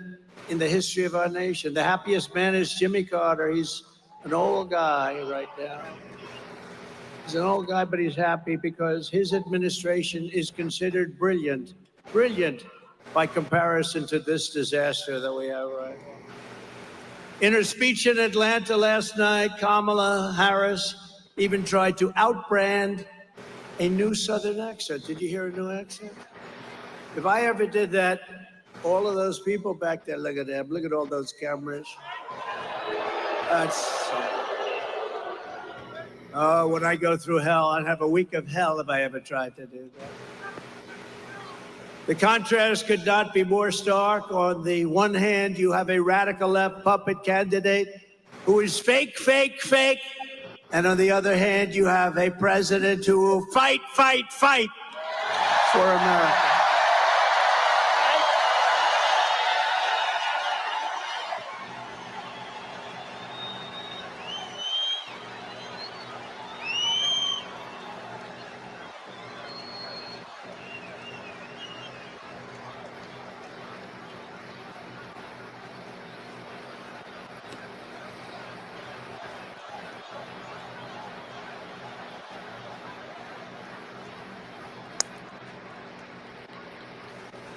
in the history of our nation. The happiest man is Jimmy Carter. He's an old guy right now. He's an old guy, but he's happy because his administration is considered brilliant by comparison to this disaster that we have right now. In her speech in Atlanta last night, Kamala Harris even tried to outbrand a new Southern accent. Did you hear a new accent? If I ever did that, all of those people back there, look at them, look at all those cameras. Oh, when I go through hell, I'd have a week of hell if I ever tried to do that. The contrast could not be more stark. On the one hand, you have a radical left puppet candidate who is fake, fake, fake. And on the other hand, you have a president who will fight, fight, fight for America.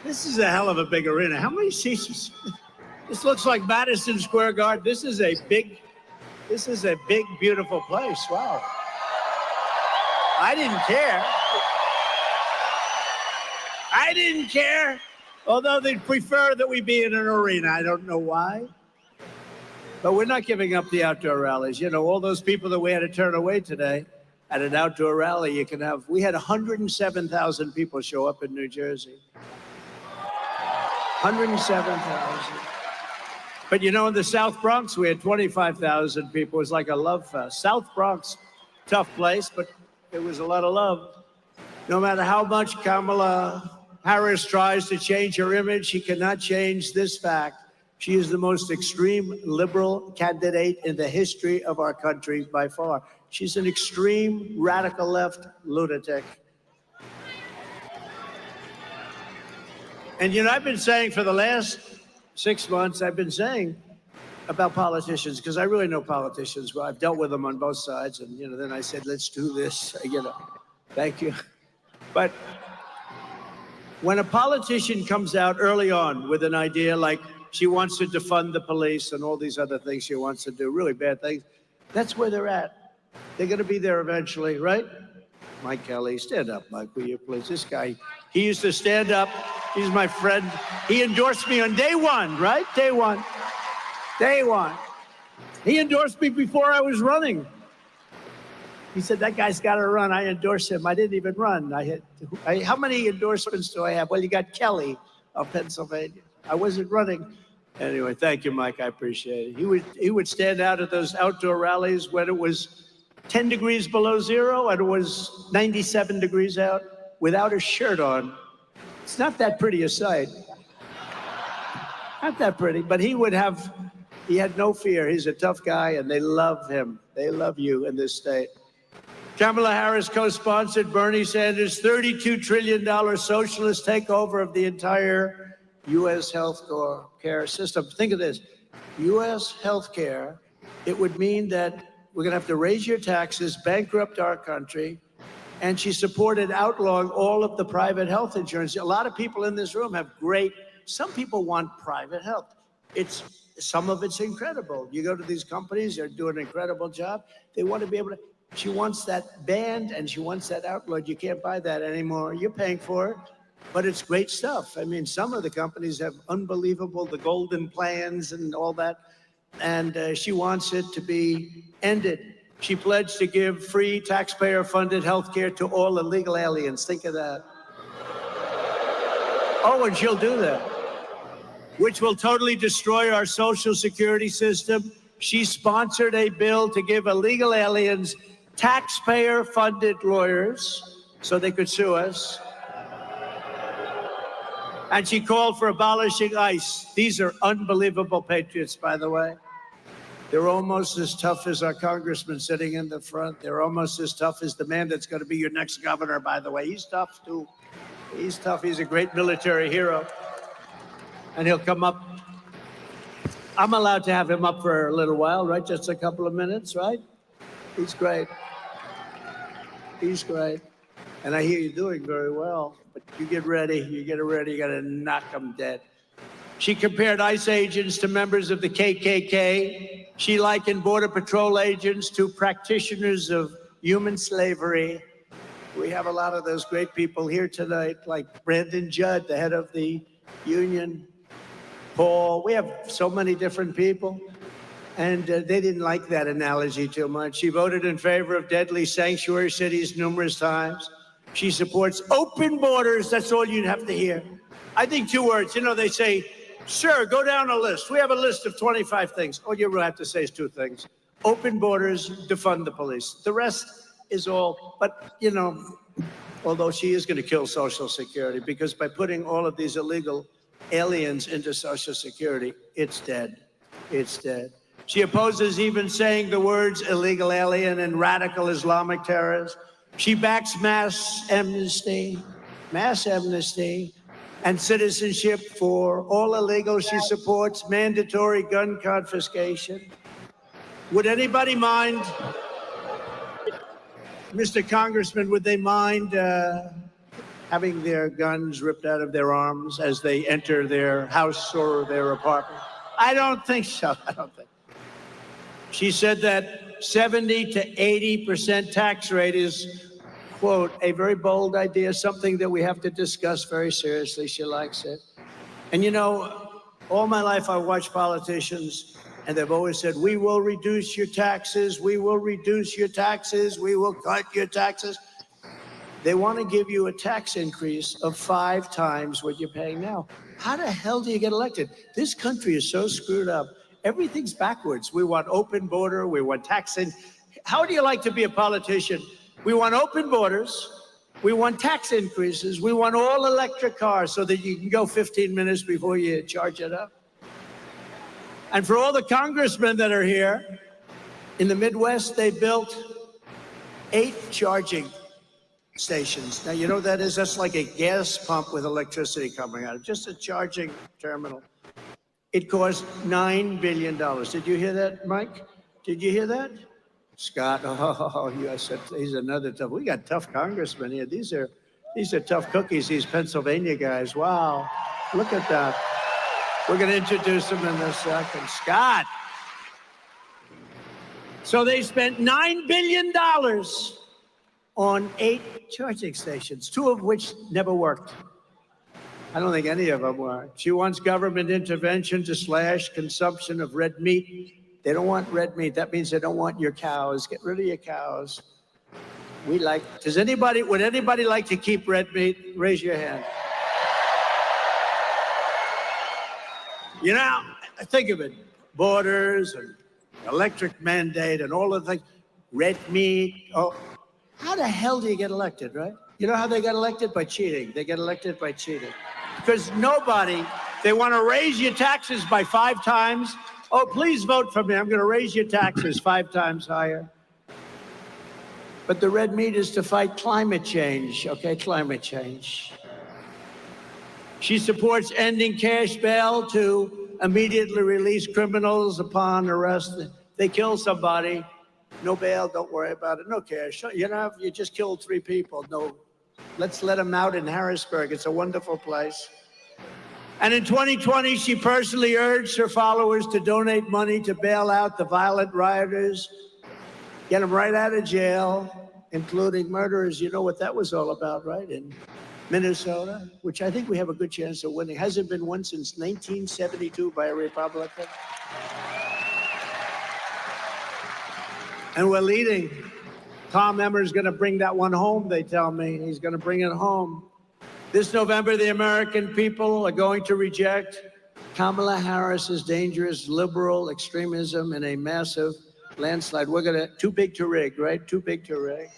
This is a hell of a big arena. How many seats? This looks like Madison Square Garden. This is a big, beautiful place. Wow. I didn't care. I didn't care. Although they'd prefer that we be in an arena. I don't know why. But we're not giving up the outdoor rallies. You know, all those people that we had to turn away today at an outdoor rally, we had 107,000 people show up in New Jersey. 107,000. But you know, in the South Bronx, we had 25,000 people. It was like a love fest. South Bronx, tough place, but it was a lot of love. No matter how much Kamala Harris tries to change her image, she cannot change this fact. She is the most extreme liberal candidate in the history of our country by far. She's an extreme radical left lunatic. And, you know, I've been saying for the last 6 months, I've been saying about politicians, because I really know politicians well. I've dealt with them on both sides. And, you know, then I said, let's do this. You know, thank you. But when a politician comes out early on with an idea like she wants to defund the police and all these other things she wants to do, really bad things, that's where they're at. They're going to be there eventually, right? Mike Kelly, stand up, Mike, will you please? This guy, he used to stand up. He's my friend. He endorsed me on day one, right? Day one. Day one. He endorsed me before I was running. He said, that guy's got to run. I endorsed him. I didn't even run. How many endorsements do I have? Well, you got Kelly of Pennsylvania. I wasn't running. Anyway, thank you, Mike. I appreciate it. He would stand out at those outdoor rallies when it was 10 degrees below zero and it was 97 degrees out without a shirt on. It's not that pretty a sight. Not that pretty, but he had no fear. He's a tough guy and they love him. They love you in this state. Kamala Harris co-sponsored Bernie Sanders' $32 trillion socialist takeover of the entire U.S. health care system. Think of this, U.S. health care, it would mean that we're gonna have to raise your taxes, bankrupt our country, and she supported outlawing all of the private health insurance. A lot of people in this room have some people want private health. Some of it's incredible. You go to these companies, they're doing an incredible job. They want to be able to, she wants that banned and she wants that outlawed. You can't buy that anymore. You're paying for it, but it's great stuff. I mean, some of the companies have unbelievable, the golden plans and all that. And she wants it to be ended. She pledged to give free taxpayer-funded health care to all illegal aliens. Think of that. Oh, and she'll do that, which will totally destroy our social security system. She sponsored a bill to give illegal aliens taxpayer-funded lawyers so they could sue us. And she called for abolishing ICE. These are unbelievable patriots, by the way. They're almost as tough as our congressman sitting in the front. They're almost as tough as the man that's going to be your next governor, by the way. He's tough, too. He's tough. He's a great military hero. And he'll come up. I'm allowed to have him up for a little while, right? Just a couple of minutes, right? He's great. He's great. And I hear you doing very well. But you get ready. You get ready. You got to knock them dead. She compared ICE agents to members of the KKK. She likened Border Patrol agents to practitioners of human slavery. We have a lot of those great people here tonight, like Brandon Judd, the head of the union, Paul. We have so many different people. And they didn't like that analogy too much. She voted in favor of deadly sanctuary cities numerous times. She supports open borders. That's all you'd have to hear. I think 2 words. You know, they say, sure, go down a list. We have a list of 25 things. All you really have to say is 2 things. Open borders, defund the police. The rest is all, but, you know, although she is going to kill Social Security, because by putting all of these illegal aliens into Social Security, it's dead. It's dead. She opposes even saying the words illegal alien and radical Islamic terrorists. She backs mass amnesty, and citizenship for all illegals. She supports mandatory gun confiscation. Would anybody mind, Mr. Congressman, would they mind having their guns ripped out of their arms as they enter their house or their apartment? I don't think so. I don't think. She said that 70 to 80% tax rate is, quote, a very bold idea, something that we have to discuss very seriously. She likes it. And you know, all my life I watched politicians, and they've always said, we will reduce your taxes, we will reduce your taxes, we will cut your taxes. They want to give you a tax increase of 5 times what you're paying now. How the hell do you get elected? This country is so screwed up. Everything's backwards. We want open border, we want taxing. How do you like to be a politician? We want open borders, we want tax increases, we want all electric cars so that you can go 15 minutes before you charge it up. And for all the congressmen that are here, in the Midwest, they built 8 charging stations. Now, you know what that is? That's like a gas pump with electricity coming out, just a charging terminal. It cost $9 billion. Did you hear that, Mike? Did you hear that? Scott, oh, you said he's another tough. We got tough congressmen here. These are tough cookies, these Pennsylvania guys. Wow, look at that. We're going to introduce them in a second. Scott. So they spent $9 billion on 8 charging stations, 2 of which never worked. I don't think any of them worked. She wants government intervention to slash consumption of red meat. They don't want red meat. That means they don't want your cows. Get rid of your cows. Would anybody like to keep red meat? Raise your hand. You know, think of it. Borders and electric mandate and all of the things. Red meat. Oh, how the hell do you get elected, right? You know how they got elected? By cheating. They get elected by cheating. Because they want to raise your taxes by 5 times. Oh, please vote for me. I'm going to raise your taxes 5 times higher. But the red meat is to fight climate change, okay? Climate change. She supports ending cash bail to immediately release criminals upon arrest. They kill somebody, no bail, don't worry about it, no cash. You know, you just killed 3 people, no. Let's let them out in Harrisburg. It's a wonderful place. And in 2020, she personally urged her followers to donate money to bail out the violent rioters, get them right out of jail, including murderers. You know what that was all about, right? In Minnesota, which I think we have a good chance of winning. Hasn't been won since 1972 by a Republican. And we're leading. Tom Emmer's going to bring that one home, they tell me. He's going to bring it home. This November, the American people are going to reject Kamala Harris's dangerous liberal extremism in a massive landslide. We're going to, too big to rig, right? Too big to rig.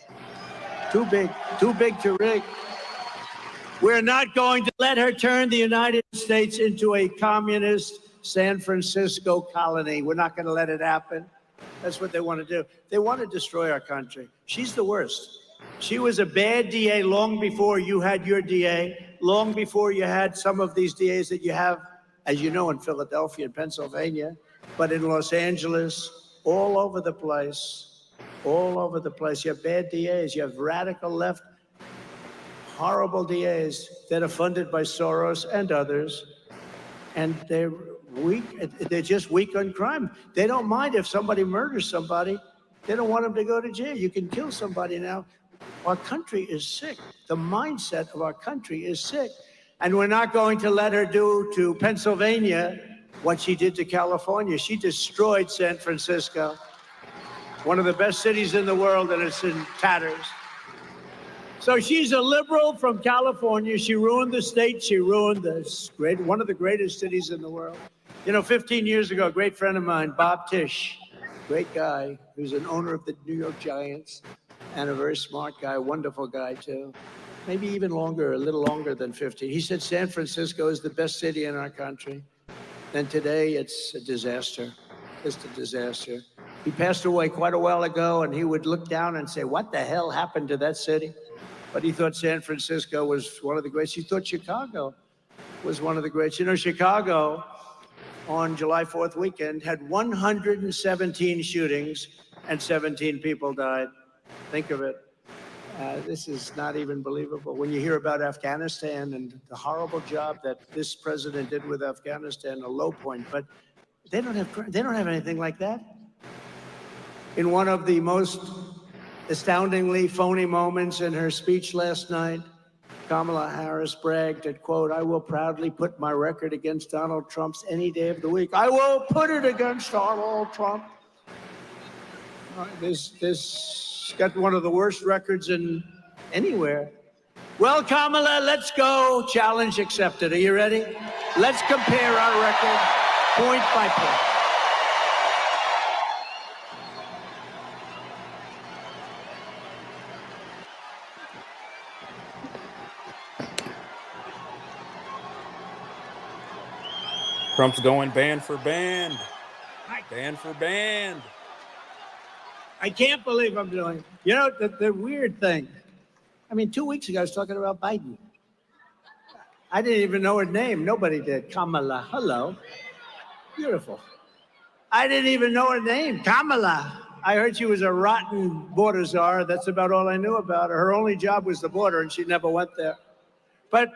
Too big to rig. We're not going to let her turn the United States into a communist San Francisco colony. We're not going to let it happen. That's what they want to do. They want to destroy our country. She's the worst. She was a bad DA long before you had your DA, long before you had some of these DAs that you have, as you know, in Philadelphia and Pennsylvania, but in Los Angeles, all over the place, all over the place. You have bad DAs. You have radical left, horrible DAs that are funded by Soros and others, and they're weak. They're just weak on crime. They don't mind if somebody murders somebody. They don't want them to go to jail. You can kill somebody now. Our country is sick. The mindset of our country is sick. And we're not going to let her do to Pennsylvania what she did to California. She destroyed San Francisco, one of the best cities in the world, and it's in tatters. So she's a liberal from California. She ruined the state. She ruined this one of the greatest cities in the world. You know, 15 years ago, a great friend of mine, Bob Tisch, great guy, who's an owner of the New York Giants, and a very smart guy, wonderful guy too. Maybe even longer, a little longer than 15. He said San Francisco is the best city in our country. And today it's a disaster, just a disaster. He passed away quite a while ago, and he would look down and say, what the hell happened to that city? But he thought San Francisco was one of the greats. He thought Chicago was one of the greats. You know, Chicago on July 4th weekend had 117 shootings and 17 people died. Think of it. This is not even believable. When you hear about Afghanistan and the horrible job that this president did with Afghanistan, a low point, but they don't have anything like that. In one of the most astoundingly phony moments in her speech last night, Kamala Harris bragged that, quote, I will proudly put my record against Donald Trump's any day of the week. I will put it against Donald Trump. This got one of the worst records in anywhere. Well, Kamala, let's go. Challenge accepted. Are you ready? Let's compare our record point by point. Trump's going band for band. Band for band. I can't believe I'm doing it. You know, the weird thing. I mean, 2 weeks ago, I was talking about Biden. I didn't even know her name. Nobody did. Kamala. Hello. Beautiful. I didn't even know her name. Kamala. I heard she was a rotten border czar. That's about all I knew about her. Her only job was the border, and she never went there. But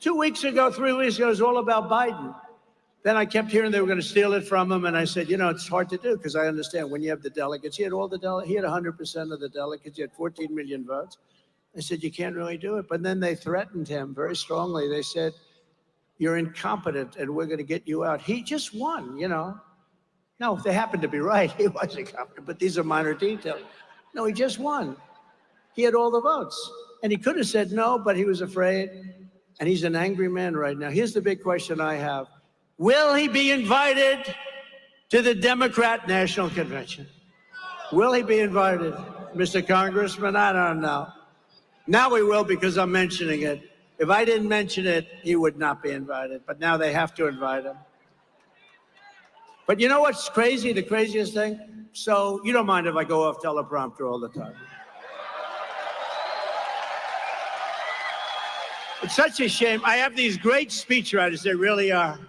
2 weeks ago, 3 weeks ago, it was all about Biden. Then I kept hearing they were going to steal it from him, and I said, you know, it's hard to do because I understand when you have the delegates. He had all the delegates. He had 100% of the delegates. He had 14 million votes. I said, you can't really do it. But then they threatened him very strongly. They said, you're incompetent, and we're going to get you out. He just won, you know. No, they happened to be right. He was incompetent, but these are minor details. No, he just won. He had all the votes. And he could have said no, but he was afraid. And he's an angry man right now. Here's the big question I have. Will he be invited to the Democrat National Convention? Will he be invited, Mr. Congressman? I don't know. Now he will because I'm mentioning it. If I didn't mention it, he would not be invited. But now they have to invite him. But you know what's crazy, the craziest thing? So you don't mind if I go off teleprompter all the time. It's such a shame. I have these great speechwriters. They really are.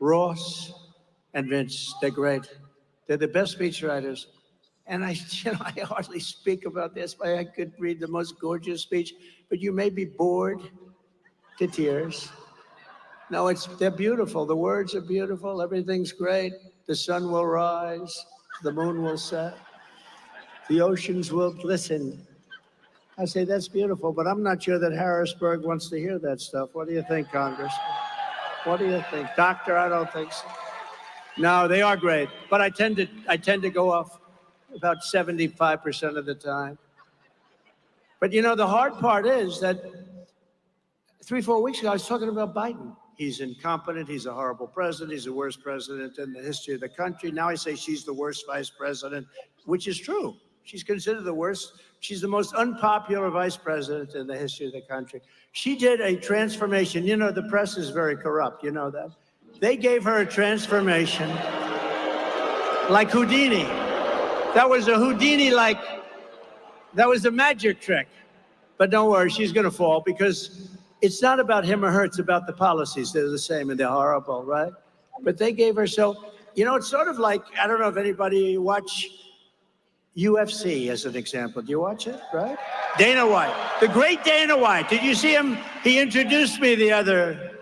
Ross and Vince, they're great. They're the best speechwriters. And I hardly speak about this, but I could read the most gorgeous speech, but you may be bored to tears. No, they're beautiful. The words are beautiful. Everything's great. The sun will rise. The moon will set. The oceans will glisten. I say, that's beautiful, but I'm not sure that Harrisburg wants to hear that stuff. What do you think, Congressman? What do you think? Doctor, I don't think so. No, they are great, but I tend to go off about 75% of the time. But you know, the hard part is that 3-4 weeks ago, I was talking about Biden. He's incompetent. He's a horrible president. He's the worst president in the history of the country. Now I say she's the worst vice president, which is true. She's considered the worst. She's the most unpopular vice president in the history of the country. She did a transformation. You know, the press is very corrupt. You know that. They gave her a transformation like Houdini. That was a Houdini-like, that was a magic trick. But don't worry, she's going to fall because it's not about him or her. It's about the policies. They're the same and they're horrible, right? But they gave her, so, you know, it's sort of like, I don't know if anybody watch UFC as an example. Do you watch it, right? Dana White, the great Dana White. Did you see him? He introduced me the other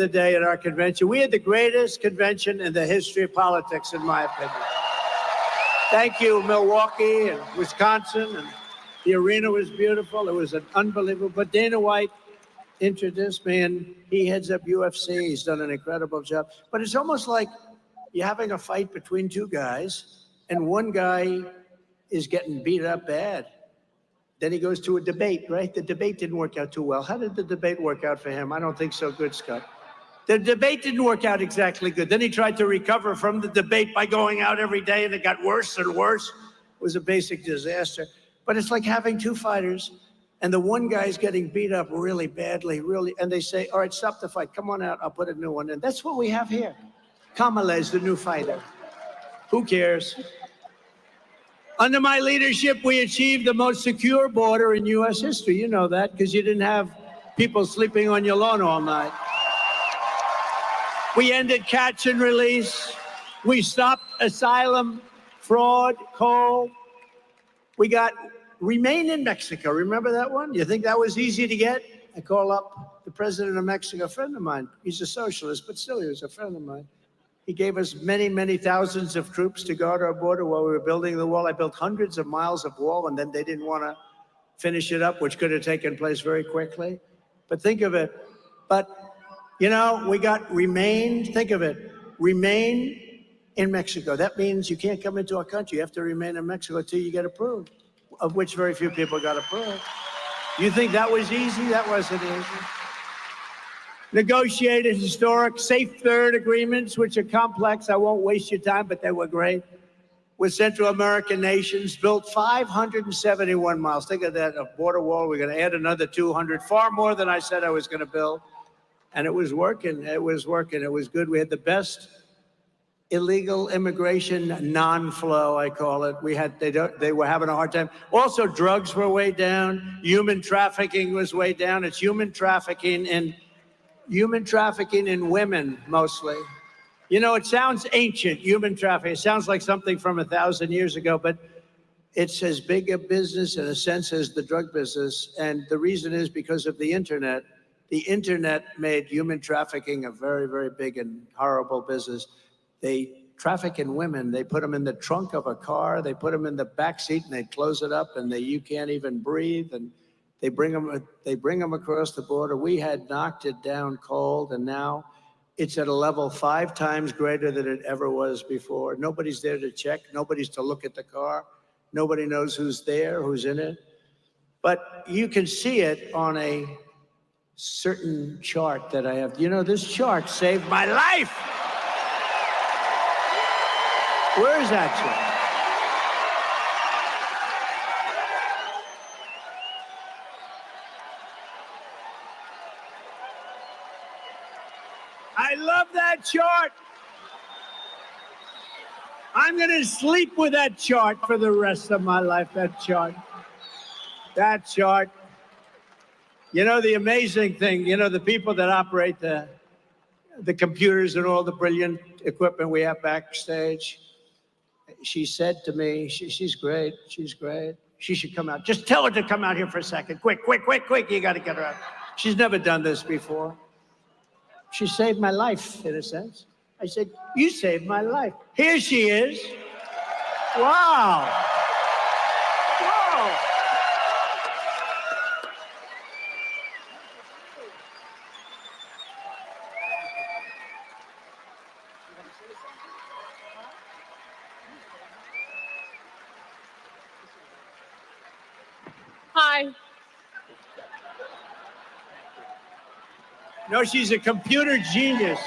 day at our convention. We had the greatest convention in the history of politics, in my opinion. Thank you, Milwaukee and Wisconsin. And the arena was beautiful. It was an unbelievable. But Dana White introduced me, and he heads up UFC. He's done an incredible job. But it's almost like you're having a fight between two guys, and one guy is getting beat up bad. Then he goes to a debate, right? The debate didn't work out too well. How did the debate work out for him? I don't think so good, Scott. The debate didn't work out exactly good. Then he tried to recover from the debate by going out every day, and it got worse and worse. It was a basic disaster. But it's like having two fighters, and the one guy's getting beat up really badly, and they say, all right, stop the fight. Come on out. I'll put a new one in. That's what we have here. Kamala is the new fighter. Who cares? Under my leadership, we achieved the most secure border in U.S. history. You know that because you didn't have people sleeping on your lawn all night. We ended catch and release. We stopped asylum, fraud, coal. We got remain in Mexico. Remember that one? You think that was easy to get? I call up the president of Mexico, a friend of mine. He's a socialist, but still he was a friend of mine. He gave us many, many thousands of troops to guard our border while we were building the wall. I built hundreds of miles of wall, and then they didn't want to finish it up, which could have taken place very quickly. But think of it. But, you know, we got remain, think of it, remain in Mexico. That means you can't come into our country. You have to remain in Mexico until you get approved, of which very few people got approved. You think that was easy? That wasn't easy. Negotiated historic safe third agreements, which are complex. I won't waste your time, but they were great. With Central American nations, built 571 miles. Think of that, a border wall. We're going to add another 200, far more than I said I was going to build. And it was working. It was working. It was good. We had the best illegal immigration non-flow, I call it. They were having a hard time. Also, drugs were way down. Human trafficking was way down. It's human trafficking in women, mostly. You know, it sounds ancient, human trafficking. It sounds like something from 1,000 years ago, but it's as big a business in a sense as the drug business. And the reason is because of the internet. The internet made human trafficking a very, very big and horrible business. They traffic in women. They put them in the trunk of a car. They put them in the back seat, and they close it up, and you can't even breathe. And they bring them across the border. We had knocked it down cold, and now it's at a level 5 times greater than it ever was before. Nobody's there to check. Nobody's to look at the car. Nobody knows who's there, who's in it. But you can see it on a certain chart that I have. You know, this chart saved my life. Where is that chart? I love that chart. I'm going to sleep with that chart for the rest of my life, that chart. That chart. You know, the amazing thing, you know, the people that operate the computers and all the brilliant equipment we have backstage, she said to me, she's great, she's great. She should come out. Just tell her to come out here for a second. Quick, quick, quick, quick. You got to get her out. She's never done this before. She saved my life, in a sense. I said, you saved my life. Here she is. Wow. Whoa. Hi. No, she's a computer genius.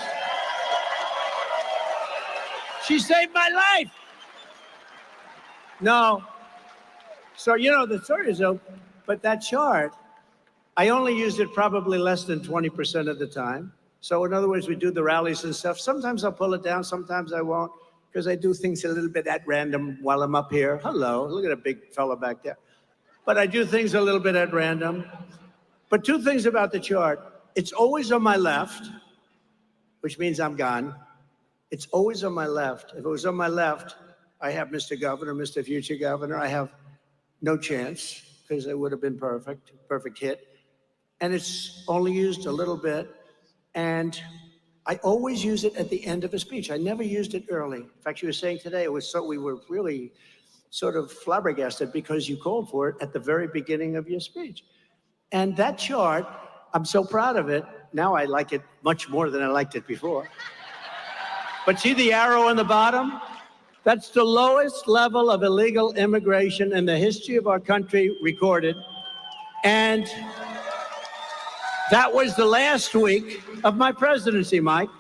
She saved my life. No. So, you know, the story is open, but that chart, I only used it probably less than 20% of the time. So in other words, we do the rallies and stuff. Sometimes I'll pull it down, sometimes I won't, because I do things a little bit at random while I'm up here. Hello, look at a big fella back there. But I do things a little bit at random. But two things about the chart. It's always on my left, which means I'm gone. It's always on my left. If it was on my left, I have Mr. Governor, Mr. Future Governor. I have no chance because it would have been perfect hit. And it's only used a little bit. And I always use it at the end of a speech. I never used it early. In fact, you were saying today, we were really sort of flabbergasted because you called for it at the very beginning of your speech. And that chart, I'm so proud of it. Now I like it much more than I liked it before. But see the arrow on the bottom? That's the lowest level of illegal immigration in the history of our country recorded. And that was the last week of my presidency, Mike.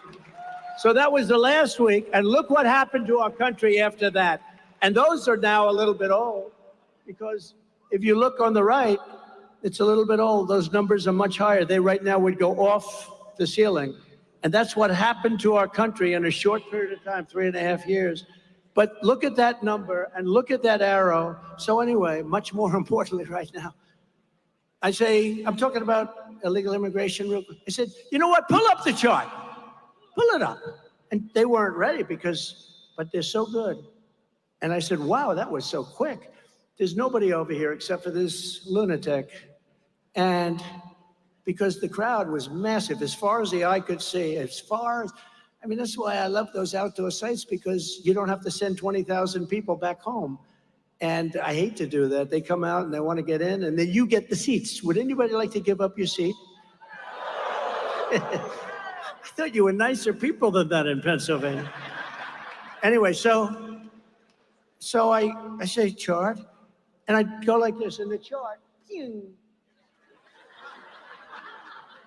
So that was the last week. And look what happened to our country after that. And those are now a little bit old, because if you look on the right, it's a little bit old. Those numbers are much higher. They right now would go off the ceiling. And that's what happened to our country in a short period of time, 3.5 years. But look at that number and look at that arrow. So anyway, much more importantly right now, I say, I'm talking about illegal immigration real quick. I said, you know what, pull up the chart. Pull it up. And they weren't ready but they're so good. And I said, wow, that was so quick. There's nobody over here except for this lunatic. And because the crowd was massive, as far as the eye could see, I mean, that's why I love those outdoor sites, because you don't have to send 20,000 people back home. And I hate to do that. They come out and they want to get in, and then you get the seats. Would anybody like to give up your seat? I thought you were nicer people than that in Pennsylvania. Anyway, so I say chart, and I go like this in the chart.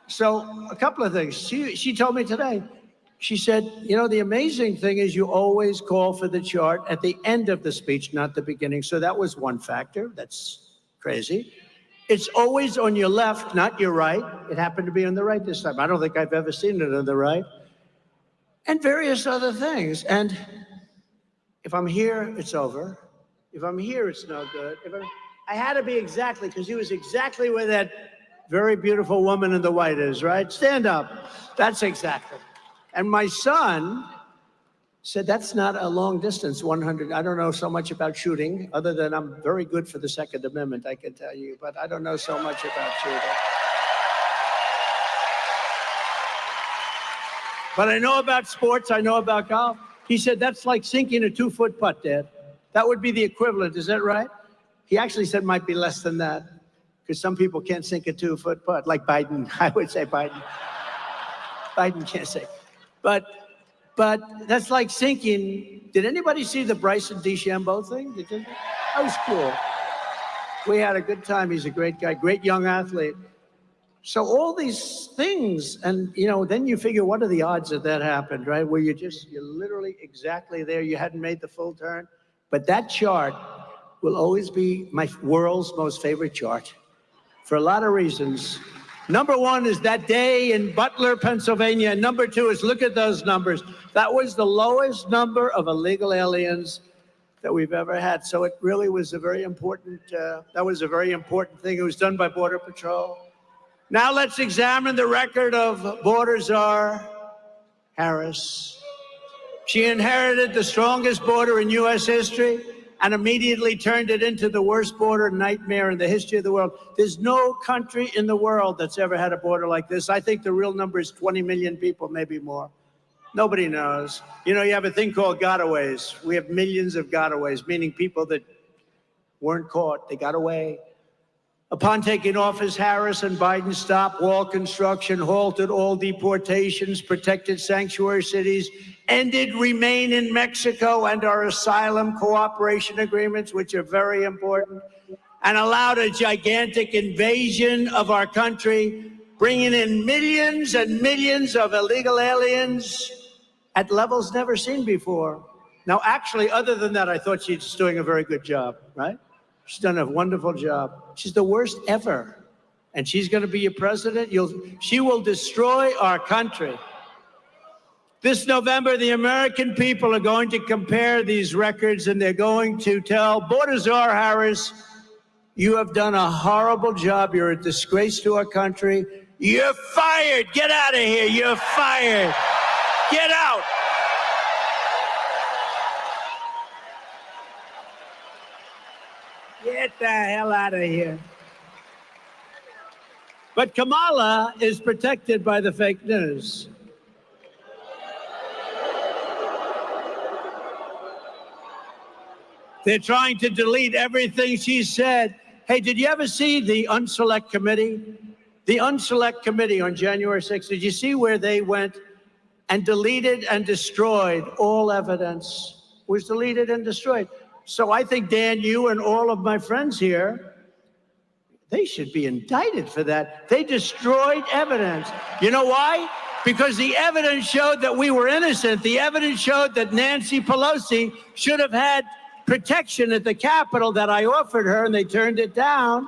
So a couple of things. She told me today, she said, you know, the amazing thing is you always call for the chart at the end of the speech, not the beginning. So that was one factor. That's crazy. It's always on your left, not your right. It happened to be on the right this time. I don't think I've ever seen it on the right. And various other things. And if I'm here, it's over. If I'm here, it's no good. I had to be exactly, because he was exactly where that very beautiful woman in the white is, right? Stand up. That's exactly. And my son said, that's not a long distance, 100. I don't know so much about shooting, other than I'm very good for the Second Amendment, I can tell you, but I don't know so much about shooting. But I know about sports, I know about golf. He said, that's like sinking a 2-foot putt, Dad. That would be the equivalent, is that right? He actually said might be less than that, because some people can't sink a 2-foot putt, like Biden. I would say Biden. Biden can't sink. But that's like sinking. Did anybody see the Bryson DeChambeau thing? That was cool. We had a good time. He's a great guy, great young athlete. So all these things, and you know, then you figure, what are the odds that happened, right? Where you're literally exactly there. You hadn't made the full turn. But that chart will always be my world's most favorite chart for a lot of reasons. Number one is that day in Butler, Pennsylvania. And number two is, look at those numbers. That was the lowest number of illegal aliens that we've ever had. So it really was a very important, that was a very important thing. It was done by Border Patrol. Now let's examine the record of border czar Harris. She inherited the strongest border in U.S. history and immediately turned it into the worst border nightmare in the history of the world. There's no country in the world that's ever had a border like this. I think the real number is 20 million people, maybe more. Nobody knows. You know, you have a thing called gotaways. We have millions of gotaways, meaning people that weren't caught, they got away. Upon taking office, Harris and Biden stopped wall construction, halted all deportations, protected sanctuary cities, ended remain in Mexico and our asylum cooperation agreements, which are very important, and allowed a gigantic invasion of our country, bringing in millions and millions of illegal aliens at levels never seen before. Now, actually, other than that, I thought she's doing a very good job, right? She's done a wonderful job. She's the worst ever. And she's going to be your president. She will destroy our country. This November, the American people are going to compare these records, and they're going to tell Border Czar Harris, you have done a horrible job. You're a disgrace to our country. You're fired. Get out of here. You're fired. Get out. Get the hell out of here. But Kamala is protected by the fake news. They're trying to delete everything she said. Hey, did you ever see the Unselect Committee? The Unselect Committee on January 6th, did you see where they went and deleted and destroyed all evidence? Was deleted and destroyed. So I think, Dan, you and all of my friends here, they should be indicted for that. They destroyed evidence. You know why? Because the evidence showed that we were innocent. The evidence showed that Nancy Pelosi should have had protection at the Capitol that I offered her, and they turned it down.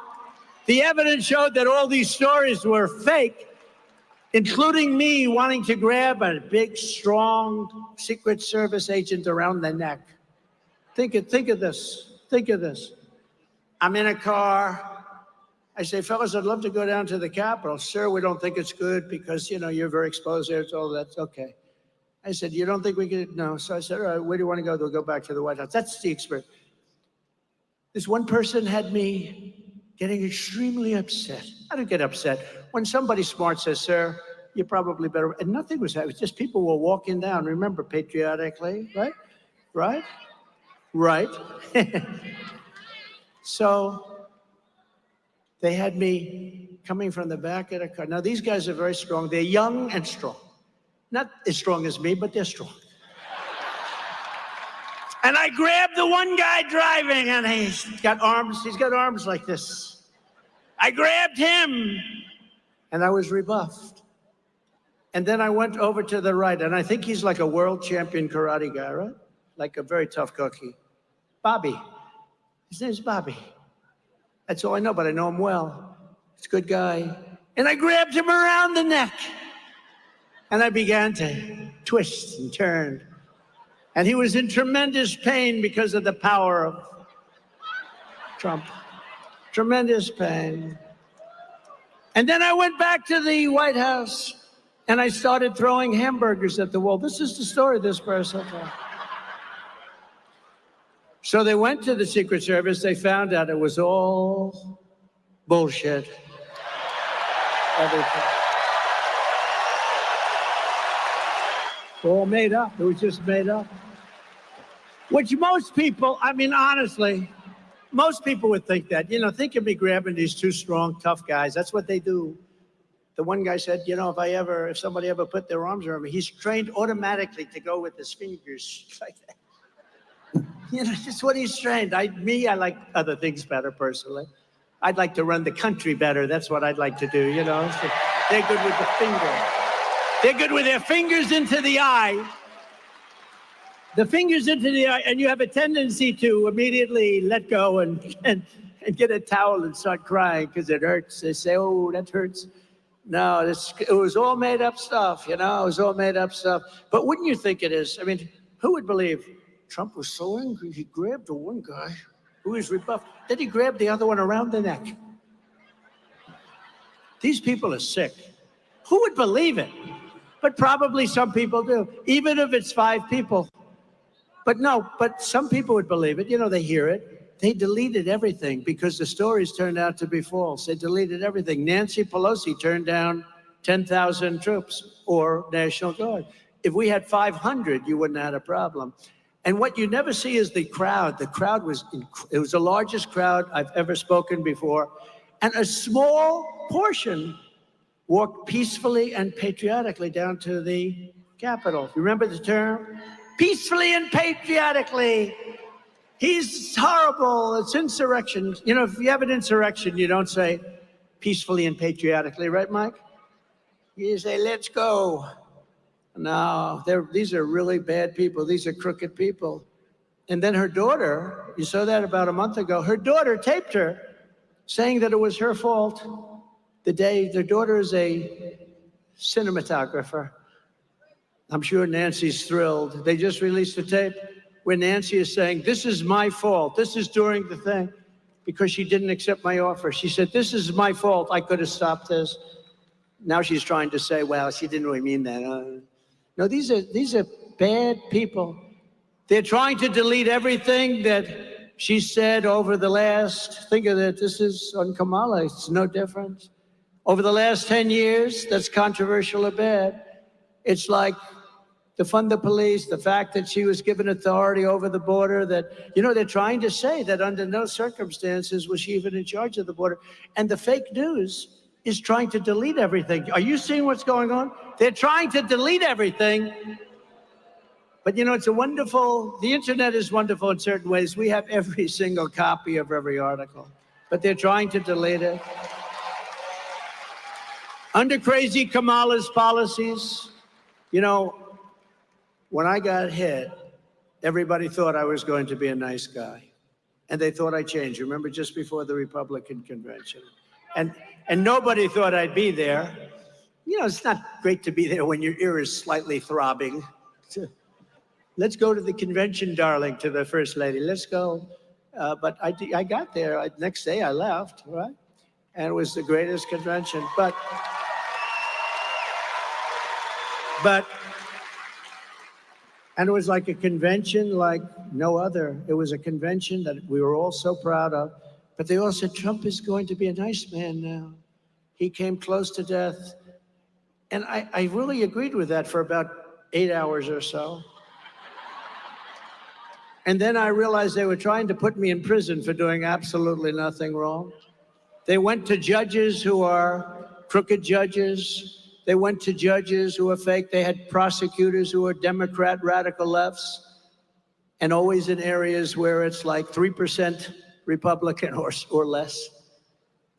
The evidence showed that all these stories were fake, including me wanting to grab a big, strong Secret Service agent around the neck. Think of this. Think of this. I'm in a car. I say, fellas, I'd love to go down to the Capitol. Sir, we don't think it's good because, you're very exposed there. It's all that's okay. I said, you don't think we could? No. So I said, all right, where do you want to go? They'll go back to the White House. That's the experience. This one person had me getting extremely upset. I don't get upset. When somebody smart says, sir, you're probably better. And nothing was happening. Just people were walking down. Remember, patriotically, right? Right? Right. So they had me coming from the back of the car. Now, these guys are very strong. They're young and strong. Not as strong as me, but they're strong. And I grabbed the one guy driving, and he's got arms like this. I grabbed him, and I was rebuffed. And then I went over to the right, and I think he's like a world champion karate guy, right? Like a very tough cookie. Bobby. His name's Bobby. That's all I know, but I know him well. He's a good guy. And I grabbed him around the neck. And I began to twist and turn. And he was in tremendous pain because of the power of Trump. Tremendous pain. And then I went back to the White House and I started throwing hamburgers at the wall. This is the story of this person. So they went to the Secret Service. They found out it was all bullshit. Everything. All made up. It was just made up. Which most people, honestly, most people would think that. Think of me grabbing these two strong, tough guys. That's what they do. The one guy said, if somebody ever put their arms around me, he's trained automatically to go with his fingers like that. Just what he's trained. I like other things better, personally. I'd like to run the country better. That's what I'd like to do, So they're good with the finger. They're good with their fingers into the eye. The fingers into the eye, and you have a tendency to immediately let go and get a towel and start crying because it hurts. They say, oh, that hurts. No, it was all made up stuff, It was all made up stuff. But wouldn't you think it is? Who would believe Trump was so angry he grabbed the one guy who was rebuffed. Then he grabbed the other one around the neck. These people are sick. Who would believe it? But probably some people do, even if it's 5 people. But some people would believe it. They hear it. They deleted everything because the stories turned out to be false. They deleted everything. Nancy Pelosi turned down 10,000 troops or National Guard. If we had 500, you wouldn't have had a problem. And what you never see is the crowd. The crowd was the largest crowd I've ever spoken before. And a small portion walked peacefully and patriotically down to the Capitol. You remember the term? Peacefully and patriotically. He's horrible. It's insurrection. If you have an insurrection, you don't say peacefully and patriotically, right, Mike? You say, let's go. No, these are really bad people. These are crooked people. And then her daughter, you saw that about a month ago, her daughter taped her saying that it was her fault the day. Their daughter is a cinematographer. I'm sure Nancy's thrilled. They just released a tape where Nancy is saying, this is my fault. This is during the thing because she didn't accept my offer. She said, this is my fault. I could have stopped this. Now she's trying to say, well, she didn't really mean that. No, these are bad people. They're trying to delete everything that she said over the last, think of it, this is on Kamala, it's no different. Over the last 10 years, that's controversial or bad. It's like defund the police, the fact that she was given authority over the border, that, they're trying to say that under no circumstances was she even in charge of the border. And the fake news, is trying to delete everything. Are you seeing what's going on? They're trying to delete everything. But you know, the internet is wonderful in certain ways. We have every single copy of every article, but they're trying to delete it. Under crazy Kamala's policies, you know, when I got hit, everybody thought I was going to be a nice guy. And they thought I changed. Remember, just before the Republican convention. And nobody thought I'd be there. You know, it's not great to be there when your ear is slightly throbbing. Let's go to the convention, darling, to the First Lady. Let's go. But I got there. Next day I left, right? And it was the greatest convention. And it was like a convention like no other. It was a convention that we were all so proud of. But they all said, Trump is going to be a nice man now. He came close to death. And I really agreed with that for about 8 hours or so. And then I realized they were trying to put me in prison for doing absolutely nothing wrong. They went to judges who are crooked judges. They went to judges who are fake. They had prosecutors who are Democrat radical lefts, and always in areas where it's like 3% Republican or less.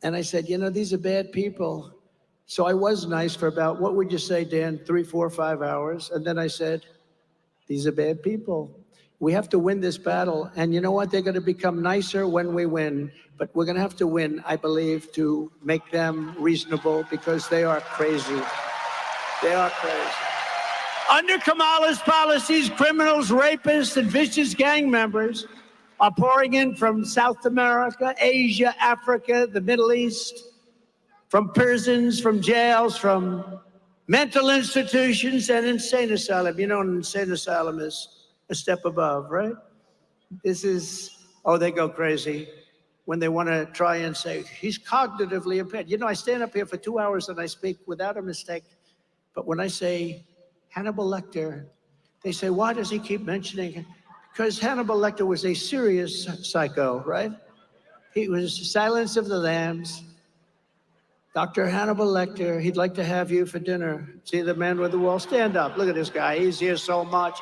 And I said, you know, these are bad people. So I was nice for about, what would you say, Dan, 3, 4, 5 hours. And then I said, these are bad people. We have to win this battle. And you know what? They're going to become nicer when we win. But we're going to have to win, I believe, to make them reasonable, because they are crazy. They are crazy. Under Kamala's policies, criminals, rapists, and vicious gang members are pouring in from South America, Asia, Africa, the Middle East, from prisons, from jails, from mental institutions, and insane asylum. You know, an insane asylum is a step above, right? This is, oh, they go crazy when they want to try and say, he's cognitively impaired. You know, I stand up here for 2 hours and I speak without a mistake. But when I say Hannibal Lecter, they say, why does he keep mentioning it? Because Hannibal Lecter was a serious psycho, right? He was Silence of the Lambs. Dr. Hannibal Lecter, he'd like to have you for dinner. See the man with the wall? Stand up. Look at this guy. He's here so much.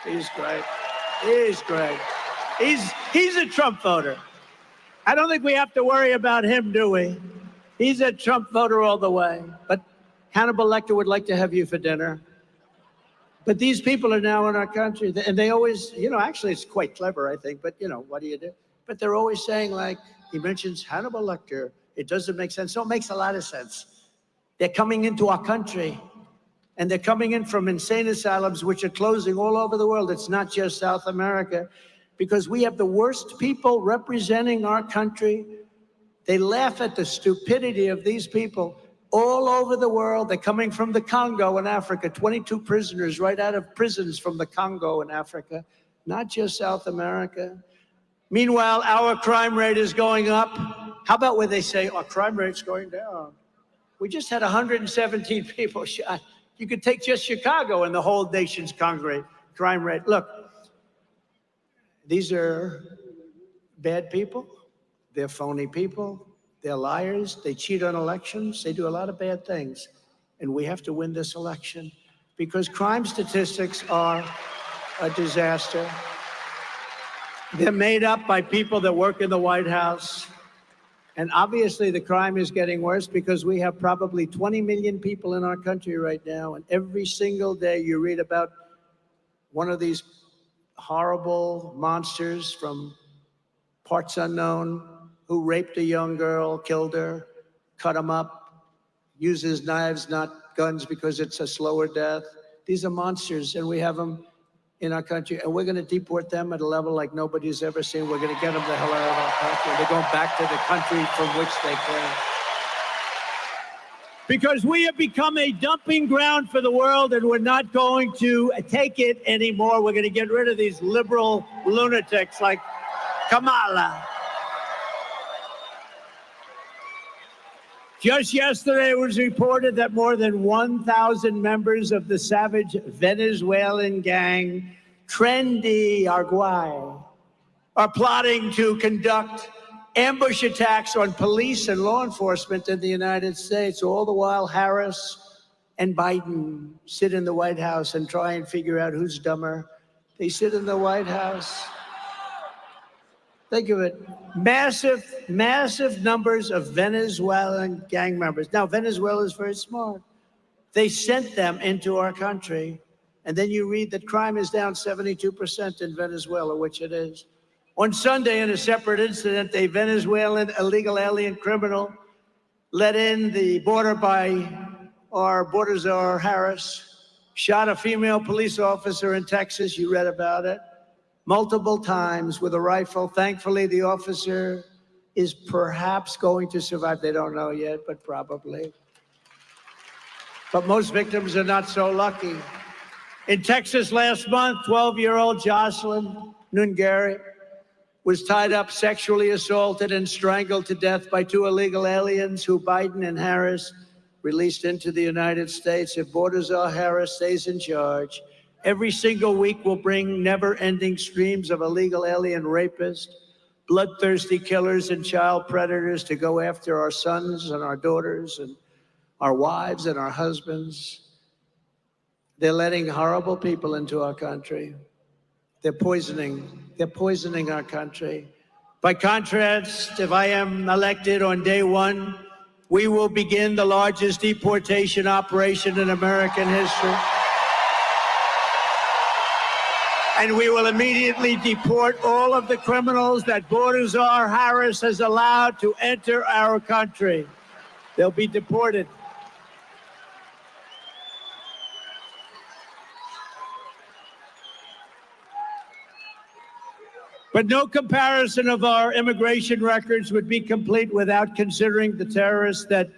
He's great. He's great. He's a Trump voter. I don't think we have to worry about him, do we? He's a Trump voter all the way. But Hannibal Lecter would like to have you for dinner. But these people are now in our country, and they always, you know, actually it's quite clever, I think, but you know, what do you do? But they're always saying, like, he mentions Hannibal Lecter. It doesn't make sense. So it makes a lot of sense. They're coming into our country, and they're coming in from insane asylums, which are closing all over the world. It's not just South America, because we have the worst people representing our country. They laugh at the stupidity of these people all over the world. They're coming from the Congo in Africa, 22 prisoners right out of prisons from the Congo in Africa, not just South America. Meanwhile, our crime rate is going up. How about where they say our crime rate's going down? We just had 117 people shot. You could take just Chicago and the whole nation's crime rate. Look, these are bad people. They're phony people. They're liars. They cheat on elections. They do a lot of bad things. And we have to win this election, because crime statistics are a disaster. They're made up by people that work in the White House. And obviously the crime is getting worse, because we have probably 20 million people in our country right now. And every single day you read about one of these horrible monsters from parts unknown who raped a young girl, killed her, cut them up, uses knives, not guns, because it's a slower death. These are monsters, and we have them in our country, and we're going to deport them at a level like nobody's ever seen. We're going to get them the hell out of our country. They're going back to the country from which they came. Because we have become a dumping ground for the world, and we're not going to take it anymore. We're going to get rid of these liberal lunatics like Kamala. Just yesterday, it was reported that more than 1,000 members of the savage Venezuelan gang, Trendy Arguay, are plotting to conduct ambush attacks on police and law enforcement in the United States. All the while, Harris and Biden sit in the White House and try and figure out who's dumber. They sit in the White House. Think of it. Massive numbers of Venezuelan gang members. Now, Venezuela is very smart. They sent them into our country. And then you read that crime is down 72% in Venezuela, which it is. On Sunday, in a separate incident, a Venezuelan illegal alien criminal let in the border by our border czar, Harris, shot a female police officer in Texas. You read about it. Multiple times with a rifle. Thankfully, the officer is perhaps going to survive. They don't know yet, but probably. But most victims are not so lucky. In Texas last month, 12-year-old Jocelyn Nungari was tied up, sexually assaulted, and strangled to death by two illegal aliens who Biden and Harris released into the United States. If Border Czar Harris stays in charge, every single week will bring never-ending streams of illegal alien rapists, bloodthirsty killers, and child predators to go after our sons and our daughters and our wives and our husbands. They're letting horrible people into our country. They're poisoning our country. By contrast, if I am elected on day one, we will begin the largest deportation operation in American history. And we will immediately deport all of the criminals that Border Czar Harris has allowed to enter our country. They'll be deported. But no comparison of our immigration records would be complete without considering the terrorists that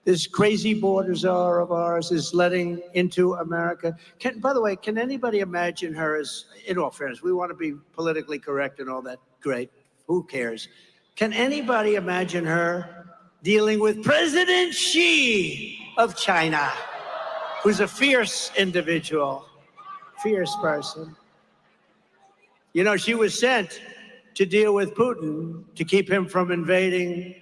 this crazy border czar of ours is letting into America. By the way, can anybody imagine her as, in all fairness, we want to be politically correct and all that, great, who cares? Can anybody imagine her dealing with President Xi of China, who's a fierce individual, fierce person? You know, she was sent to deal with Putin to keep him from invading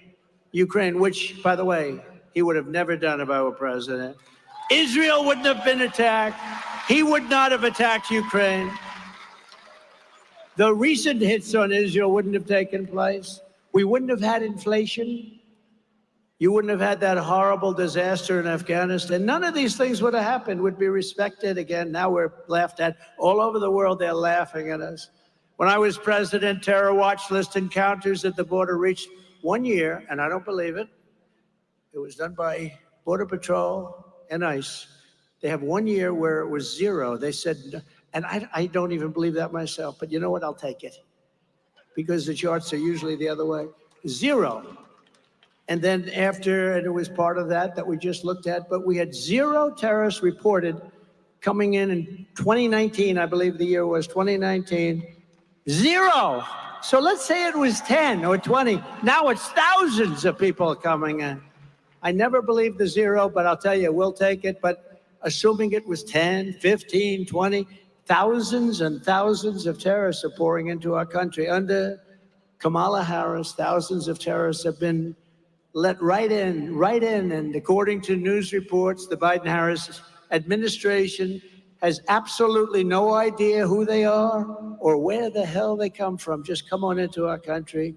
Ukraine, which, by the way, he would have never done if I were president. Israel wouldn't have been attacked. He would not have attacked Ukraine. The recent hits on Israel wouldn't have taken place. We wouldn't have had inflation. You wouldn't have had that horrible disaster in Afghanistan. None of these things would have happened, would be respected again. Now we're laughed at. All over the world, they're laughing at us. When I was president, terror watch list encounters at the border reached 1 year, and I don't believe it. It was done by Border Patrol and ICE. They have 1 year where it was zero. They said, and I don't even believe that myself, but you know what? I'll take it. Because the charts are usually the other way. Zero. And then after, and it was part of that we just looked at, but we had zero terrorists reported coming in 2019, I believe the year was 2019. Zero. So let's say it was 10 or 20. Now it's thousands of people coming in. I never believed the zero, but I'll tell you, we'll take it. But assuming it was 10, 15, 20, thousands and thousands of terrorists are pouring into our country. Under Kamala Harris, thousands of terrorists have been let right in. And according to news reports, the Biden-Harris administration has absolutely no idea who they are or where the hell they come from. Just come on into our country.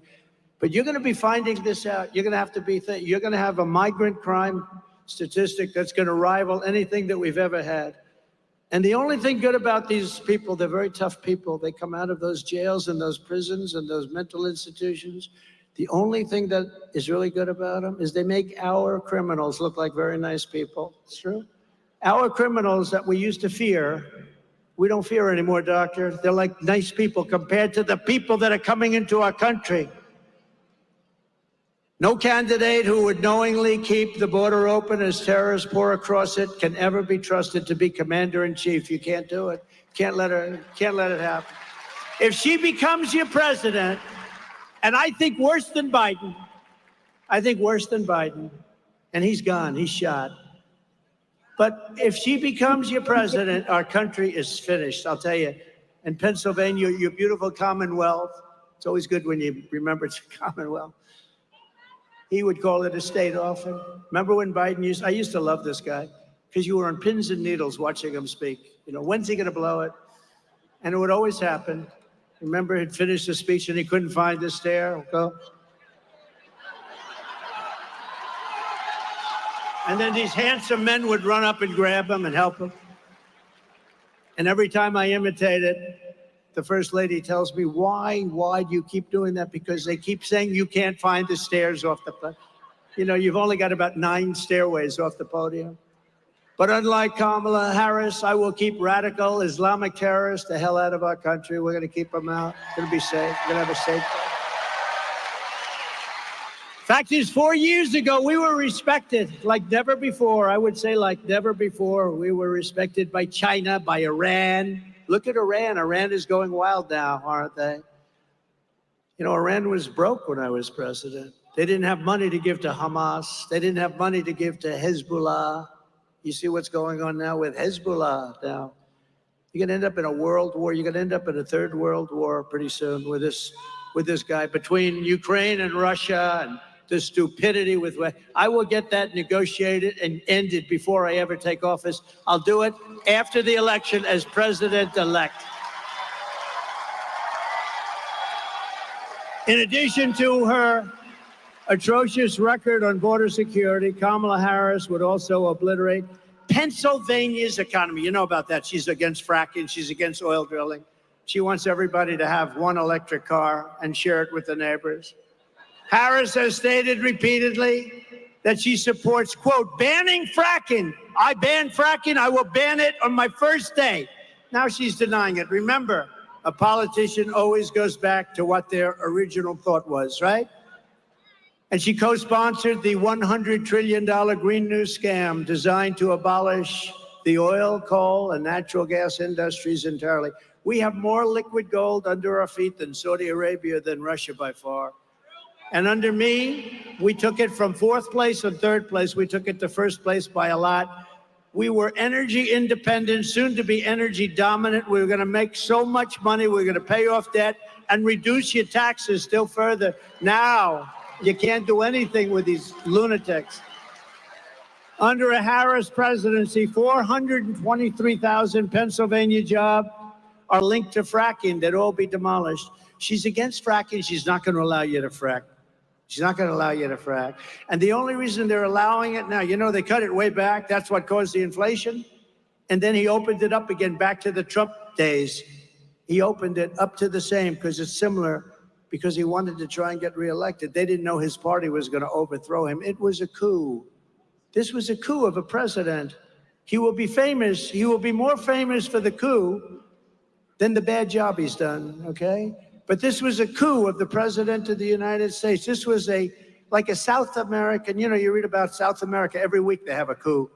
But you're going to be finding this out. You're going to have to be, you're going to have a migrant crime statistic that's going to rival anything that we've ever had. And the only thing good about these people, they're very tough people. They come out of those jails and those prisons and those mental institutions. The only thing that is really good about them is they make our criminals look like very nice people. It's true. Our criminals that we used to fear, we don't fear anymore, doctor. They're like nice people compared to the people that are coming into our country. No candidate who would knowingly keep the border open as terrorists pour across it can ever be trusted to be commander-in-chief. You can't do it. Can't let it happen. If she becomes your president, and I think worse than Biden, and he's gone, he's shot. But if she becomes your president, our country is finished. I'll tell you, in Pennsylvania, your beautiful Commonwealth, It's always good when you remember it's a Commonwealth. He would call it a state often. Remember when Biden I used to love this guy because you were on pins and needles watching him speak. You know, when's he going to blow it? And it would always happen. Remember, he'd finished the speech and he couldn't find the stair. Go. And then these handsome men would run up and grab him and help him. And every time I imitate it, the First Lady tells me, why do you keep doing that? Because they keep saying you can't find the stairs off the, you know, you've only got about 9 stairways off the podium. But unlike Kamala Harris, I will keep radical Islamic terrorists the hell out of our country. We're going to keep them out. We're going to be safe. We're going to have a safe place. Fact is, 4 years ago, we were respected like never before. I would say like never before. We were respected by China, by Iran. Look at Iran. Iran is going wild now, aren't they? You know, Iran was broke when I was president. They didn't have money to give to Hamas. They didn't have money to give to Hezbollah. You see what's going on now with Hezbollah now. You're going to end up in a world war. You're going to end up in a third world war pretty soon with this guy between Ukraine and Russia and the stupidity with what I will get that negotiated and ended before I ever take office. I'll do it after the election as president-elect. In addition to her atrocious record on border security, Kamala Harris would also obliterate Pennsylvania's economy. You know about that. She's against fracking. She's against oil drilling. She wants everybody to have one electric car and share it with the neighbors. Harris has stated repeatedly that she supports, quote, banning fracking. I ban fracking. I will ban it on my first day. Now she's denying it. Remember, a politician always goes back to what their original thought was, right? And she co-sponsored the $100 trillion Green New scam designed to abolish the oil, coal, and natural gas industries entirely. We have more liquid gold under our feet than Saudi Arabia, than Russia by far. And under me, we took it from 4th place and 3rd place. We took it to 1st place by a lot. We were energy independent, soon to be energy dominant. We were going to make so much money. We were going to pay off debt and reduce your taxes still further. Now, you can't do anything with these lunatics. Under a Harris presidency, 423,000 Pennsylvania jobs are linked to fracking. They'd all be demolished. She's against fracking. She's not going to allow you to frack. She's not going to allow you to frack. And the only reason they're allowing it now, you know, they cut it way back. That's what caused the inflation. And then he opened it up again back to the Trump days. He opened it up to the same because it's similar, because he wanted to try and get reelected. They didn't know his party was going to overthrow him. It was a coup. This was a coup of a president. He will be famous. He will be more famous for the coup than the bad job he's done, okay? But this was a coup of the president of the United States. This was like a South American, you know, you read about South America every week they have a coup.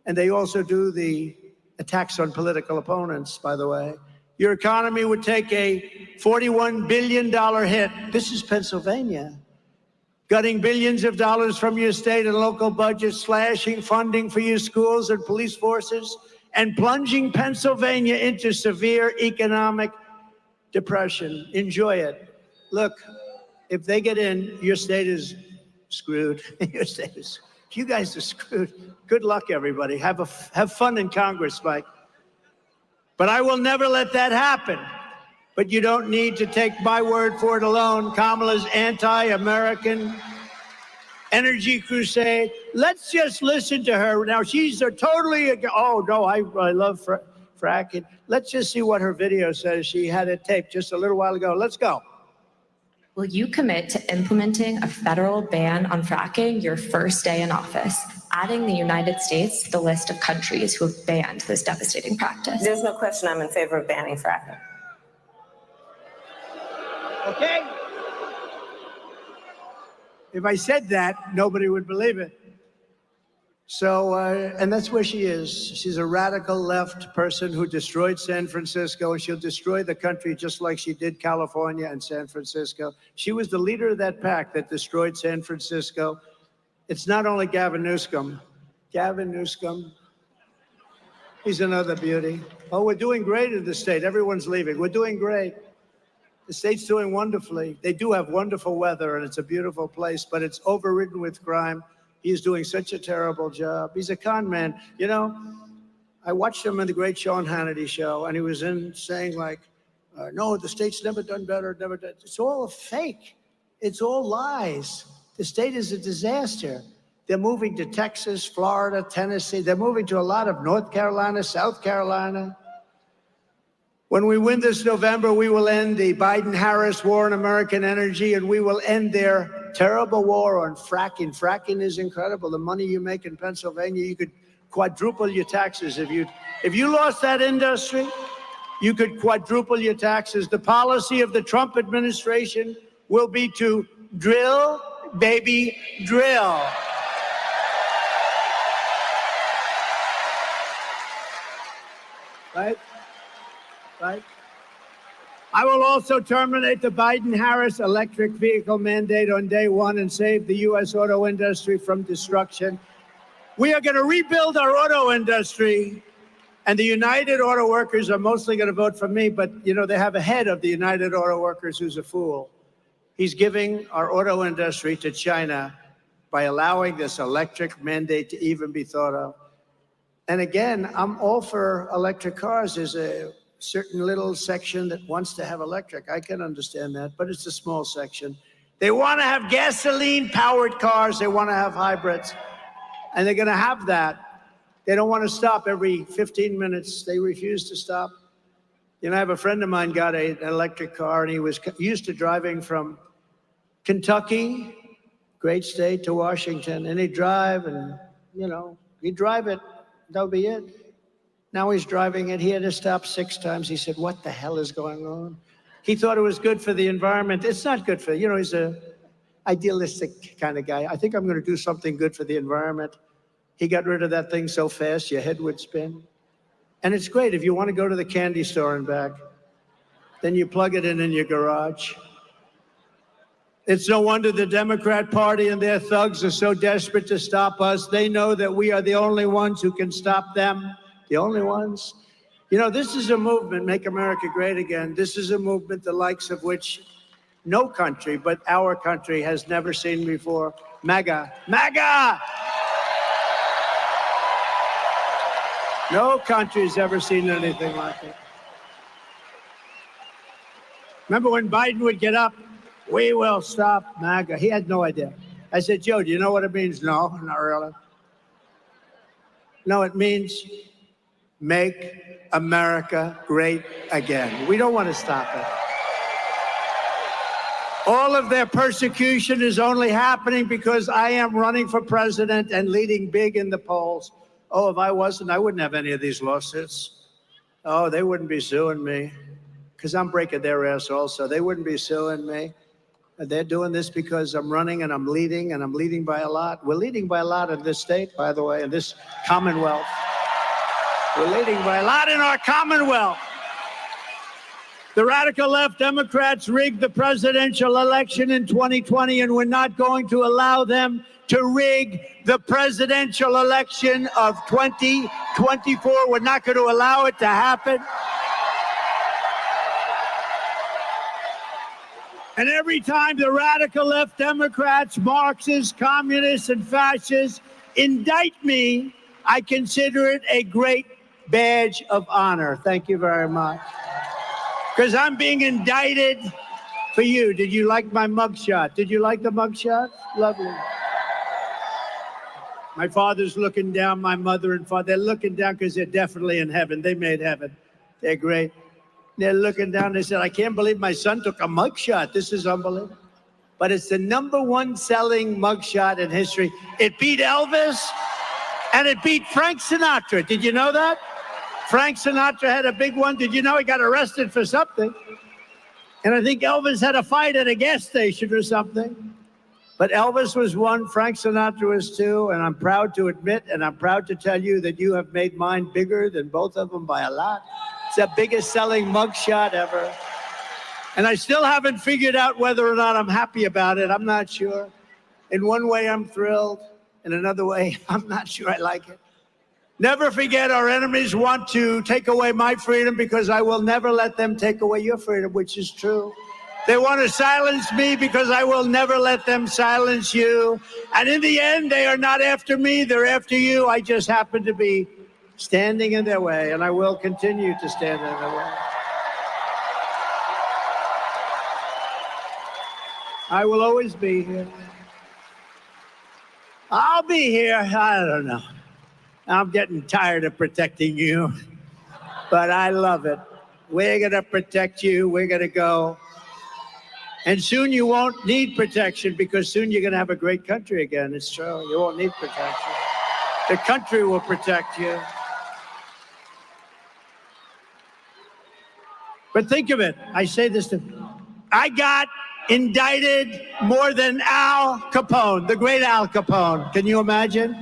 And they also do the attacks on political opponents, by the way. Your economy would take a $41 billion hit. This is Pennsylvania. Gutting billions of dollars from your state and local budgets, slashing funding for your schools and police forces, and plunging Pennsylvania into severe economic depression. Enjoy it. Look, if they get in, your state is screwed. Your state is, you guys are screwed. Good luck, everybody. Have fun in Congress, Mike. But I will never let that happen. But you don't need to take my word for it alone. Kamala's anti-American energy crusade. Let's just listen to her. Now, she's a totally, oh, no, I love fracking. Let's just see what her video says. She had it taped just a little while ago. Let's go. Will you commit to implementing a federal ban on fracking your first day in office, adding the United States to the list of countries who have banned this devastating practice? There's no question I'm in favor of banning fracking. Okay? If I said that, nobody would believe it. So, and that's where she is. She's a radical left person who destroyed San Francisco, and she'll destroy the country just like she did California and San Francisco. She was the leader of that pack that destroyed San Francisco. It's not only Gavin Newsom. Gavin Newsom, he's another beauty. Oh, we're doing great in the state. Everyone's leaving. We're doing great. The state's doing wonderfully. They do have wonderful weather, and it's a beautiful place, but it's overridden with crime. He's doing such a terrible job. He's a con man. You know, I watched him in the great Sean Hannity show, and he was saying like, no, the state's never done better, never done. It's all fake. It's all lies. The state is a disaster. They're moving to Texas, Florida, Tennessee. They're moving to a lot of North Carolina, South Carolina. When we win this November, we will end the Biden-Harris war on American energy, and we will end their terrible war on fracking. Fracking is incredible. The money you make in Pennsylvania, you could quadruple your taxes. If you lost that industry, you could quadruple your taxes. The policy of the Trump administration will be to drill, baby, drill. Right? Right? I will also terminate the Biden-Harris electric vehicle mandate on day one and save the U.S. auto industry from destruction. We are going to rebuild our auto industry, and the United Auto Workers are mostly going to vote for me, but, you know, they have a head of the United Auto Workers who's a fool. He's giving our auto industry to China by allowing this electric mandate to even be thought of. And again, I'm all for electric cars. There's a certain little section that wants to have electric. I can understand that, but it's a small section. They want to have gasoline-powered cars. They want to have hybrids, and they're going to have that. They don't want to stop every 15 minutes. They refuse to stop. You know, I have a friend of mine got an electric car, and he was used to driving from Kentucky, great state, to Washington, and he'd drive, and, you know, he'd drive it. That'll be it. Now he's driving it. He had to stop 6 times. He said, what the hell is going on? He thought it was good for the environment. It's not good for, you know, he's a idealistic kind of guy. I think I'm going to do something good for the environment. He got rid of that thing so fast, your head would spin. And it's great. If you want to go to the candy store and back, then you plug it in your garage. It's no wonder the Democrat Party and their thugs are so desperate to stop us. They know that we are the only ones who can stop them. The only ones. You know, this is a movement, Make America Great Again. This is a movement the likes of which no country but our country has never seen before. MAGA. MAGA! No country's ever seen anything like it. Remember when Biden would get up, we will stop MAGA. He had no idea. I said, Joe, do you know what it means? No, not really. No, it means make America great again. We don't want to stop it. All of their persecution is only happening because I am running for president and leading big in the polls. Oh, if I wasn't, I wouldn't have any of these lawsuits. Oh, they wouldn't be suing me because I'm breaking their ass also. They wouldn't be suing me. They're doing this because I'm running and I'm leading by a lot. We're leading by a lot in this state, by the way, in this Commonwealth. We're leading by a lot in our Commonwealth. The radical left Democrats rigged the presidential election in 2020, and we're not going to allow them to rig the presidential election of 2024. We're not going to allow it to happen. And every time the radical left Democrats, Marxists, communists, and fascists indict me, I consider it a great badge of honor. Thank you very much. Because I'm being indicted for you. Did you like my mugshot? Did you like the mugshot? Lovely. My father's looking down, my mother and father, they're looking down because they're definitely in heaven. They made heaven. They're great. They're looking down. They said, I can't believe my son took a mugshot. This is unbelievable. But it's the #1 selling mugshot in history. It beat Elvis and it beat Frank Sinatra. Did you know that? Frank Sinatra had a big one. Did you know he got arrested for something? And I think Elvis had a fight at a gas station or something. But Elvis was 1, Frank Sinatra was 2, and I'm proud to admit, and I'm proud to tell you that you have made mine bigger than both of them by a lot. It's the biggest selling mugshot ever. And I still haven't figured out whether or not I'm happy about it. I'm not sure. In one way, I'm thrilled. In another way, I'm not sure I like it. Never forget, our enemies want to take away my freedom because I will never let them take away your freedom, which is true. They want to silence me because I will never let them silence you. And in the end, they are not after me, they're after you. I just happen to be standing in their way, and I will continue to stand in their way. I will always be here. I'll be here. I don't know. I'm getting tired of protecting you, but I love it. We're going to protect you. We're going to go. And soon you won't need protection because soon you're going to have a great country again. It's true. You won't need protection. The country will protect you. But think of it. I say this to I got indicted more than Al Capone, the great Al Capone. Can you imagine?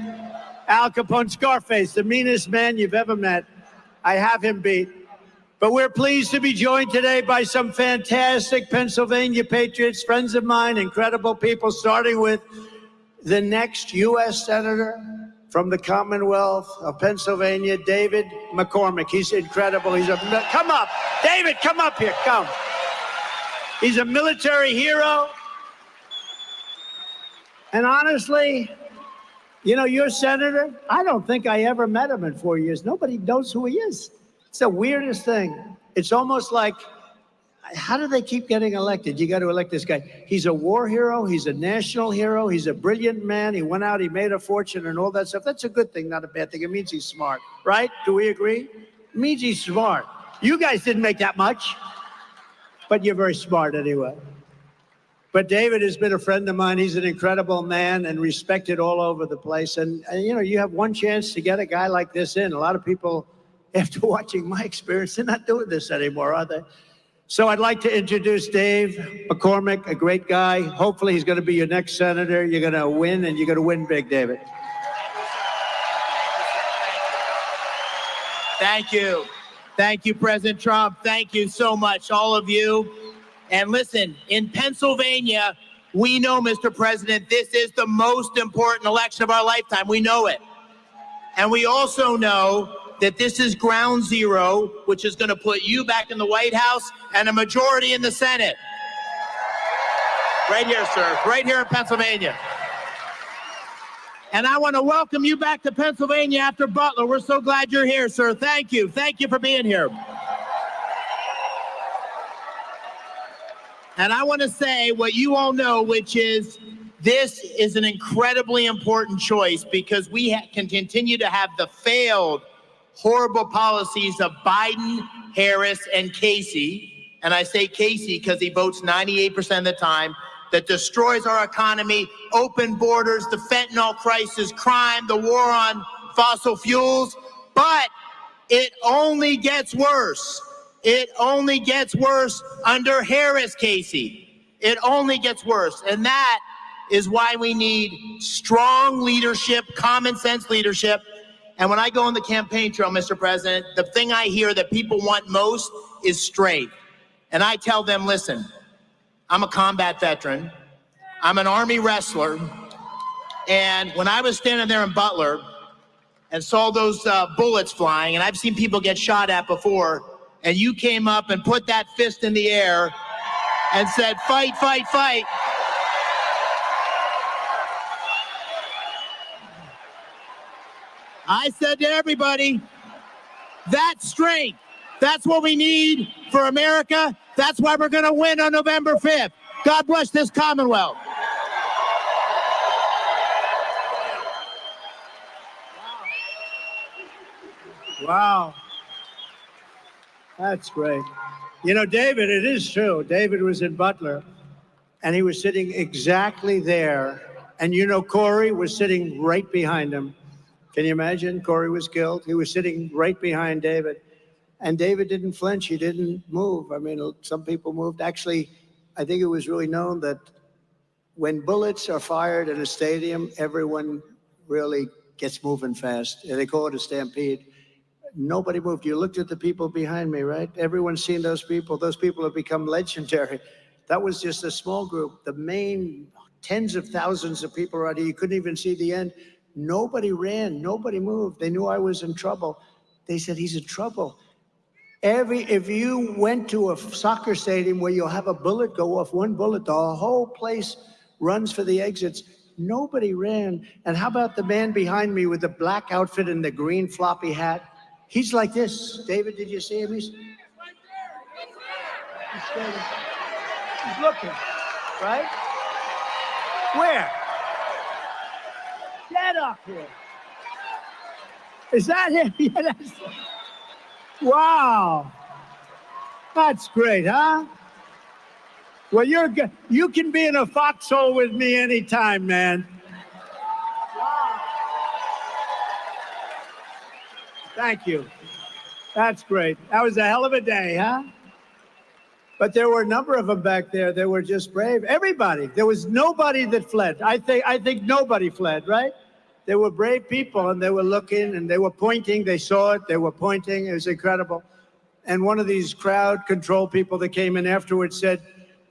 Al Capone, Scarface, the meanest man you've ever met. I have him beat. But we're pleased to be joined today by some fantastic Pennsylvania patriots, friends of mine, incredible people, starting with the next U.S. Senator from the Commonwealth of Pennsylvania, David McCormick. He's incredible. Come up. David, come up here. Come. He's a military hero. And honestly, you know, your senator, I don't think I ever met him in 4 years. Nobody knows who he is. It's the weirdest thing. It's almost like, how do they keep getting elected? You got to elect this guy. He's a war hero. He's a national hero. He's a brilliant man. He went out, he made a fortune and all that stuff. That's a good thing, not a bad thing. It means he's smart, right? Do we agree? It means he's smart. You guys didn't make that much, but you're very smart anyway. But David has been a friend of mine. He's an incredible man and respected all over the place. And you know, you have one chance to get a guy like this in. A lot of people, after watching my experience, they're not doing this anymore, are they? So I'd like to introduce Dave McCormick, a great guy. Hopefully he's going to be your next senator. You're going to win, and you're going to win big, David. Thank you. Thank you, President Trump. Thank you so much, all of you. And listen, in Pennsylvania, we know, Mr. President, this is the most important election of our lifetime. We know it. And we also know that this is ground zero, which is going to put you back in the White House and a majority in the Senate. Right here, sir. Right here in Pennsylvania. And I want to welcome you back to Pennsylvania after Butler. We're so glad you're here, sir. Thank you. Thank you for being here. And I want to say what you all know, which is this is an incredibly important choice because we can continue to have the failed, horrible policies of Biden, Harris, and Casey. And I say Casey because he votes 98% of the time, that destroys our economy, open borders, the fentanyl crisis, crime, the war on fossil fuels. But it only gets worse. It only gets worse under Harris, Casey. It only gets worse. And that is why we need strong leadership, common sense leadership. And when I go on the campaign trail, Mr. President, the thing I hear that people want most is strength. And I tell them, listen, I'm a combat veteran. I'm an Army wrestler. And when I was standing there in Butler and saw those bullets flying, and I've seen people get shot at before, and you came up and put that fist in the air and said, fight, fight, fight. I said to everybody, that's strength. That's what we need for America. That's why we're going to win on November 5th. God bless this Commonwealth. Wow. That's great. You know, David, it is true. David was in Butler, and he was sitting exactly there. And you know, Corey was sitting right behind him. Can you imagine? Corey was killed. He was sitting right behind David. And David didn't flinch. He didn't move. I mean, some people moved. Actually, I think it was really known that when bullets are fired in a stadium, everyone really gets moving fast. They call it a stampede. Nobody moved. You looked at the people behind me, right? Everyone's seen those people. Those people have become legendary. That was just a small group. The main tens of thousands of people out here, you couldn't even see the end. Nobody ran. Nobody moved. They knew I was in trouble. They said, he's in trouble. If you went to a soccer stadium where you'll have a bullet go off, one bullet, the whole place runs for the exits. Nobody ran. And how about the man behind me with the black outfit and the green floppy hat? He's like this. David, did you see him? He's looking, right? Where? Get up here. Is that him? Yeah, that's... Wow. That's great, huh? Well, you're good. You can be in a foxhole with me anytime, man. Wow. Thank you. That's great. That was a hell of a day, huh? But there were a number of them back there that were just brave. Everybody. There was nobody that fled. I think nobody fled, right? They were brave people, and they were looking, and they were pointing. They saw it. They were pointing. It was incredible. And one of these crowd control people that came in afterwards said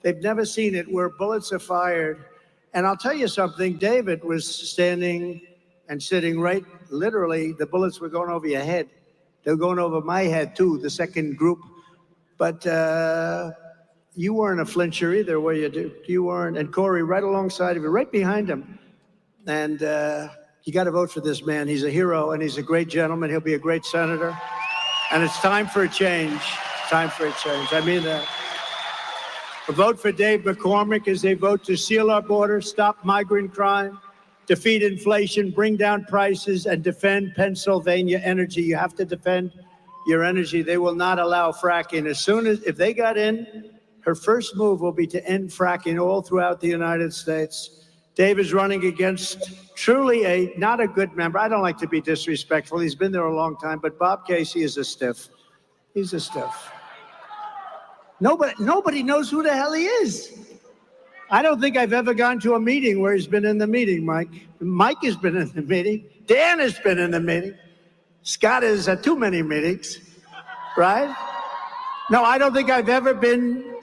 they've never seen it where bullets are fired. And I'll tell you something. David was standing and sitting right, literally, the bullets were going over your head. They were going over my head, too, the second group. But you weren't a flincher either, were you? You weren't. And Corey, right alongside of you, right behind him. And you got to vote for this man. He's a hero, and he's a great gentleman. He'll be a great senator. And it's time for a change. Time for a change. I mean that. A vote for Dave McCormick is a vote to seal our border, stop migrant crime, defeat inflation, bring down prices, and defend Pennsylvania energy. You have to defend your energy. They will not allow fracking. If they got in, her first move will be to end fracking all throughout the United States. Dave is running against truly not a good member. I don't like to be disrespectful. He's been there a long time, but Bob Casey is a stiff. He's a stiff. Nobody knows who the hell he is. I don't think I've ever gone to a meeting where he's been in the meeting, Mike. Mike has been in the meeting. Dan has been in the meeting. Scott is at too many meetings, right? No, I don't think I've ever been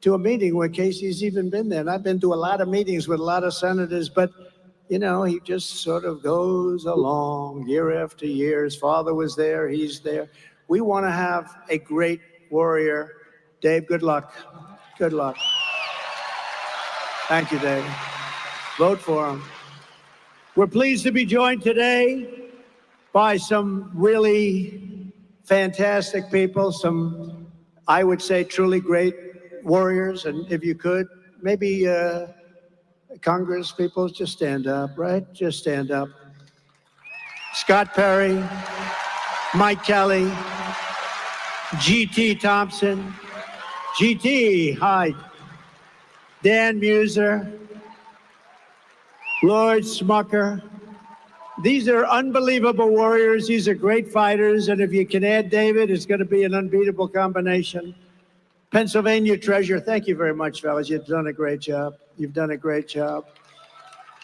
to a meeting where Casey's even been there. And I've been to a lot of meetings with a lot of senators, but you know, he just sort of goes along year after year. His father was there, he's there. We want to have a great warrior. Dave, good luck. Good luck. Thank you, Dave. Vote for him. We're pleased to be joined today by some really fantastic people, some, I would say, truly great warriors. And if you could, maybe Congress people, just stand up, right? Just stand up. Scott Perry, Mike Kelly, G.T. Thompson, G.T. Hyde, Dan Muser, Lord Smucker. These are unbelievable warriors. These are great fighters. And if you can add David, it's going to be an unbeatable combination. Pennsylvania Treasurer, thank you very much, fellas. You've done a great job. You've done a great job.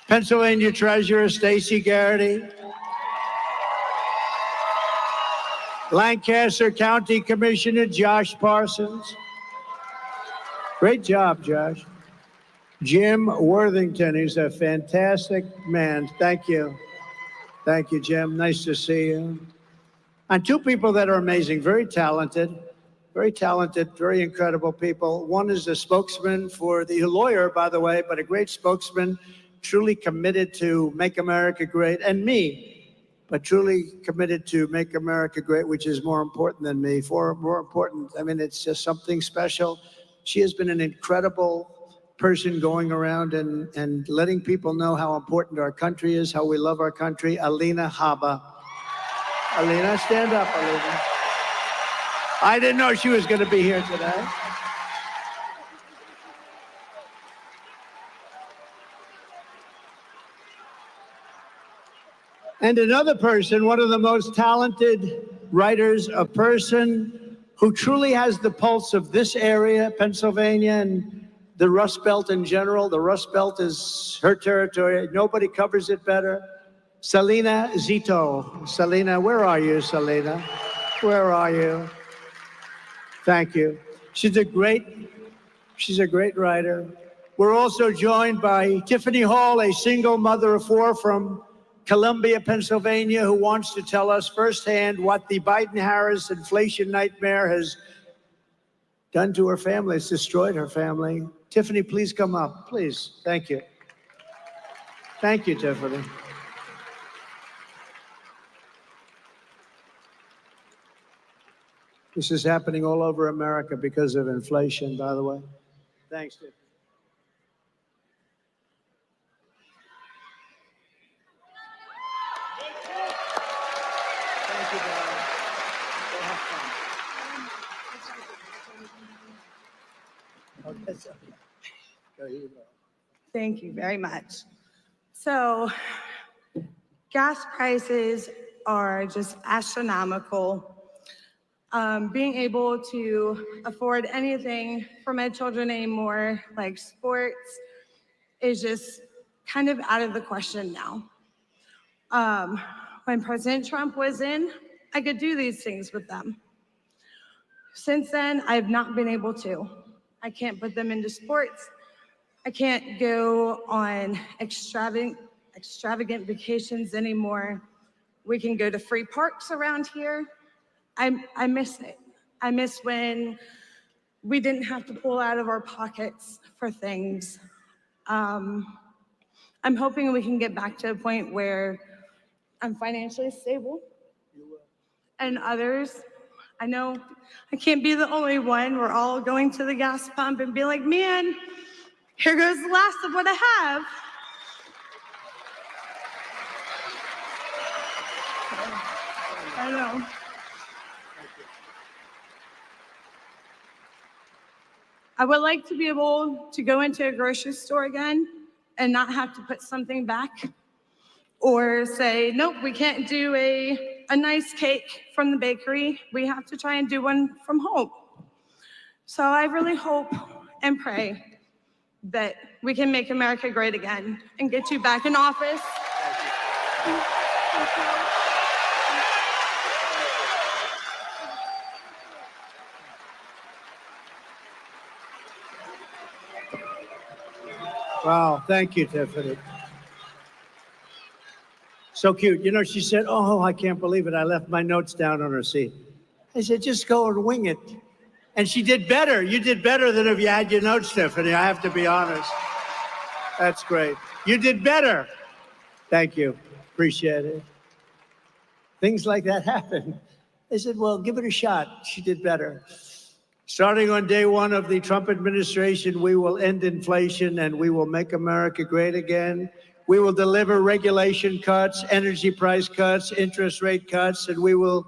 Pennsylvania Treasurer Stacey Garrity. Lancaster County Commissioner Josh Parsons. Great job, Josh. Jim Worthington, he's a fantastic man. Thank you. Thank you, Jim. Nice to see you. And two people that are amazing, very talented, very incredible people. One is a spokesman for the lawyer, by the way, but a great spokesman, truly committed to make America great, and me, but truly committed to make America great, which is more important than me, more important. I mean, it's just something special. She has been an incredible person going around and letting people know how important our country is, how we love our country. Alina Habba. Alina, stand up, Alina. I didn't know she was going to be here today. And another person, one of the most talented writers, a person who truly has the pulse of this area, Pennsylvania, and the Rust Belt in general. The Rust Belt is her territory. Nobody covers it better. Selena Zito. Selena, where are you, Selena? Where are you? Thank you. She's a great writer. We're also joined by Tiffany Hall, a single mother of four from Columbia, Pennsylvania, who wants to tell us firsthand what the Biden-Harris inflation nightmare has done to her family. It's destroyed her family. Tiffany, please come up, please. Thank you. Thank you, Tiffany. This is happening all over America because of inflation, by the way. Thanks, Tiffany. Thank you, darling. Go have fun. Oh, that's okay. Go, here you go. Thank you very much. So, gas prices are just astronomical. Being able to afford anything for my children anymore, like sports, is just kind of out of the question now. When President Trump was in, I could do these things with them. Since then, I've not been able to. I can't put them into sports. I can't go on extravagant vacations anymore. We can go to free parks around here. I miss it. I miss when we didn't have to pull out of our pockets for things. I'm hoping we can get back to a point where I'm financially stable. And others, I know I can't be the only one. We're all going to the gas pump and be like, man, here goes the last of what I have. I know. I would like to be able to go into a grocery store again and not have to put something back or say, nope, we can't do a nice cake from the bakery. We have to try and do one from home. So I really hope and pray that we can make America great again and get you back in office. Wow, thank you, Tiffany. So cute. You know, she said, oh, I can't believe it. I left my notes down on her seat. I said, just go and wing it. And she did better. You did better than if you had your notes, Tiffany. I have to be honest. That's great. You did better. Thank you. Appreciate it. Things like that happen. I said, well, give it a shot. She did better. Starting on day one of the Trump administration, we will end inflation and we will make America great again. We will deliver regulation cuts, energy price cuts, interest rate cuts, and we will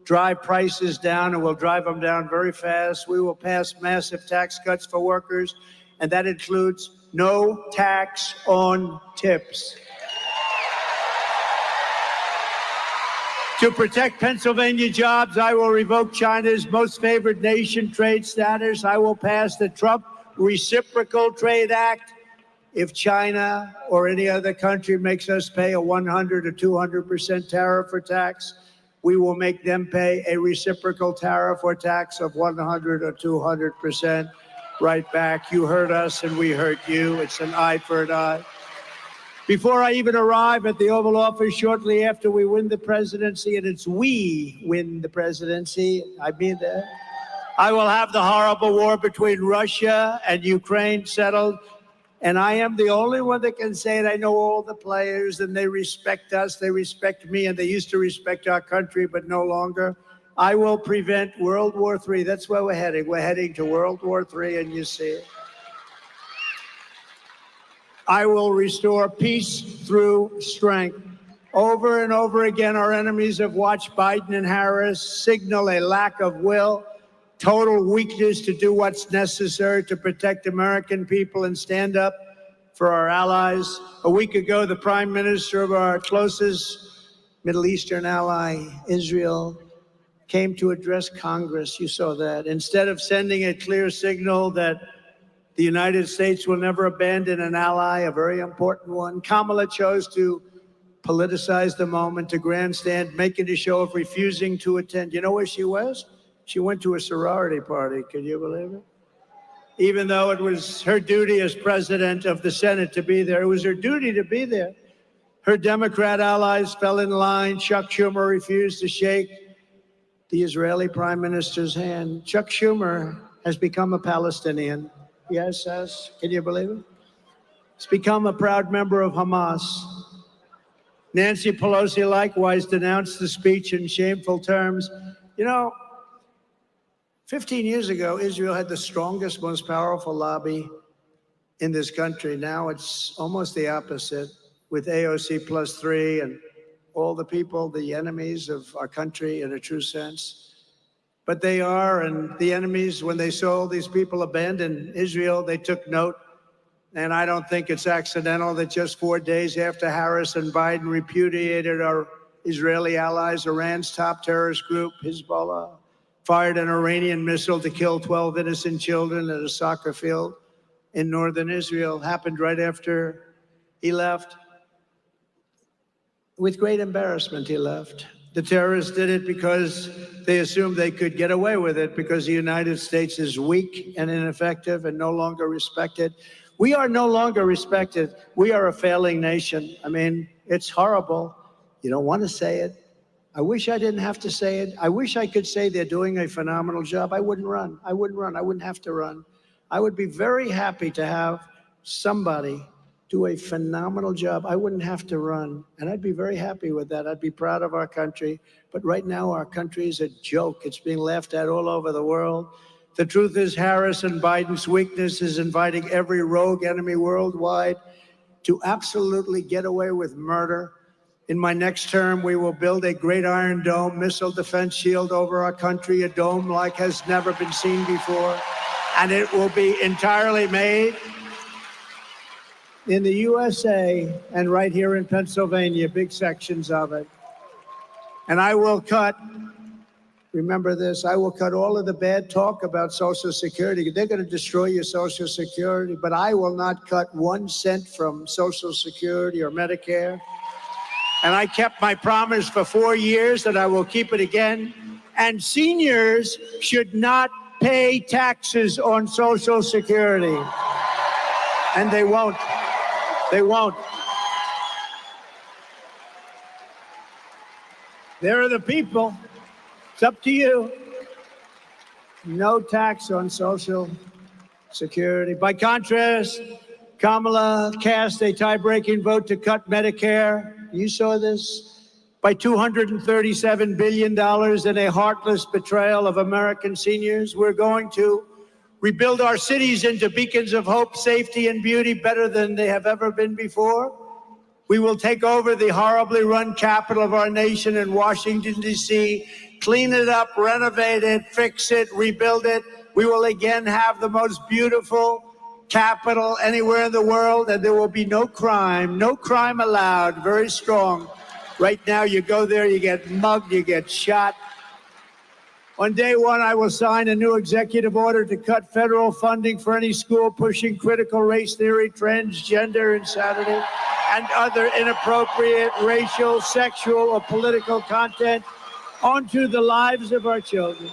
drive prices down, and we'll drive them down very fast. We will pass massive tax cuts for workers, and that includes no tax on tips. To protect Pennsylvania jobs, I will revoke China's most favored nation trade status. I will pass the Trump Reciprocal Trade Act. If China or any other country makes us pay a 100 or 200% tariff or tax, we will make them pay a reciprocal tariff or tax of 100 or 200% right back. You heard us and we heard you. It's an eye for an eye. Before I even arrive at the Oval Office shortly after we win the presidency, and it's we win the presidency, I mean that, I will have the horrible war between Russia and Ukraine settled. And I am the only one that can say it. I know all the players and they respect us. They respect me, and they used to respect our country, but no longer. I will prevent World War III. That's where we're heading. We're heading to World War III, and you see it. I will restore peace through strength. Over and over again, our enemies have watched Biden and Harris signal a lack of will, total weakness to do what's necessary to protect American people and stand up for our allies. A week ago, the prime minister of our closest Middle Eastern ally, Israel, came to address Congress. You saw that. Instead of sending a clear signal that the United States will never abandon an ally, a very important one, Kamala chose to politicize the moment, to grandstand, making a show of refusing to attend. You know where she was? She went to a sorority party. Can you believe it? Even though it was her duty as president of the Senate to be there, it was her duty to be there. Her Democrat allies fell in line. Chuck Schumer refused to shake the Israeli prime minister's hand. Chuck Schumer has become a Palestinian. Yes, can you believe it? He's become a proud member of Hamas. Nancy Pelosi likewise denounced the speech in shameful terms. You know, 15 years ago, Israel had the strongest, most powerful lobby in this country. Now it's almost the opposite, with AOC +3 and all the people, the enemies of our country in a true sense. But they are, and the enemies, when they saw these people abandon Israel, they took note. And I don't think it's accidental that just 4 days after Harris and Biden repudiated our Israeli allies, Iran's top terrorist group, Hezbollah, fired an Iranian missile to kill 12 innocent children at a soccer field in northern Israel. Happened right after he left. With great embarrassment, he left. The terrorists did it because they assumed they could get away with it because the United States is weak and ineffective and no longer respected. We are no longer respected. We are a failing nation. I mean, it's horrible. You don't want to say it. I wish I didn't have to say it. I wish I could say they're doing a phenomenal job. I wouldn't run. I wouldn't have to run. I would be very happy to have somebody do a phenomenal job. I wouldn't have to run. And I'd be very happy with that. I'd be proud of our country. But right now, our country is a joke. It's being laughed at all over the world. The truth is, Harris and Biden's weakness is inviting every rogue enemy worldwide to absolutely get away with murder. In my next term, we will build a great Iron Dome missile defense shield over our country, a dome like has never been seen before. And it will be entirely made in the USA and right here in Pennsylvania, big sections of it. And I will cut, remember this, I will cut all of the bad talk about Social Security. They're going to destroy your Social Security, but I will not cut 1 cent from Social Security or Medicare. And I kept my promise for 4 years and I will keep it again. And seniors should not pay taxes on Social Security. And they won't. They won't. There are the people. It's up to you. No tax on Social Security. By contrast, Kamala cast a tie-breaking vote to cut Medicare. You saw this, by $237 billion in a heartless betrayal of American seniors. We're going to rebuild our cities into beacons of hope, safety, and beauty better than they have ever been before. We will take over the horribly run capital of our nation in Washington, D.C., clean it up, renovate it, fix it, rebuild it. We will again have the most beautiful capital anywhere in the world, and there will be no crime allowed. Very strong. Right now, you go there, you get mugged, you get shot. On day one, I will sign a new executive order to cut federal funding for any school pushing critical race theory, transgender insanity, and other inappropriate racial, sexual, or political content onto the lives of our children.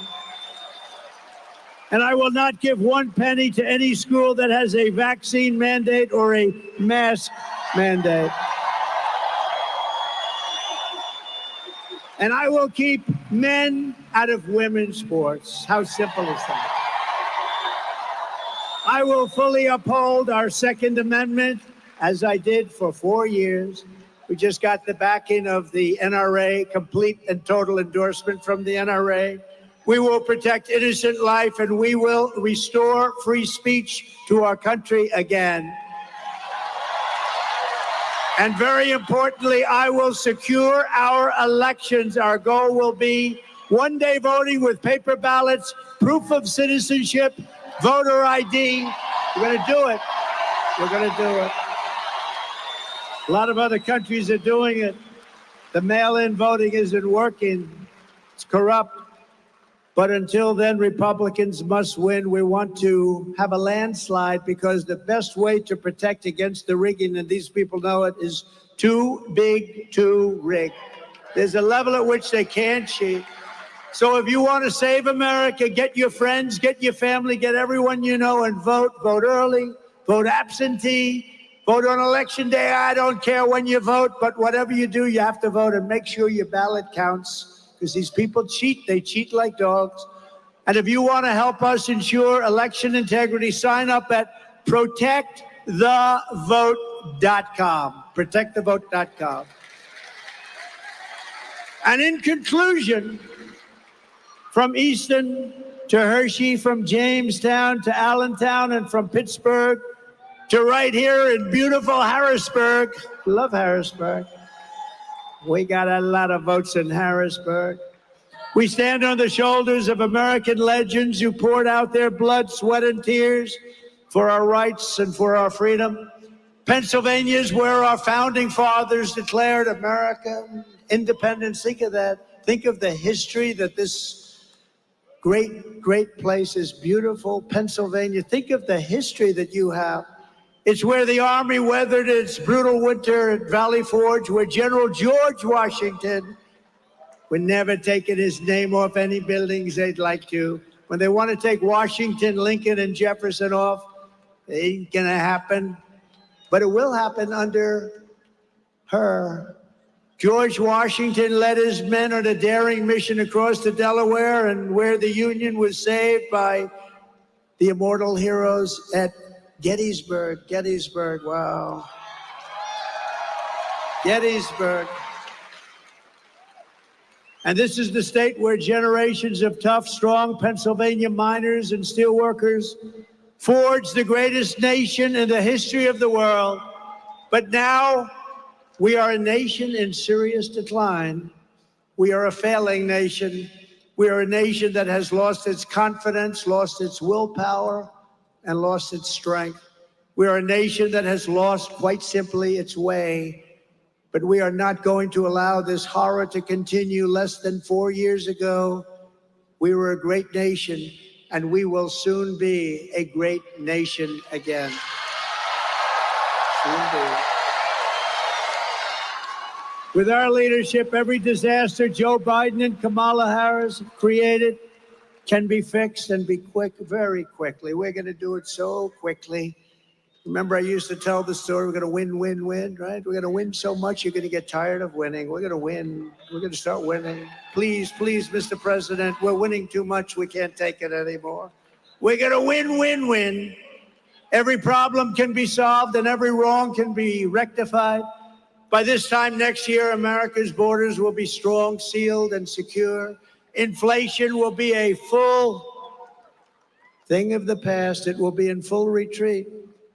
And I will not give 1 penny to any school that has a vaccine mandate or a mask mandate. And I will keep men out of women's sports. How simple is that? I will fully uphold our Second Amendment, as I did for 4 years. We just got the backing of the NRA, complete and total endorsement from the NRA. We will protect innocent life, and we will restore free speech to our country again. And very importantly, I will secure our elections. Our goal will be one-day voting with paper ballots, proof of citizenship, voter ID. We're going to do it. We're going to do it. A lot of other countries are doing it. The mail-in voting isn't working. It's corrupt. But until then, Republicans must win. We want to have a landslide because the best way to protect against the rigging, and these people know it, is too big to rig. There's a level at which they can't cheat. So if you want to save America, get your friends, get your family, get everyone you know and vote. Vote early, vote absentee, Vote on election day. I don't care when you vote, but whatever you do, you have to vote and make sure your ballot counts, because these people cheat. They cheat like dogs. And if you want to help us ensure election integrity, sign up at protectthevote.com. Protectthevote.com. And in conclusion, from Easton to Hershey, from Jamestown to Allentown, and from Pittsburgh to right here in beautiful Harrisburg. Love Harrisburg. We got a lot of votes in Harrisburg. We stand on the shoulders of American legends who poured out their blood, sweat, and tears for our rights and for our freedom. Pennsylvania is where our founding fathers declared America independence. Think of that. Think of the history that this great place is. Beautiful Pennsylvania. Think of the history that you have. It's where the Army weathered its brutal winter at Valley Forge, where General George Washington would never taken his name off any buildings they'd like to. When they want to take Washington, Lincoln, and Jefferson off, it ain't gonna happen. But it will happen under her. George Washington led his men on a daring mission across the Delaware, and where the Union was saved by the immortal heroes at Gettysburg. Gettysburg, wow. Gettysburg. And this is the state where generations of tough, strong Pennsylvania miners and steelworkers forged the greatest nation in the history of the world. But now we are a nation in serious decline. We are a failing nation. We are a nation that has lost its confidence, lost its willpower, and lost its strength. We are a nation that has lost, quite simply, its way. But we are not going to allow this horror to continue. Less than 4 years ago, we were a great nation, and we will soon be a great nation again. Soon be. With our leadership, every disaster Joe Biden and Kamala Harris have created can be fixed, and be quick, very quickly. We're going to do it so quickly. Remember, I used to tell the story, we're going to win, win, win, right? We're going to win so much, you're going to get tired of winning. We're going to win. We're going to start winning. Please, please, Mr. President, we're winning too much. We can't take it anymore. We're going to win, win, win. Every problem can be solved and every wrong can be rectified. By this time next year, America's borders will be strong, sealed, and secure. Inflation will be a full thing of the past. It will be in full retreat.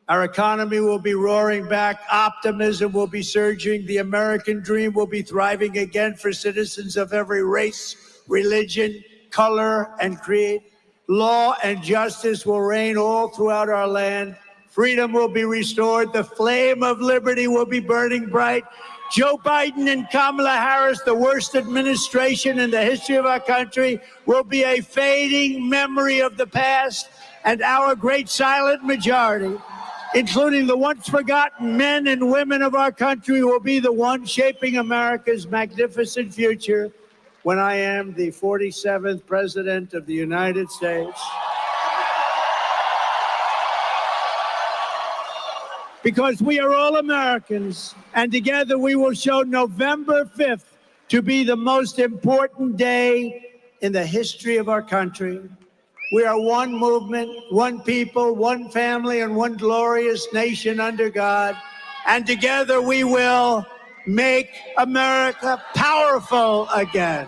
Our economy will be roaring back. Optimism will be surging. The American dream will be thriving again for citizens of every race, religion, color, and creed. Law and justice will reign all throughout our land. Freedom will be restored. The flame of liberty will be burning bright. Joe Biden and Kamala Harris, the worst administration in the history of our country, will be a fading memory of the past, and our great silent majority, including the once forgotten men and women of our country, will be the ones shaping America's magnificent future when I am the 47th President of the United States. Because we are all Americans, and together we will show November 5th to be the most important day in the history of our country. We are one movement, one people, one family, and one glorious nation under God. And together we will make America powerful again.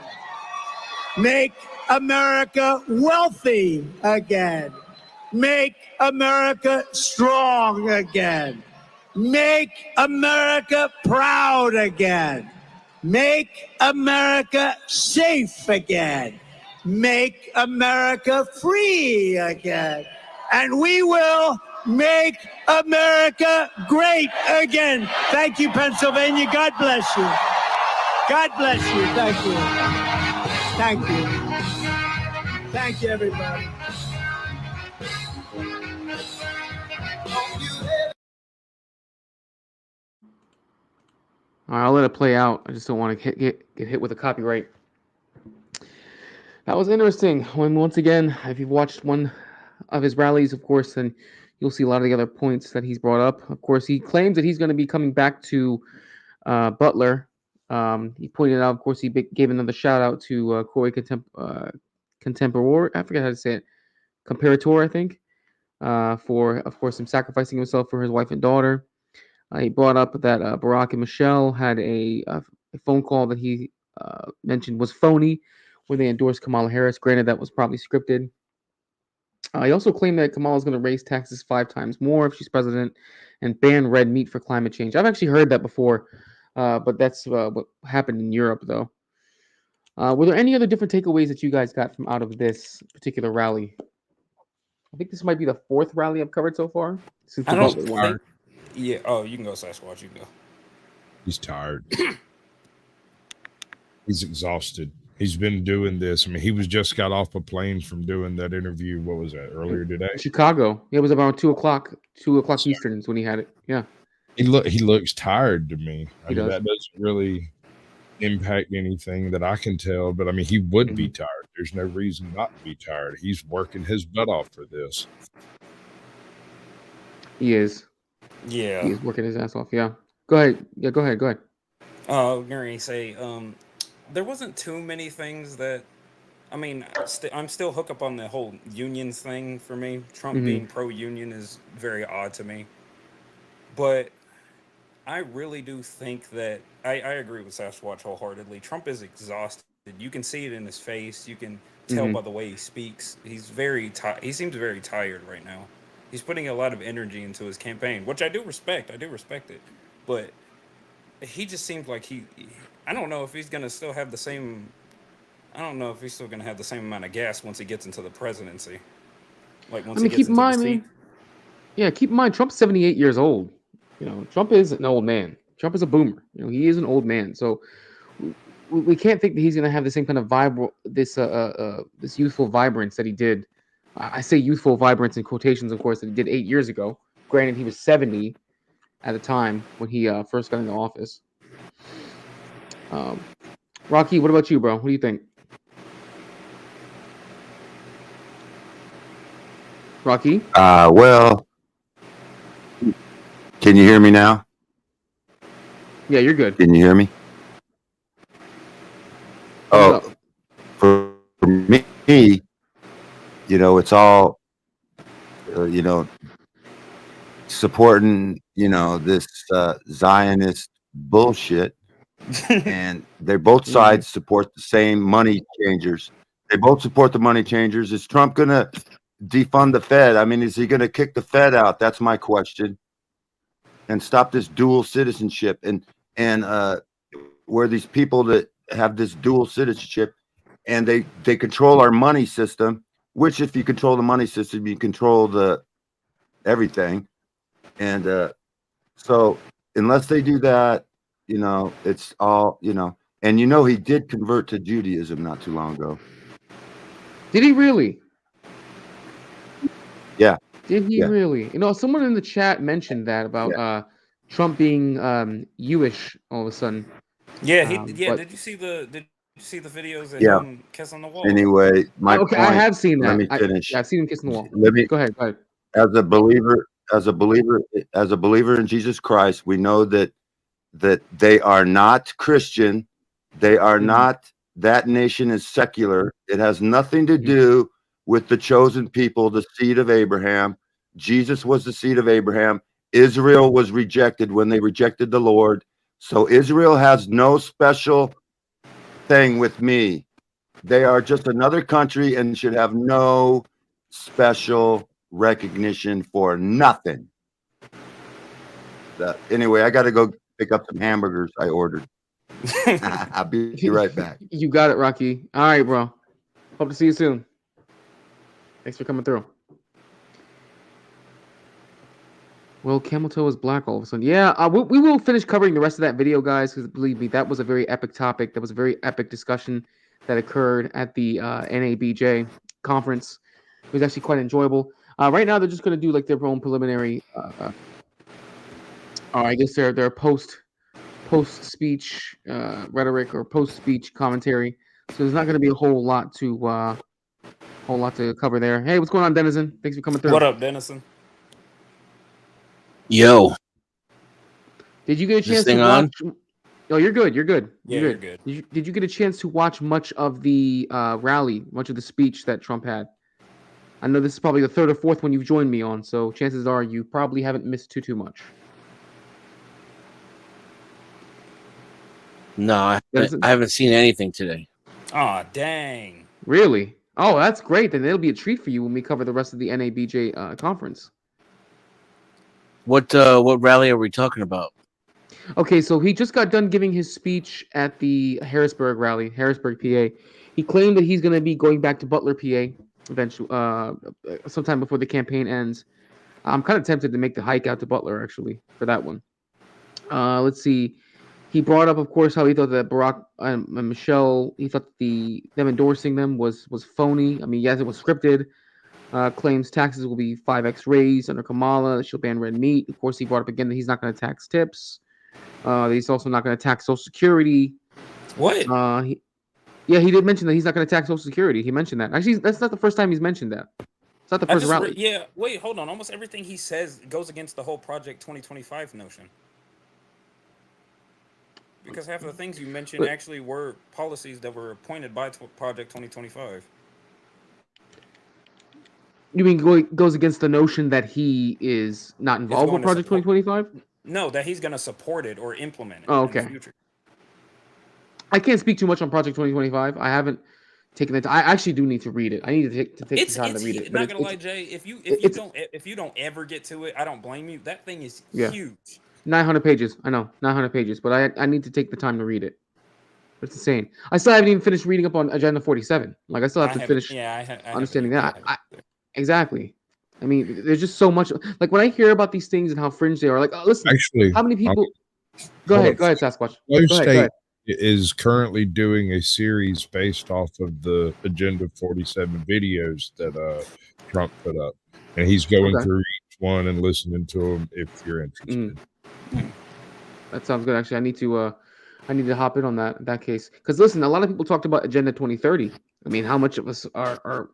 Make America wealthy again. Make America strong again. Make America proud again. Make America safe again. Make America free again. And we will make America great again. Thank you, Pennsylvania. God bless you. God bless you. Thank you. Thank you. Thank you, everybody. All right, I'll let it play out. I just don't want to get hit with a copyright. That was interesting. When once again, if you've watched one of his rallies, of course, then you'll see a lot of the other points that he's brought up. Of course, he claims that he's going to be coming back to Butler. He pointed out, of course, he gave another shout out to Corey Contemporary. I forget how to say it. Comparator, I think, for, of course, him sacrificing himself for his wife and daughter. He brought up that Barack and Michelle had a phone call that he mentioned was phony, where they endorsed Kamala Harris. Granted, that was probably scripted. He also claimed that Kamala is going to raise taxes 5 times more if she's president and ban red meat for climate change. I've actually heard that before, but that's what happened in Europe, though. Were there any other different takeaways that you guys got from out of this particular rally? I think this might be the 4th rally I've covered so far. Since I don't one. think. Yeah. Oh, you can go, Sasquatch. You can go. He's tired. He's exhausted. He's been doing this. I mean, he was just got off a plane from doing that interview. What was that, earlier today? Chicago. It was around 2:00. 2:00 Eastern is when he had it. Yeah. He looks tired to me. I mean, that doesn't really impact anything that I can tell, but I mean, he would be tired. There's no reason not to be tired. He's working his butt off for this. He is. Yeah. He is working his ass off. Yeah. Go ahead. Yeah, go ahead. Gary, say, there wasn't too many things that, I mean, I'm still hooked up on the whole unions thing for me. Trump being pro-union is very odd to me. But I really do think that, I agree with Sasquatch wholeheartedly. Trump is exhausted. You can see it in his face. You can tell by the way he speaks. He's very tired. He seems very tired right now. He's putting a lot of energy into his campaign, which I do respect. I do respect it. But he just seems like I don't know if he's going to still have the same, I don't know if he's still going to have the same amount of gas once he gets into the presidency. Like once he gets into the seat. Yeah, keep in mind, Trump's 78 years old. You know, Trump is an old man. Trump is a boomer. You know, he is an old man. So we can't think that he's going to have the same kind of vibe, this youthful vibrance that he did. I say youthful vibrance in quotations, of course, that he did 8 years ago. Granted, he was 70 at the time when he first got into office. Rocky, what about you, bro? What do you think? Rocky? Well, can you hear me now? Yeah, you're good. Can you hear me? Oh, for me, you know, it's all, you know, supporting, you know, this Zionist bullshit. And they both sides support the same money changers. They both support the money changers. Is Trump going to defund the Fed? I mean, is he going to kick the Fed out? That's my question. And stop this dual citizenship and where these people that have this dual citizenship and they control our money system, which if you control the money system, you control the everything. And so unless they do that, you know, it's all, you know, and you know, he did convert to Judaism not too long ago. Did he really? Yeah. Did he really? You know, someone in the chat mentioned that about Trump being Jewish all of a sudden. Yeah, did you see the videos of him kissing the wall? Anyway, my point, I have seen that. Let me finish. I've seen him kissing the wall. Go ahead. As a believer in Jesus Christ, we know that they are not Christian. They are not, that nation is secular. It has nothing to do with the chosen people, the seed of Abraham. Jesus was the seed of Abraham. Israel was rejected when they rejected the Lord. So Israel has no special thing with me. They are just another country and should have no special recognition for nothing. Anyway, I got to go pick up some hamburgers I ordered. I'll be right back. You got it, Rocky. All right, bro. Hope to see you soon. Thanks for coming through. Well, Camel Toe is black all of a sudden. Yeah, we will finish covering the rest of that video, guys, because believe me, that was a very epic topic. That was a very epic discussion that occurred at the NABJ conference. It was actually quite enjoyable. Right now, they're just going to do like their own preliminary, I guess their post-speech rhetoric or post-speech commentary. So there's not going to be a whole lot to cover there. Hey, what's going on, Denizen? Thanks for coming through. What up, Denizen? Yo. Did you get a chance to watch? Oh, you're good. You're good. You're good. Did you get a chance to watch much of the rally, much of the speech that Trump had? I know this is probably the third or fourth one you've joined me on, so chances are you probably haven't missed too much. No, I haven't seen anything today. Oh, dang. Really? Oh, that's great. Then it'll be a treat for you when we cover the rest of the NABJ conference. What rally are we talking about? Okay, so he just got done giving his speech at the Harrisburg rally, Harrisburg, PA. He claimed that he's going to be going back to Butler, PA, eventually, sometime before the campaign ends. I'm kind of tempted to make the hike out to Butler, actually, for that one. Let's see. He brought up, of course, how he thought that Barack and Michelle, he thought them endorsing them was phony. I mean, yes, it was scripted. Claims taxes will be 5x raised under Kamala. She'll ban red meat. Of course, he brought up again that he's not going to tax tips. He's also not going to tax Social Security. What? He did mention that he's not going to tax Social Security. He mentioned that. Actually, that's not the first time he's mentioned that. It's not the first rally. Wait, hold on. Almost everything he says goes against the whole Project 2025 notion. Because half of the things you mentioned actually were policies that were appointed by Project 2025. You mean goes against the notion that he is not involved with Project 2025? No, that he's going to support it or implement it in the future. I can't speak too much on Project 2025. I haven't taken it. I actually do need to read it. I need to take the time to read it. Not gonna lie, Jay. If you don't ever get to it, I don't blame you. That thing is huge. 900 pages. I know, 900 pages, but I need to take the time to read it. It's insane. I still haven't even finished reading up on Agenda 47. Like I still have to finish understanding that. Exactly. I mean, there's just so much. Like when I hear about these things and how fringe they are, like, oh, listen, actually, how many people? Go ahead, Sasquatch. Go ahead. Is currently doing a series based off of the Agenda 47 videos that Trump put up, and he's going through each one and listening to them. If you're interested, that sounds good. Actually, I need to hop in on that case because listen, a lot of people talked about Agenda 2030. I mean, how much of us are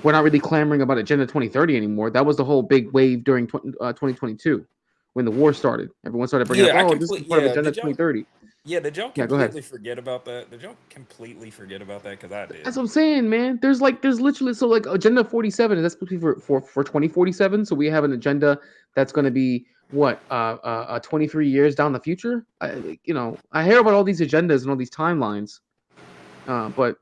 we're not really clamoring about Agenda 2030 anymore. That was the whole big wave during 2022 when the war started. Everyone started bringing up, this is part of Agenda 2030. Yeah, did y'all completely forget about that? Did y'all completely forget about that? Because I did. That's what I'm saying, man. There's literally Agenda 47 is that's supposed to be for 2047. So we have an agenda that's going to be 23 years down the future. I hear about all these agendas and all these timelines, but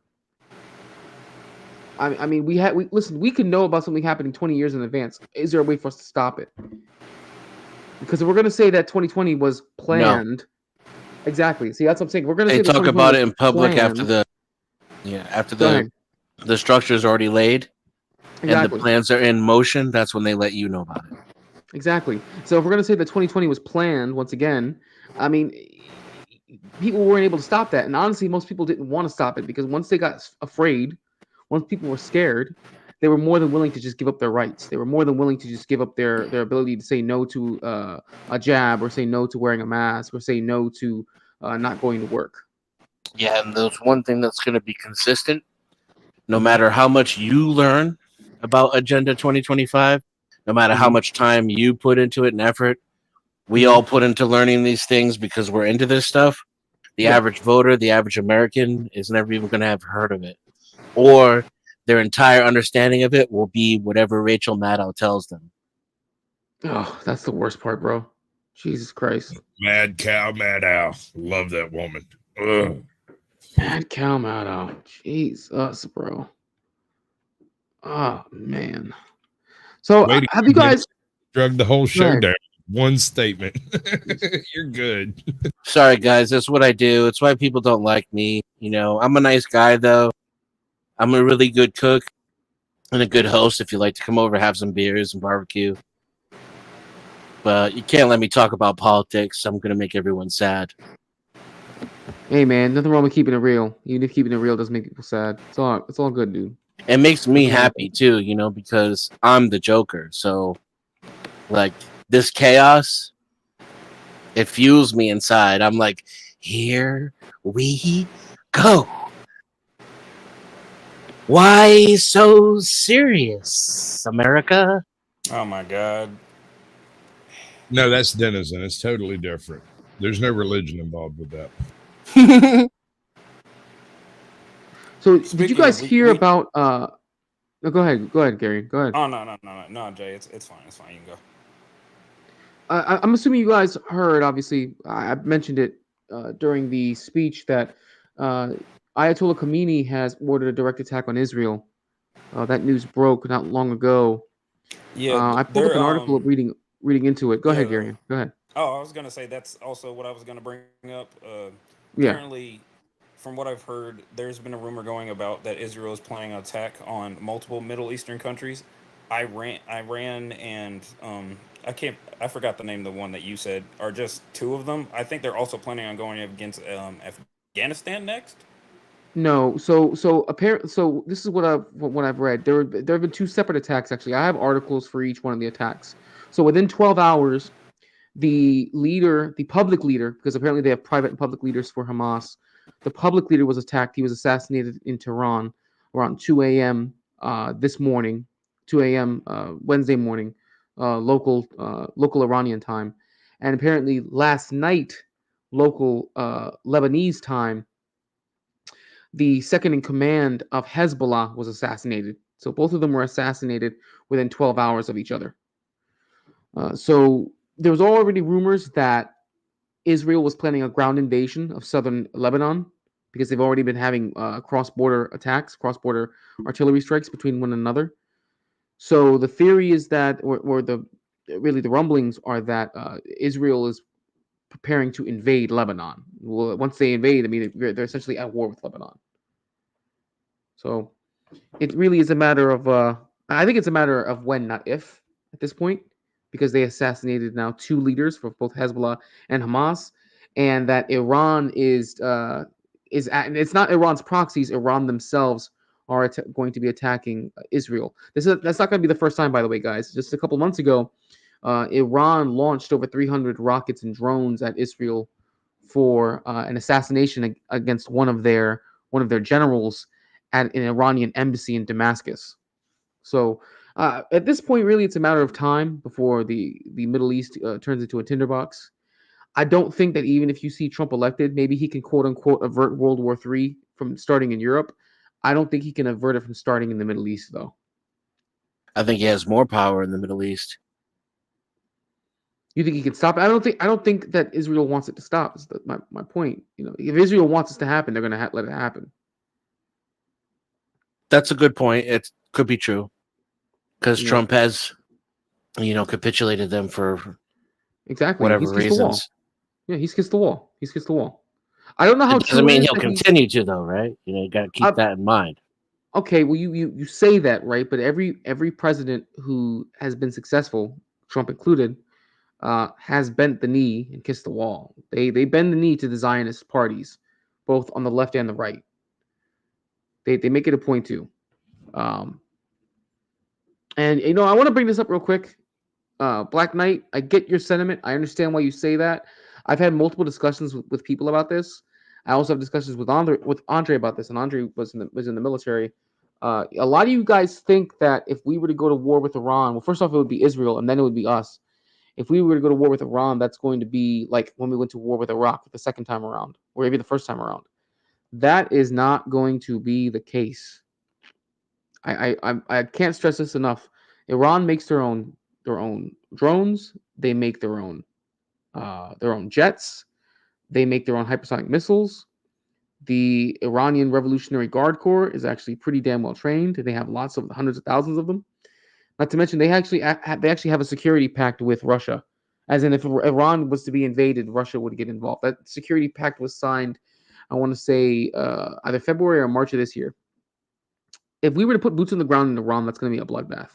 I mean, we can know about something happening 20 years in advance. Is there a way for us to stop it? Because if we're going to say that 2020 was planned. No. Exactly. See, that's what I'm saying. We're going to say talk about it in public after the structure is already laid and the plans are in motion. That's when they let you know about it. Exactly. So if we're going to say that 2020 was planned, once again, I mean, people weren't able to stop that. And honestly, most people didn't want to stop it because once they got afraid, once people were scared, they were more than willing to just give up their rights. They were more than willing to just give up their ability to say no to a jab or say no to wearing a mask or say no to not going to work. Yeah, and there's one thing that's going to be consistent. No matter how much you learn about Agenda 2025, no matter how much time you put into it and effort, we all put into learning these things because we're into this stuff. The average voter, the average American is never even going to have heard of it. Or their entire understanding of it will be whatever Rachel Maddow tells them. Oh, that's the worst part, bro. Jesus Christ. Mad Cow Maddow. Love that woman. Ugh. Mad Cow Maddow. Jesus, bro. Oh, man. So, have you guys drug the whole show down? One statement. You're good. Sorry, guys. That's what I do. It's why people don't like me. I'm a nice guy, though. I'm a really good cook and a good host if you like to come over, have some beers and barbecue. But you can't let me talk about politics. I'm going to make everyone sad. Hey, man, nothing wrong with keeping it real. Even if keeping it real doesn't make people sad. It's all good, dude. It makes me happy, too, because I'm the Joker. So, this chaos, it fuels me inside. I'm like, here we go. Why so serious, America? Oh my God. No, that's Denizen. It's totally different. There's no religion involved with that. So did you guys hear about no, go ahead, Gary. Go ahead. Oh no, Jay. It's fine. It's fine. You can go. I'm assuming you guys heard. Obviously, I mentioned it during the speech that Ayatollah Khomeini has ordered a direct attack on Israel. That news broke not long ago. Yeah, I pulled up an article reading into it. Go ahead, Gary. Go ahead. Oh, I was gonna say that's also what I was gonna bring up. Yeah. Apparently, from what I've heard, there's been a rumor going about that Israel is planning an attack on multiple Middle Eastern countries. Iran, and I forgot the name of the one that you said are just two of them. I think they're also planning on going against Afghanistan next. No, so this is what I've read. There have been two separate attacks actually. I have articles for each one of the attacks. So within 12 hours, the public leader, because apparently they have private and public leaders for Hamas, the public leader was attacked. He was assassinated in Tehran around 2 a.m. This morning, 2 a.m. Wednesday morning, local Iranian time, and apparently last night, local Lebanese time, the second in command of Hezbollah was assassinated. So both of them were assassinated within 12 hours of each other. So there was already rumors that Israel was planning a ground invasion of southern Lebanon because they've already been having cross-border attacks, cross-border artillery strikes between one another. So the theory is that, or the rumblings are that Israel is preparing to invade Lebanon. Well, once they invade, I mean, they're essentially at war with Lebanon. So it really is a matter of, I think it's a matter of when, not if, at this point, because they assassinated now two leaders for both Hezbollah and Hamas, and that Iran it's not Iran's proxies. Iran themselves are going to be attacking Israel. That's not going to be the first time, by the way, guys. Just a couple months ago, Iran launched over 300 rockets and drones at Israel for an assassination against one of their generals at an Iranian embassy in Damascus. So at this point, really, it's a matter of time before the Middle East turns into a tinderbox. I don't think that even if you see Trump elected, maybe he can quote unquote avert World War III from starting in Europe. I don't think he can avert it from starting in the Middle East, though. I think he has more power in the Middle East. You think he can stop it? I don't think that Israel wants it to stop. Is my point. You know, if Israel wants this to happen, they're going to let it happen. That's a good point. It could be true because Trump has, capitulated them for whatever reasons. Yeah, he's kissed the wall. He's kissed the wall. I don't know how. It doesn't mean he'll continue to, though, right? You got to keep that in mind. Okay, well, you say that, right? But every president who has been successful, Trump included, has bent the knee and kissed the wall. They bend the knee to the Zionist parties, both on the left and the right. They make it a point to. And I want to bring this up real quick. Black Knight, I get your sentiment. I understand why you say that. I've had multiple discussions with people about this. I also have discussions with Andre about this, and Andre was in the military. A lot of you guys think that if we were to go to war with Iran, well, first off, it would be Israel, and then it would be us. If we were to go to war with Iran, that's going to be like when we went to war with Iraq the second time around, or maybe the first time around. That is not going to be the case. I can't stress this enough. Iran makes their own drones. They make their own jets. They make their own hypersonic missiles. The Iranian Revolutionary Guard Corps is actually pretty damn well trained. They have hundreds of thousands of them. Not to mention, they actually have a security pact with Russia, as in if Iran was to be invaded, Russia would get involved. That security pact was signed, I want to say, either February or March of this year. If we were to put boots on the ground in Iran, that's going to be a bloodbath.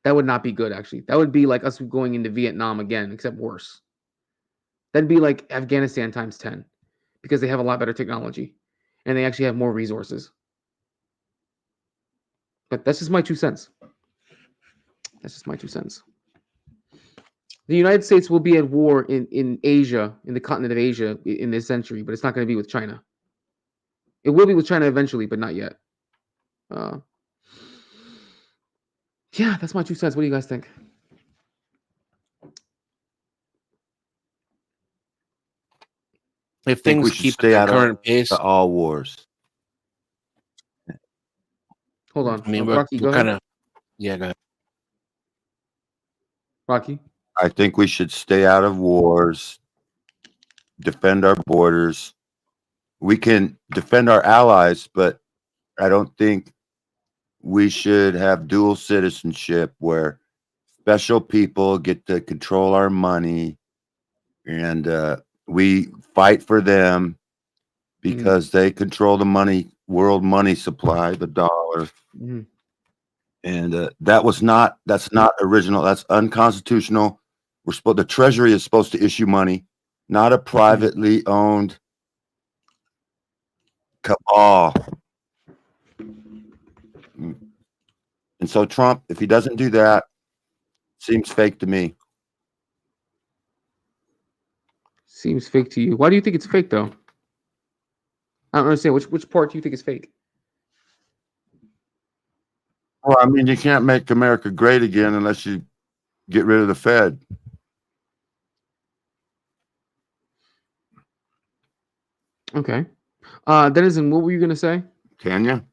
That would not be good, actually. That would be like us going into Vietnam again, except worse. That'd be like Afghanistan times 10, because they have a lot better technology, and they actually have more resources. But that's just my 2 cents. That's just my 2 cents. The United States will be at war in Asia, in the continent of Asia, in this century, but it's not going to be with China. It will be with China eventually, but not yet. Yeah, that's my 2 cents. What do you guys think? If I think we things should keep at stay their out of current pace, all wars. Hold on, I mean, Rocky, we're go kind ahead. of, yeah, go ahead. Rocky. I think we should stay out of wars, defend our borders. We can defend our allies, but I don't think we should have dual citizenship where special people get to control our money and we fight for them because they control the world money supply, the dollar. And that's not original. That's unconstitutional. The Treasury is supposed to issue money, not a privately owned cabal. And so Trump, if he doesn't do that, seems fake to me. Seems fake to you. Why do you think it's fake, though? I don't understand. Which part do you think is fake? Well, I mean, you can't make America great again unless you get rid of the Fed. Okay. Denizen, what were you gonna say? Can you?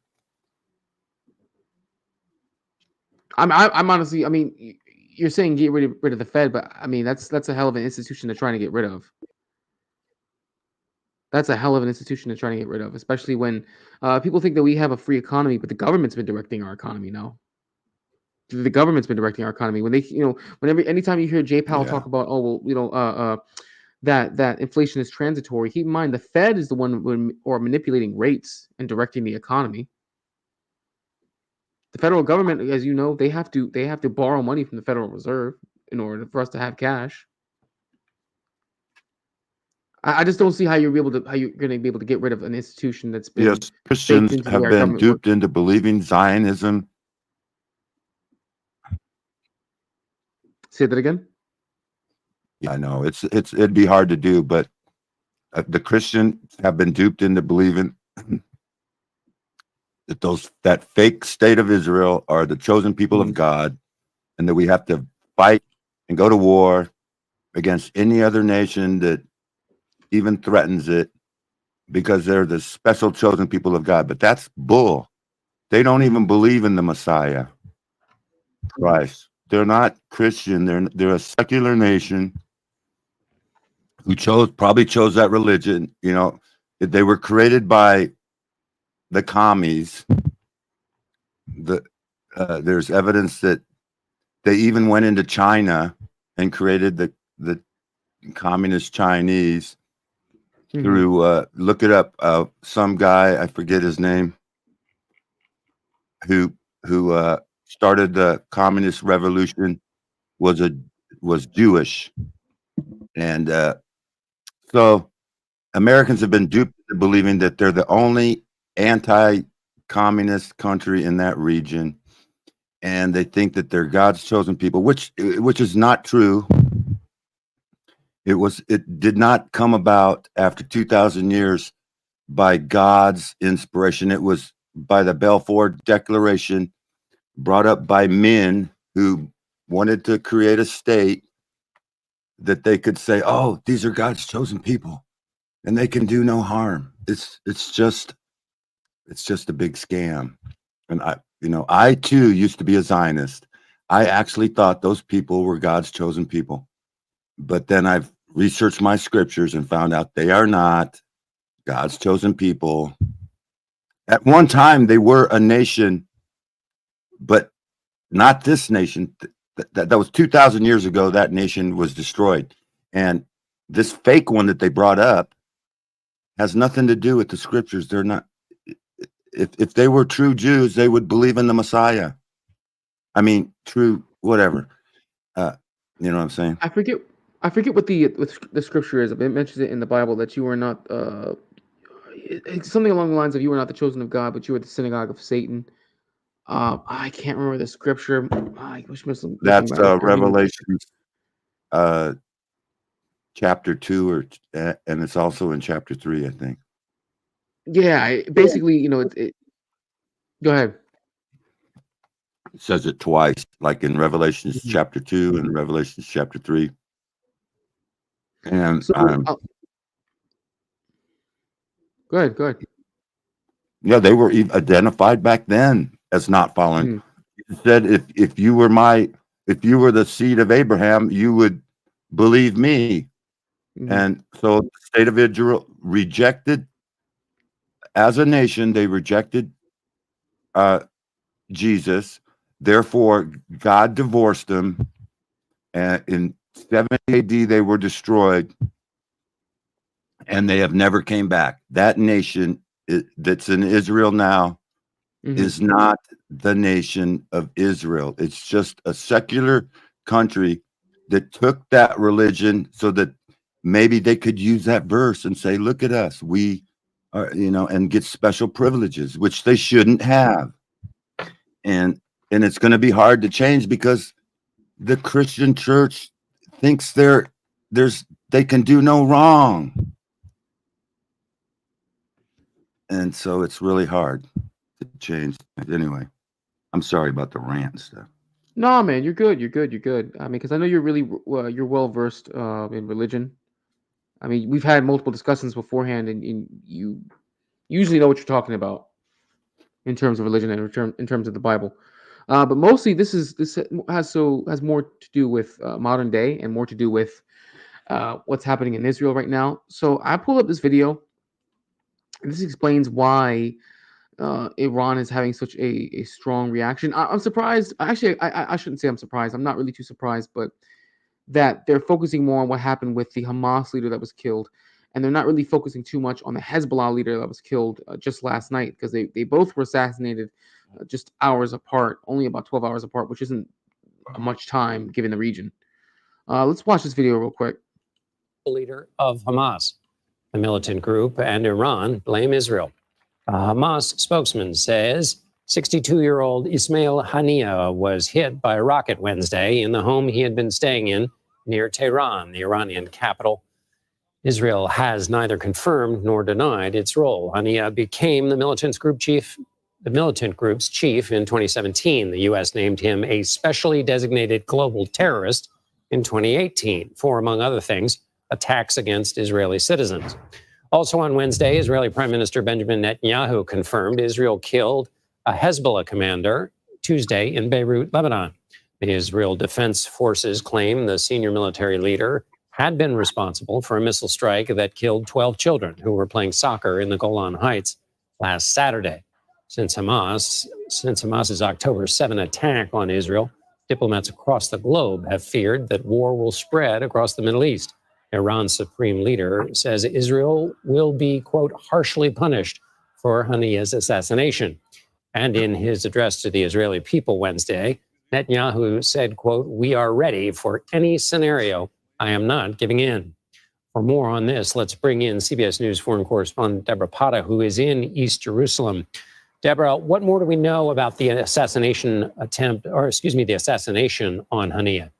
I'm honestly. I mean, you're saying get rid of the Fed, but I mean that's a hell of an institution they're trying to get rid of. That's a hell of an institution they're trying to get rid of, especially when people think that we have a free economy, but the government's been directing our economy now. The government's been directing our economy. When they, anytime you hear Jay Powell talk about, oh well, that inflation is transitory. Keep in mind the Fed is the one manipulating rates and directing the economy. The federal government, as you know, they have to borrow money from the Federal Reserve in order for us to have cash. I just don't see how you're going to be able to get rid of an institution that's been Christians have been duped into believing Zionism. Say that again. Yeah, I know it'd be hard to do, but the Christians have been duped into believing that fake state of Israel are the chosen people of God, and that we have to fight and go to war against any other nation that even threatens it because they're the special chosen people of God. But that's bull. They don't even believe in the Messiah, Christ. They're not Christian. They're a secular nation who probably chose that religion. They were created by the commies. There's evidence that they even went into China and created the communist Chinese through look it up. Some guy, I forget his name, who started the communist revolution was Jewish, and so Americans have been duped into believing that they're the only anti-communist country in that region, and they think that they're God's chosen people, which is not true. It did not come about after 2,000 years by God's inspiration. It was by the Balfour Declaration, brought up by men who wanted to create a state that they could say, "Oh, these are God's chosen people, and they can do no harm." It's just a big scam. And I too used to be a Zionist. I actually thought those people were God's chosen people, but then I've researched my scriptures and found out they are not God's chosen people. At one time, they were a nation, but not this nation. That was 2,000 years ago. That nation was destroyed. And this fake one that they brought up has nothing to do with the scriptures. They're not. If they were true Jews, they would believe in the Messiah. I mean, true, whatever. You know what I'm saying? I forget what the scripture is. It mentions it in the Bible that you are not it's something along the lines of you are not the chosen of God, but you are the synagogue of Satan. I can't remember the scripture. I wish That's Revelation chapter 2, and it's also in chapter 3, I think. Yeah, basically, go ahead. It says it twice, like in Revelations chapter 2 and Revelations chapter 3. And so, Good. Yeah, they were identified back then as not following. It said, if you were the seed of Abraham, you would believe me. And so the state of Israel rejected, as a nation, they rejected Jesus. Therefore, God divorced them. And in 70 AD, they were destroyed. And they have never came back. That nation that's in Israel now is not the nation of Israel. It's just a secular country that took that religion so that maybe they could use that verse and say, look at us, we are, and get special privileges, which they shouldn't have. And it's going to be hard to change because the Christian church thinks they can do no wrong. And so it's really hard to change. Anyway, I'm sorry about the rant stuff. No, man, you're good. I mean, because I know you're really you're well versed in religion. I mean, we've had multiple discussions beforehand, and you usually know what you're talking about in terms of religion and in terms of the Bible. But mostly, this has more to do with modern day and more to do with what's happening in Israel right now. So I pulled up this video, and this explains why Iran is having such a strong reaction. I'm surprised. Actually, I shouldn't say I'm surprised. I'm not really too surprised, but that they're focusing more on what happened with the Hamas leader that was killed, and they're not really focusing too much on the Hezbollah leader that was killed just last night, because they both were assassinated just hours apart, only about 12 hours apart, which isn't much time given the region. Let's watch this video real quick. Leader of Hamas, the militant group, and Iran blame Israel. A Hamas spokesman says 62-year-old Ismail Haniyeh was hit by a rocket Wednesday in the home he had been staying in near Tehran, the Iranian capital. Israel has neither confirmed nor denied its role. Haniyeh became the militant group's chief in 2017. The U.S. named him a specially designated global terrorist in 2018 for, among other things, attacks against Israeli citizens. Also on Wednesday, Israeli Prime Minister Benjamin Netanyahu confirmed Israel killed a Hezbollah commander Tuesday in Beirut, Lebanon. The Israel Defense Forces claim the senior military leader had been responsible for a missile strike that killed 12 children who were playing soccer in the Golan Heights last Saturday. Since Hamas's October 7 attack on Israel, diplomats across the globe have feared that war will spread across the Middle East. Iran's supreme leader says Israel will be, quote, harshly punished for Haniyeh's assassination. And in his address to the Israeli people Wednesday, Netanyahu said, quote, we are ready for any scenario. I am not giving in. For more on this, let's bring in CBS News foreign correspondent Deborah Pata, who is in East Jerusalem. Deborah, what more do we know about the assassination on Haniyeh?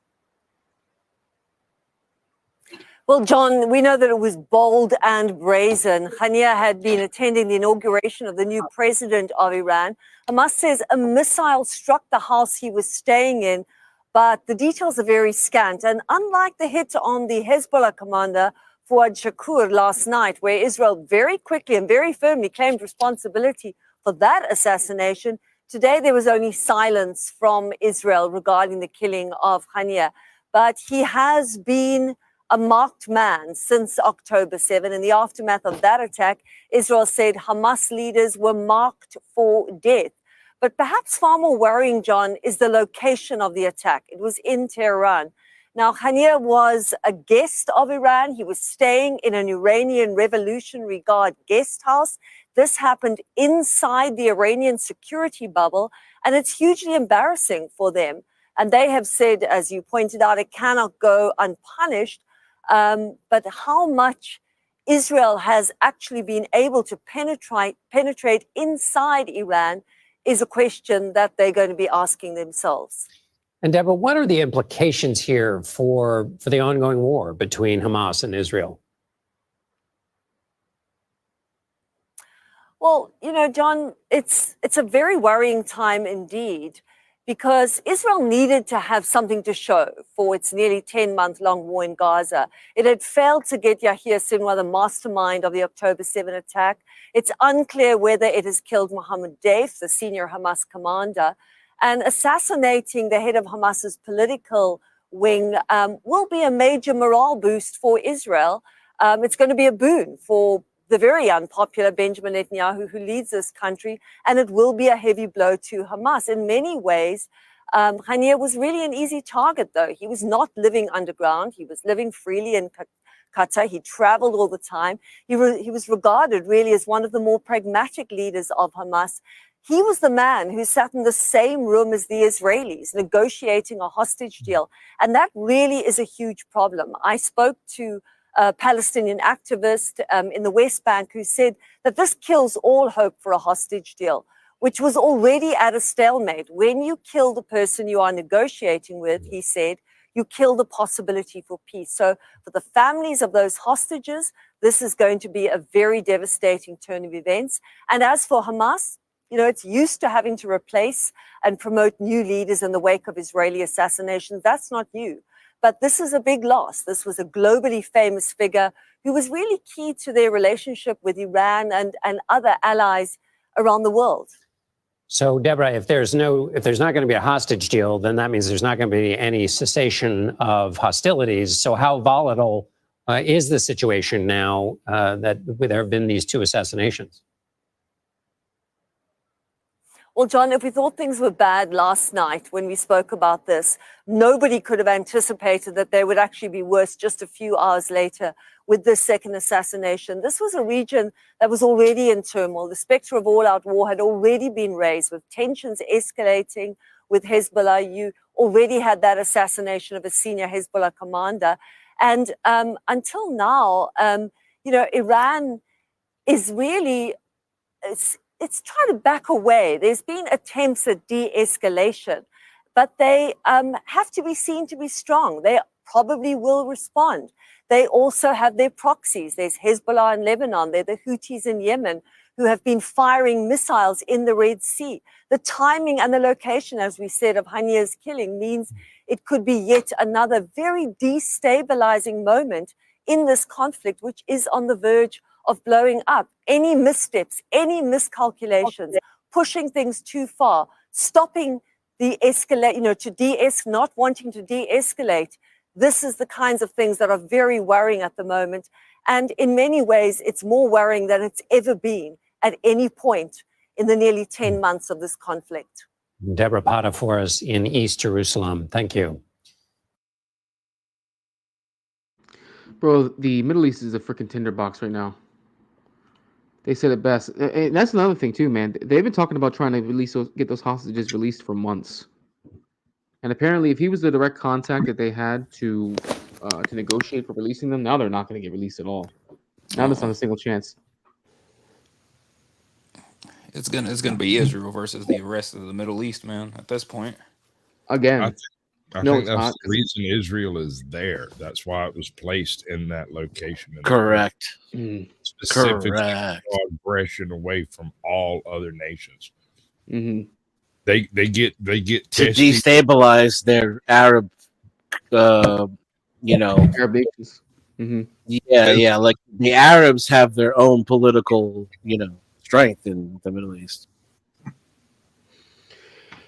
Well, John, we know that it was bold and brazen. Haniyeh had been attending the inauguration of the new president of Iran. Hamas says a missile struck the house he was staying in, but the details are very scant. And unlike the hit on the Hezbollah commander, Fuad Shakur, last night, where Israel very quickly and very firmly claimed responsibility for that assassination, today there was only silence from Israel regarding the killing of Haniyeh. But he has been a marked man since October 7. In the aftermath of that attack, Israel said Hamas leaders were marked for death. But perhaps far more worrying, John, is the location of the attack. It was in Tehran. Now, Haniyeh was a guest of Iran. He was staying in an Iranian Revolutionary Guard guest house. This happened inside the Iranian security bubble, and it's hugely embarrassing for them. And they have said, as you pointed out, it cannot go unpunished. But how much Israel has actually been able to penetrate inside Iran is a question that they're going to be asking themselves. And Deborah, what are the implications here for the ongoing war between Hamas and Israel? Well, you know, John, it's a very worrying time indeed, because Israel needed to have something to show for its nearly 10-month-long war in Gaza. It had failed to get Yahya Sinwar, the mastermind of the October 7 attack. It's unclear whether it has killed Mohammed Deif, the senior Hamas commander, and assassinating the head of Hamas's political wing will be a major morale boost for Israel. It's going to be a boon for the very unpopular Benjamin Netanyahu, who leads this country, and it will be a heavy blow to Hamas. In many ways, Haniyeh was really an easy target, though. He was not living underground. He was living freely in Qatar. He traveled all the time. He was regarded really as one of the more pragmatic leaders of Hamas. He was the man who sat in the same room as the Israelis negotiating a hostage deal. And that really is a huge problem. I spoke to a Palestinian activist in the West Bank who said that this kills all hope for a hostage deal, which was already at a stalemate. When you kill the person you are negotiating with, he said, you kill the possibility for peace. So for the families of those hostages, this is going to be a very devastating turn of events. And as for Hamas, you know, it's used to having to replace and promote new leaders in the wake of Israeli assassinations. That's not new. But this is a big loss. This was a globally famous figure who was really key to their relationship with Iran and other allies around the world. So, Deborah, if there's not going to be a hostage deal, then that means there's not going to be any cessation of hostilities. So how volatile is the situation now that there have been these two assassinations? Well, John, if we thought things were bad last night when we spoke about this, nobody could have anticipated that they would actually be worse just a few hours later with this second assassination. This was a region that was already in turmoil. The specter of all-out war had already been raised, with tensions escalating with Hezbollah. You already had that assassination of a senior Hezbollah commander. And until now, you know, Iran is really... It's trying to back away. There's been attempts at de-escalation, but they have to be seen to be strong. They probably will respond. They also have their proxies. There's Hezbollah in Lebanon. They're the Houthis in Yemen who have been firing missiles in the Red Sea. The timing and the location, as we said, of Haniyeh's killing means it could be yet another very destabilizing moment in this conflict, which is on the verge of blowing up. Any missteps, any miscalculations, pushing things too far, stopping the escalate, you know, not wanting to de-escalate. This is the kinds of things that are very worrying at the moment. And in many ways, it's more worrying than it's ever been at any point in the nearly 10 months of this conflict. Deborah Pata for us in East Jerusalem. Thank you. Bro, the Middle East is a freaking tinderbox right now. They said it best. And that's another thing too, man. They've been talking about trying to get those hostages released for months. And apparently, if he was the direct contact that they had to negotiate for releasing them, now they're not going to get released at all. Now there's not a single chance. It's gonna be Israel versus the rest of the Middle East, man. At this point, again. I think that's the reason Israel is there. That's why it was placed in that location. Correct. Specifically, Correct. Aggression away from all other nations. Mm-hmm. They get to destabilize their Arab, you know. Arab nations. Mm-hmm. Yeah. Like the Arabs have their own political, you know, strength in the Middle East.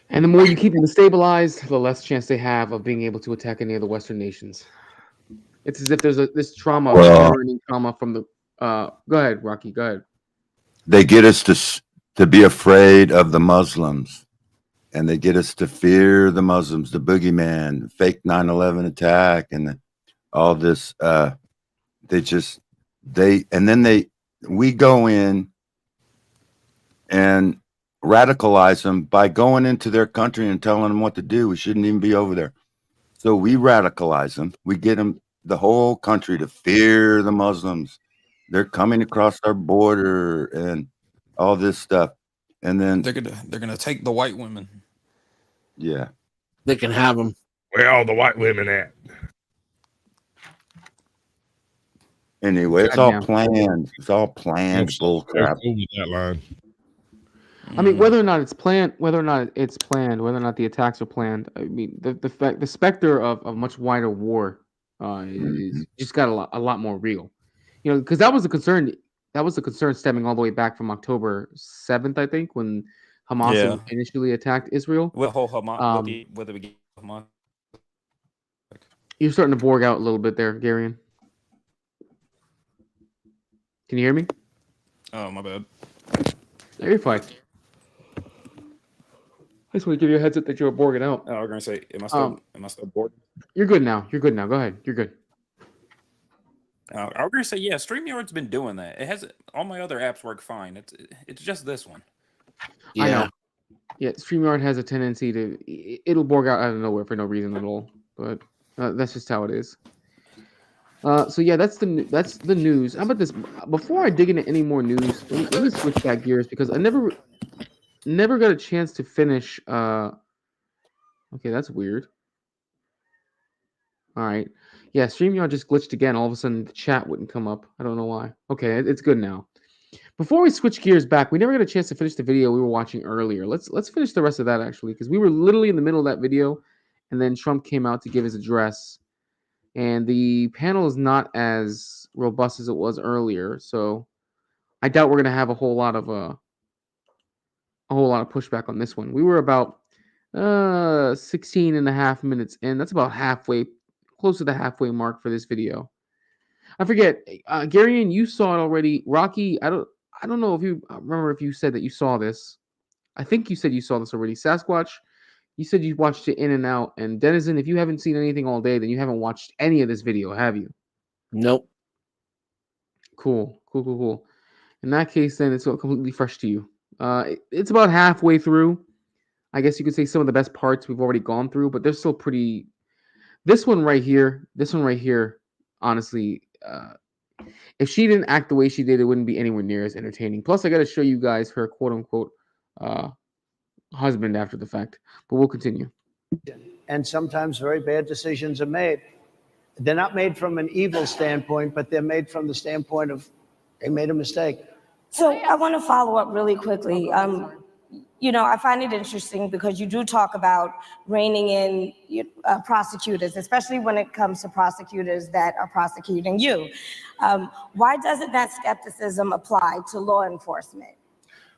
And the more you keep them destabilized, the less chance they have of being able to attack any of the Western nations. It's as if there's this trauma, trauma from the. Go ahead, Rocky. Go ahead. They get us to be afraid of the Muslims, and they get us to fear the Muslims, the boogeyman, fake 9/11 attack, and all this. We go in and radicalize them by going into their country and telling them what to do. We shouldn't even be over there. So we radicalize them. We get them, the whole country, to fear the Muslims. They're coming across our border and all this stuff. And then they're gonna take the white women. Yeah, they can have them. Where all the white women at? Anyway, it's all planned. It's all planned bullcrap. That line. I mean, whether or not it's planned, whether or not the attacks are planned, I mean, the specter of much wider war is just got a lot more real. Because that was the concern. That was the concern stemming all the way back from October 7th, I think, when Hamas initially attacked Israel. With the whole Hamas, whether we get Hamas. You're starting to borg out a little bit there, Garion. Can you hear me? Oh, my bad. No, you're fine. I just want to give you a heads up that you're borging out. I was gonna say, am I still bored? You're good now. You're good now. Go ahead. You're good. I was gonna say, yeah, StreamYard's been doing that. It has all my other apps work fine. It's just this one. Yeah. I know. Yeah, StreamYard has a tendency it'll borg out out of nowhere for no reason at all. But that's just how it is. So yeah, that's the news. How about this? Before I dig into any more news, let me switch back gears because I never got a chance to finish. Okay, that's weird. All right. Yeah, StreamYard just glitched again. All of a sudden, the chat wouldn't come up. I don't know why. Okay, it's good now. Before we switch gears back, we never got a chance to finish the video we were watching earlier. Let's finish the rest of that actually, because we were literally in the middle of that video, and then Trump came out to give his address, and the panel is not as robust as it was earlier. So I doubt we're gonna have a whole lot of pushback on this one. We were about 16 and a half minutes in. That's about halfway, close to the halfway mark for this video. I forget, Garion, you saw it already. Rocky, I don't know if you remember if you said that you saw this. I think you said you saw this already. Sasquatch, you said you watched it in and out. And Denizen, if you haven't seen anything all day, then you haven't watched any of this video, have you? Nope. Cool. In that case, then it's completely fresh to you. It's about halfway through. I guess you could say some of the best parts we've already gone through, but they're still pretty. This one right here, honestly, if she didn't act the way she did, it wouldn't be anywhere near as entertaining. Plus, I got to show you guys her quote unquote husband after the fact, but we'll continue. And sometimes very bad decisions are made. They're not made from an evil standpoint, but they're made from the standpoint of they made a mistake. So I want to follow up really quickly. I find it interesting because you do talk about reining in prosecutors, especially when it comes to prosecutors that are prosecuting you. Why doesn't that skepticism apply to law enforcement?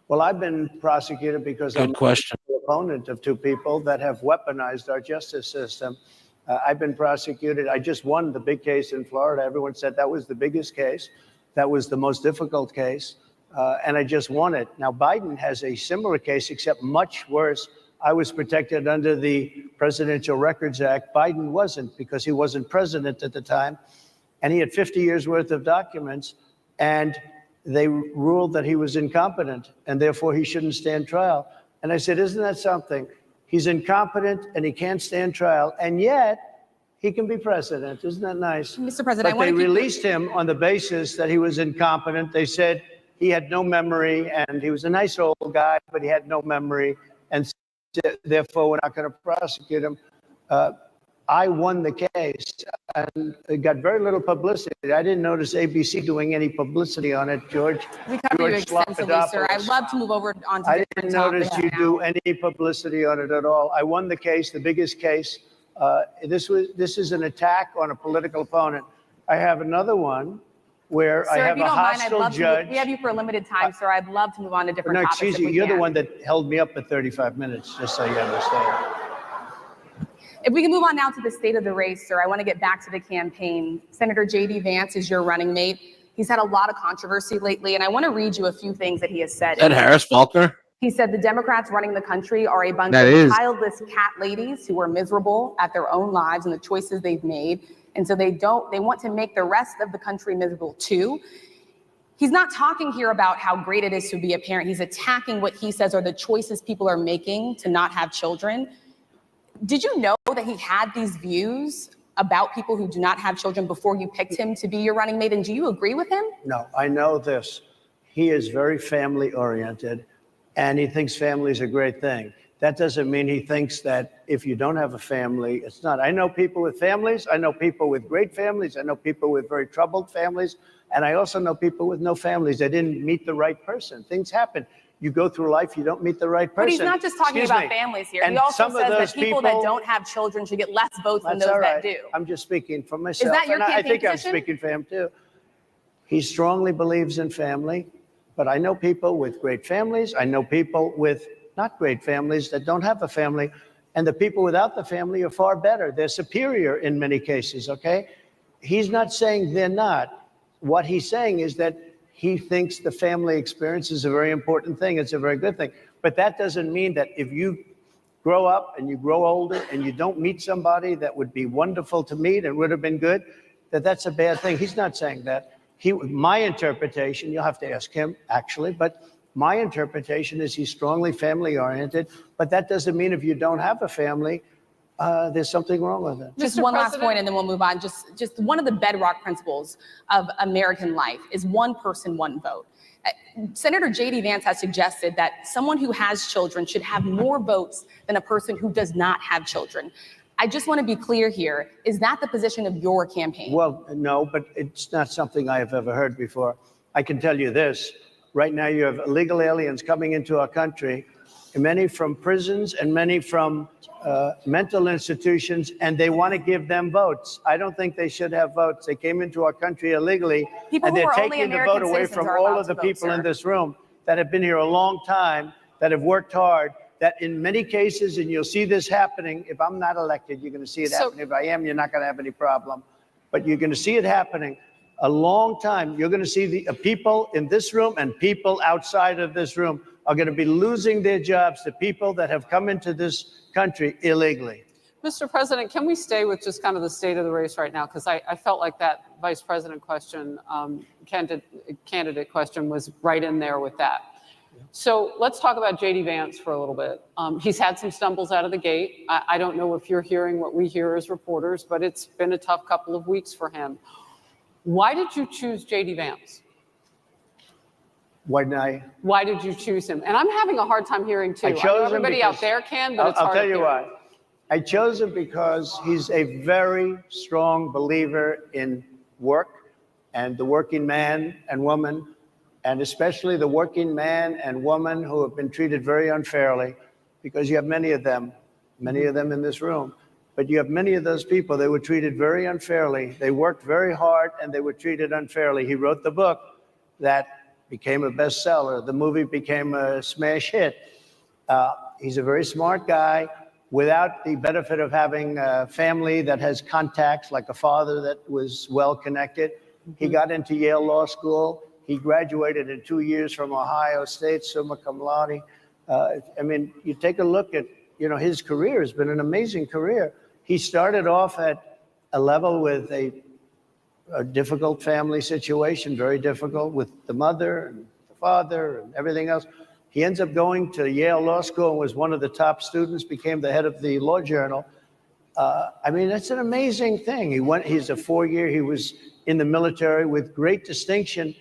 Well, I've been prosecuted because I'm an opponent of two people that have weaponized our justice system. I've been prosecuted. I just won the big case in Florida. Everyone said that was the biggest case. That was the most difficult case. And I just won it. Now, Biden has a similar case, except much worse. I was protected under the Presidential Records Act. Biden wasn't, because he wasn't president at the time. And he had 50 years worth of documents. And they ruled that he was incompetent, and therefore he shouldn't stand trial. And I said, isn't that something? He's incompetent and he can't stand trial, and yet he can be president. Isn't that nice? Mr. President, but they released him on the basis that he was incompetent. They said he had no memory, and he was a nice old guy, but he had no memory, and therefore we're not going to prosecute him. I won the case, and it got very little publicity. I didn't notice ABC doing any publicity on it, George. We covered you extensively, sir. I'd love to move over on to I didn't notice you do any publicity on it at all. I won the case, the biggest case. This is an attack on a political opponent. I have another one where I have a hostile judge. We have you for a limited time, sir. I'd love to move on to different topics. No, excuse you. You're the one that held me up for 35 minutes, just so you understand. If we can move on now to the state of the race, sir, I want to get back to the campaign. Senator J.D. Vance is your running mate. He's had a lot of controversy lately, and I want to read you a few things that he has said. Ed Harris Faulkner? He said the Democrats running the country are a bunch of childless cat ladies who are miserable at their own lives and the choices they've made. And so they want to make the rest of the country miserable too. He's not talking here about how great it is to be a parent. He's attacking what he says are the choices people are making to not have children. Did you know that he had these views about people who do not have children before you picked him to be your running mate? And do you agree with him? No, I know this. He is very family oriented, and he thinks family is a great thing. That doesn't mean he thinks that if you don't have a family, it's not. I know people with families. I know people with great families. I know people with very troubled families. And I also know people with no families. They didn't meet the right person. Things happen. You go through life, you don't meet the right person. But he's not just talking about families here. He also says that people that don't have children should get less votes than those that do. I'm just speaking for myself. Is that your campaign I think position? I'm speaking for him too. He strongly believes in family, but I know people with great families. I know people with not great families that don't have a family. And the people without the family are far better. They're superior in many cases, okay? He's not saying they're not. What he's saying is that he thinks the family experience is a very important thing. It's a very good thing. But that doesn't mean that if you grow up and you grow older and you don't meet somebody that would be wonderful to meet and would have been good, that that's a bad thing. He's not saying that. My interpretation, you'll have to ask him actually, but my interpretation is he's strongly family oriented, but that doesn't mean if you don't have a family, there's something wrong with it. Just one last point and then we'll move on. Just one of the bedrock principles of American life is one person, one vote. Senator J.D. Vance has suggested that someone who has children should have more votes than a person who does not have children. I just want to be clear here. Is that the position of your campaign? Well, no, but it's not something I have ever heard before. I can tell you this. Right now, you have illegal aliens coming into our country, many from prisons and many from mental institutions, and they want to give them votes. I don't think they should have votes. They came into our country illegally, and they're taking the vote away from all of the people in this room that have been here a long time, that have worked hard, that in many cases, and you'll see this happening, if I'm not elected, you're going to see it happening. If I am, you're not going to have any problem. But you're going to see it happening a long time. You're going to see the people in this room and people outside of this room are going to be losing their jobs to people that have come into this country illegally. Mr. President, can we stay with just kind of the state of the race right now? Because I felt like that vice president question, candidate question was right in there with that. So let's talk about J.D. Vance for a little bit. He's had some stumbles out of the gate. I don't know if you're hearing what we hear as reporters, but it's been a tough couple of weeks for him. Why did you choose J.D. Vance? Why did you choose him? And I'm having a hard time hearing too. I know everybody out there can, but it's hard to hear. I'll tell you why. I chose him because he's a very strong believer in work and the working man and woman, and especially the working man and woman who have been treated very unfairly, because you have many of them in this room. But you have many of those people, they were treated very unfairly. They worked very hard and they were treated unfairly. He wrote the book that became a bestseller. The movie became a smash hit. He's a very smart guy without the benefit of having a family that has contacts, like a father that was well connected. He got into Yale Law School. He graduated in 2 years from Ohio State, summa cum laude. I mean, you take a look at, his career has been an amazing career. He started off at a level with a difficult family situation, very difficult with the mother and the father and everything else. He ends up going to Yale Law School and was one of the top students, became the head of the law journal. I mean, that's an amazing thing. He's a 4-year, he was in the military with great distinction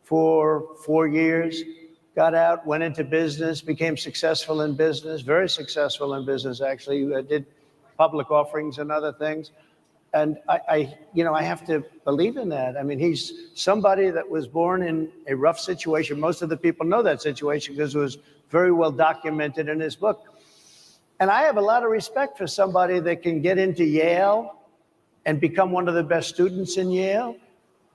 for 4 years, got out, went into business, became successful in business, very successful in business, actually, did public offerings and other things. And I have to believe in that. I mean, he's somebody that was born in a rough situation. Most of the people know that situation because it was very well documented in his book. And I have a lot of respect for somebody that can get into Yale and become one of the best students in Yale,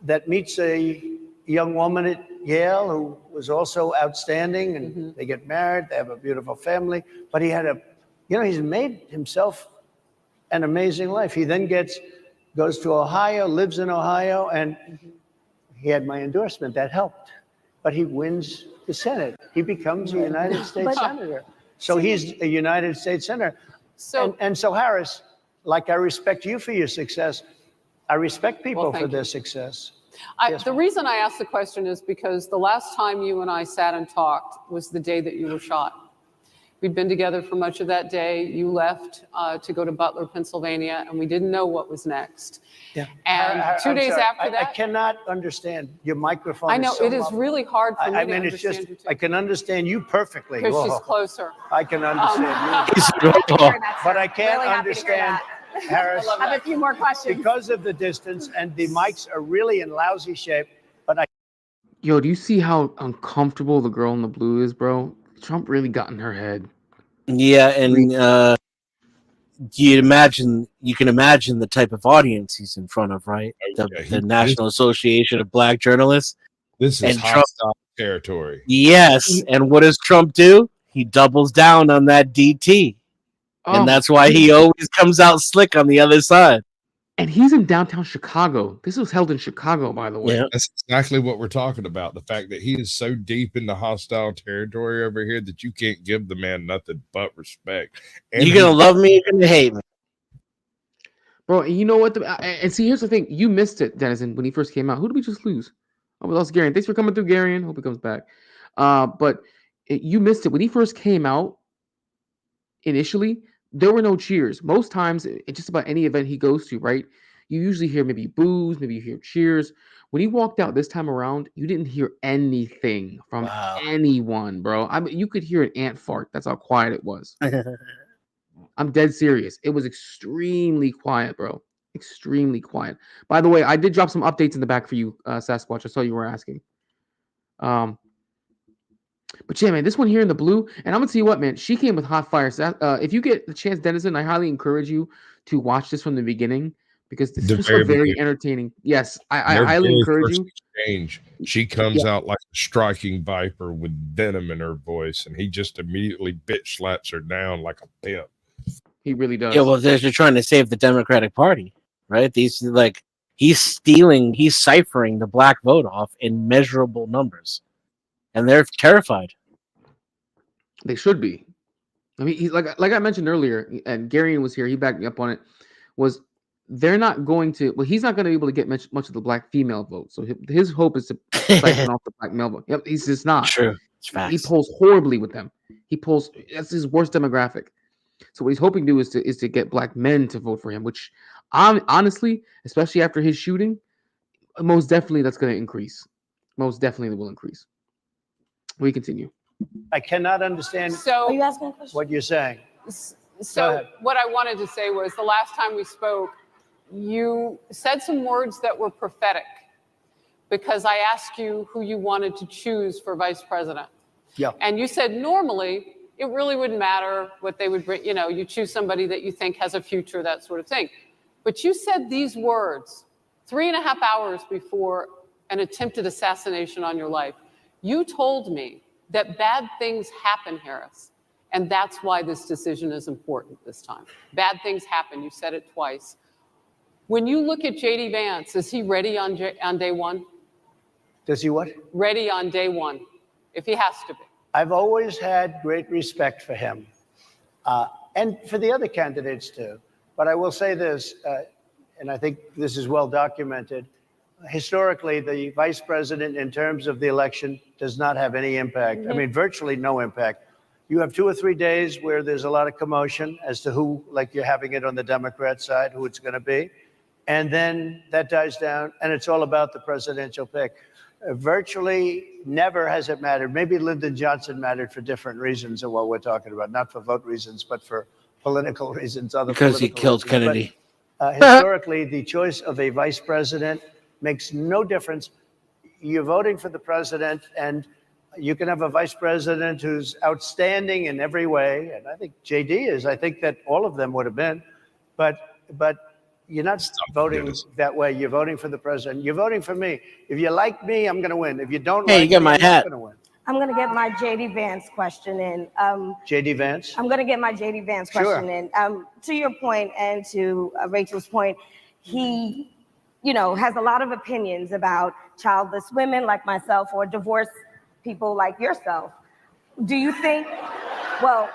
that meets a young woman at Yale who was also outstanding, and they get married, they have a beautiful family. But he had he's made himself an amazing life. He then goes to Ohio, lives in Ohio, and he had my endorsement. That helped. But he wins the Senate. He becomes a United States Senator. So he's a United States Senator. And so, Harris, like I respect you for your success, I respect people for their success. The reason I asked the question is because the last time you and I sat and talked was the day that you were shot. We'd been together for much of that day. You left to go to Butler, Pennsylvania, and we didn't know what was next. Yeah. And 2 days after that, I cannot understand your microphone. I know it is really hard for me to understand. It's just, I can understand you perfectly. Because she's closer. I can understand you. But I can't understand Harris. I have a few more questions. Because of the distance, and the mics are really in lousy shape. But Yo, do you see how uncomfortable the girl in the blue is, bro? Trump really got in her head. Yeah, and you can imagine the type of audience he's in front of, right? The National Association of Black Journalists. This is hostile territory. Yes, and what does Trump do? He doubles down on that DT. And that's why he always comes out slick on the other side. And he's in downtown Chicago. This was held in Chicago, by the way. Yeah. That's exactly what we're talking about. The fact that he is so deep in the hostile territory over here that you can't give the man nothing but respect. And you're going to love me, you're going to hate me. Bro, you know what? And see, here's the thing. You missed it, Denizen, when he first came out. Who did we just lose? Oh, we lost Garion. Thanks for coming through, Garion. Hope he comes back. But you missed it. When he first came out, initially, there were no cheers. Most times, just about any event he goes to, right? You usually hear maybe boos, maybe you hear cheers. When he walked out this time around, you didn't hear anything from anyone, bro. I mean, you could hear an ant fart. That's how quiet it was. I'm dead serious. It was extremely quiet, bro. Extremely quiet. By the way, I did drop some updates in the back for you, Sasquatch. I saw you were asking. But yeah, man, this one here in the blue, and I'm gonna tell you what, man, she came with hot fire. So if you get the chance, Denizen, I highly encourage you to watch this from the beginning because this is very entertaining. Yes, I highly encourage you. Exchange. She comes out like a striking viper with venom in her voice, and he just immediately bitch slaps her down like a pimp. He really does. Yeah, well, they're trying to save the Democratic Party, right? He's ciphering the black vote off in measurable numbers. And they're terrified. They should be. I mean, like I mentioned earlier, and Garion was here. He backed me up on it. They're not going to? Well, he's not going to be able to get much of the black female vote. So his hope is to siphon off the black male vote. Yep, he's just not. True. It's facts. He polls horribly with them. That's his worst demographic. So what he's hoping to do is to get black men to vote for him, which honestly, especially after his shooting, most definitely that's going to increase. Most definitely will increase. We continue. I cannot understand Are you asking a question? What you're saying. So what I wanted to say was the last time we spoke, you said some words that were prophetic because I asked you who you wanted to choose for vice president. Yeah. And you said normally it really wouldn't matter what they would bring. You know, you choose somebody that you think has a future, that sort of thing. But you said these words 3.5 hours before an attempted assassination on your life. You told me that bad things happen, Harris, and that's why this decision is important this time. Bad things happen. You said it twice. When you look at J.D. Vance, is he ready on day one? Does he what? Ready on day one, if he has to be. I've always had great respect for him and for the other candidates too. But I will say this, and I think this is well documented. Historically, the vice president, in terms of the election, does not have any impact. I mean, virtually no impact. You have 2 or 3 days where there's a lot of commotion as to who, like you're having it on the Democrat side, who it's going to be. And then that dies down, and it's all about the presidential pick. Virtually never has it mattered. Maybe Lyndon Johnson mattered for different reasons of what we're talking about, not for vote reasons, but for political reasons. Because he killed Kennedy. But, historically, the choice of a vice president makes no difference. You're voting for the president, and you can have a vice president who's outstanding in every way, and I think JD is. I think that all of them would have been, but you're not voting that way. You're voting for the president. You're voting for me. If you like me, I'm going to win. If you don't like you get me, my I'm hat. not going to win. I'm going to get my J.D. Vance question in. JD Vance? I'm going to get my J.D. Vance question in. To your point and to Rachel's point, he, has a lot of opinions about childless women like myself or divorced people like yourself. Do you think, well,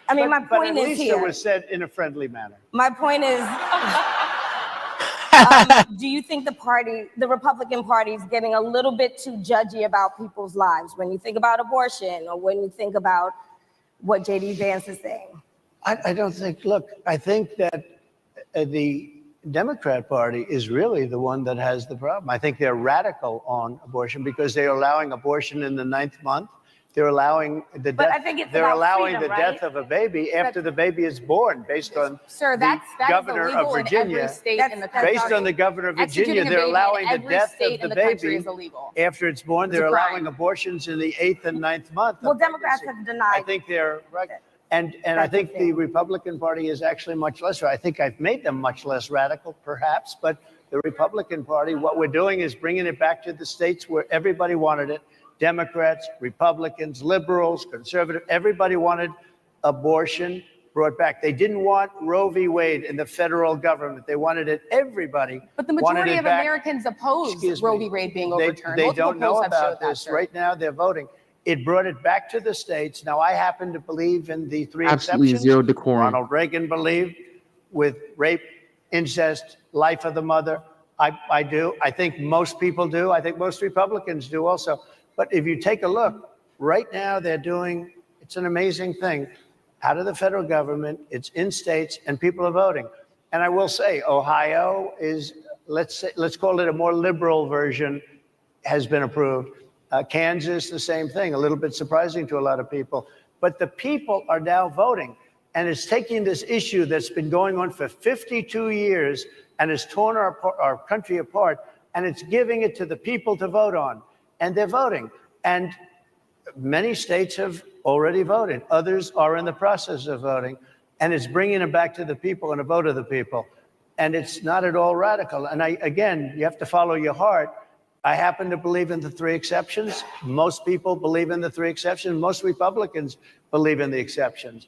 I mean, my point is here. But at least it was said in a friendly manner. My point is, do you think the Republican Party is getting a little bit too judgy about people's lives when you think about abortion or when you think about what J.D. Vance is saying? I don't think, look, I think that the Democrat Party is really the one that has the problem. I think they're radical on abortion because they're allowing abortion in the 9th month. They're allowing the But death. I think it's They're about allowing freedom, the death of a baby after the baby is born, based on Sir, the that governor is of illegal in Virginia. every state in the country. Based on the governor of Virginia, Executing a they're baby in allowing the every death state of in the the country baby is illegal. after it's born. It's a They're crime. allowing abortions in the 8th and 9th month. Well, Democrats have denied. I think they're right. And I think the Republican Party is actually much less. I think I've made them much less radical, perhaps. But the Republican Party, what we're doing is bringing it back to the states where everybody wanted it. Democrats, Republicans, liberals, conservative, everybody wanted abortion brought back. They didn't want Roe v. Wade in the federal government. They wanted it, everybody. But the majority of Americans oppose Roe v. Wade being overturned. They Multiple don't know polls have showed about that, this. sir. Right now, they're voting. It brought it back to the states. Now, I happen to believe in the three Absolutely exceptions. zero decorum. Ronald Reagan believed with rape, incest, life of the mother. I do. I think most people do. I think most Republicans do also. But if you take a look, right now they're doing, it's an amazing thing, out of the federal government, it's in states, and people are voting. And I will say, Ohio is, let's call it a more liberal version, has been approved. Kansas, the same thing, a little bit surprising to a lot of people. But the people are now voting. And it's taking this issue that's been going on for 52 years and has torn our country apart, and it's giving it to the people to vote on. And they're voting. And many states have already voted. Others are in the process of voting. And it's bringing it back to the people and a vote of the people. And it's not at all radical. And again, you have to follow your heart. I happen to believe in the three exceptions. Most people believe in the three exceptions. Most Republicans believe in the exceptions.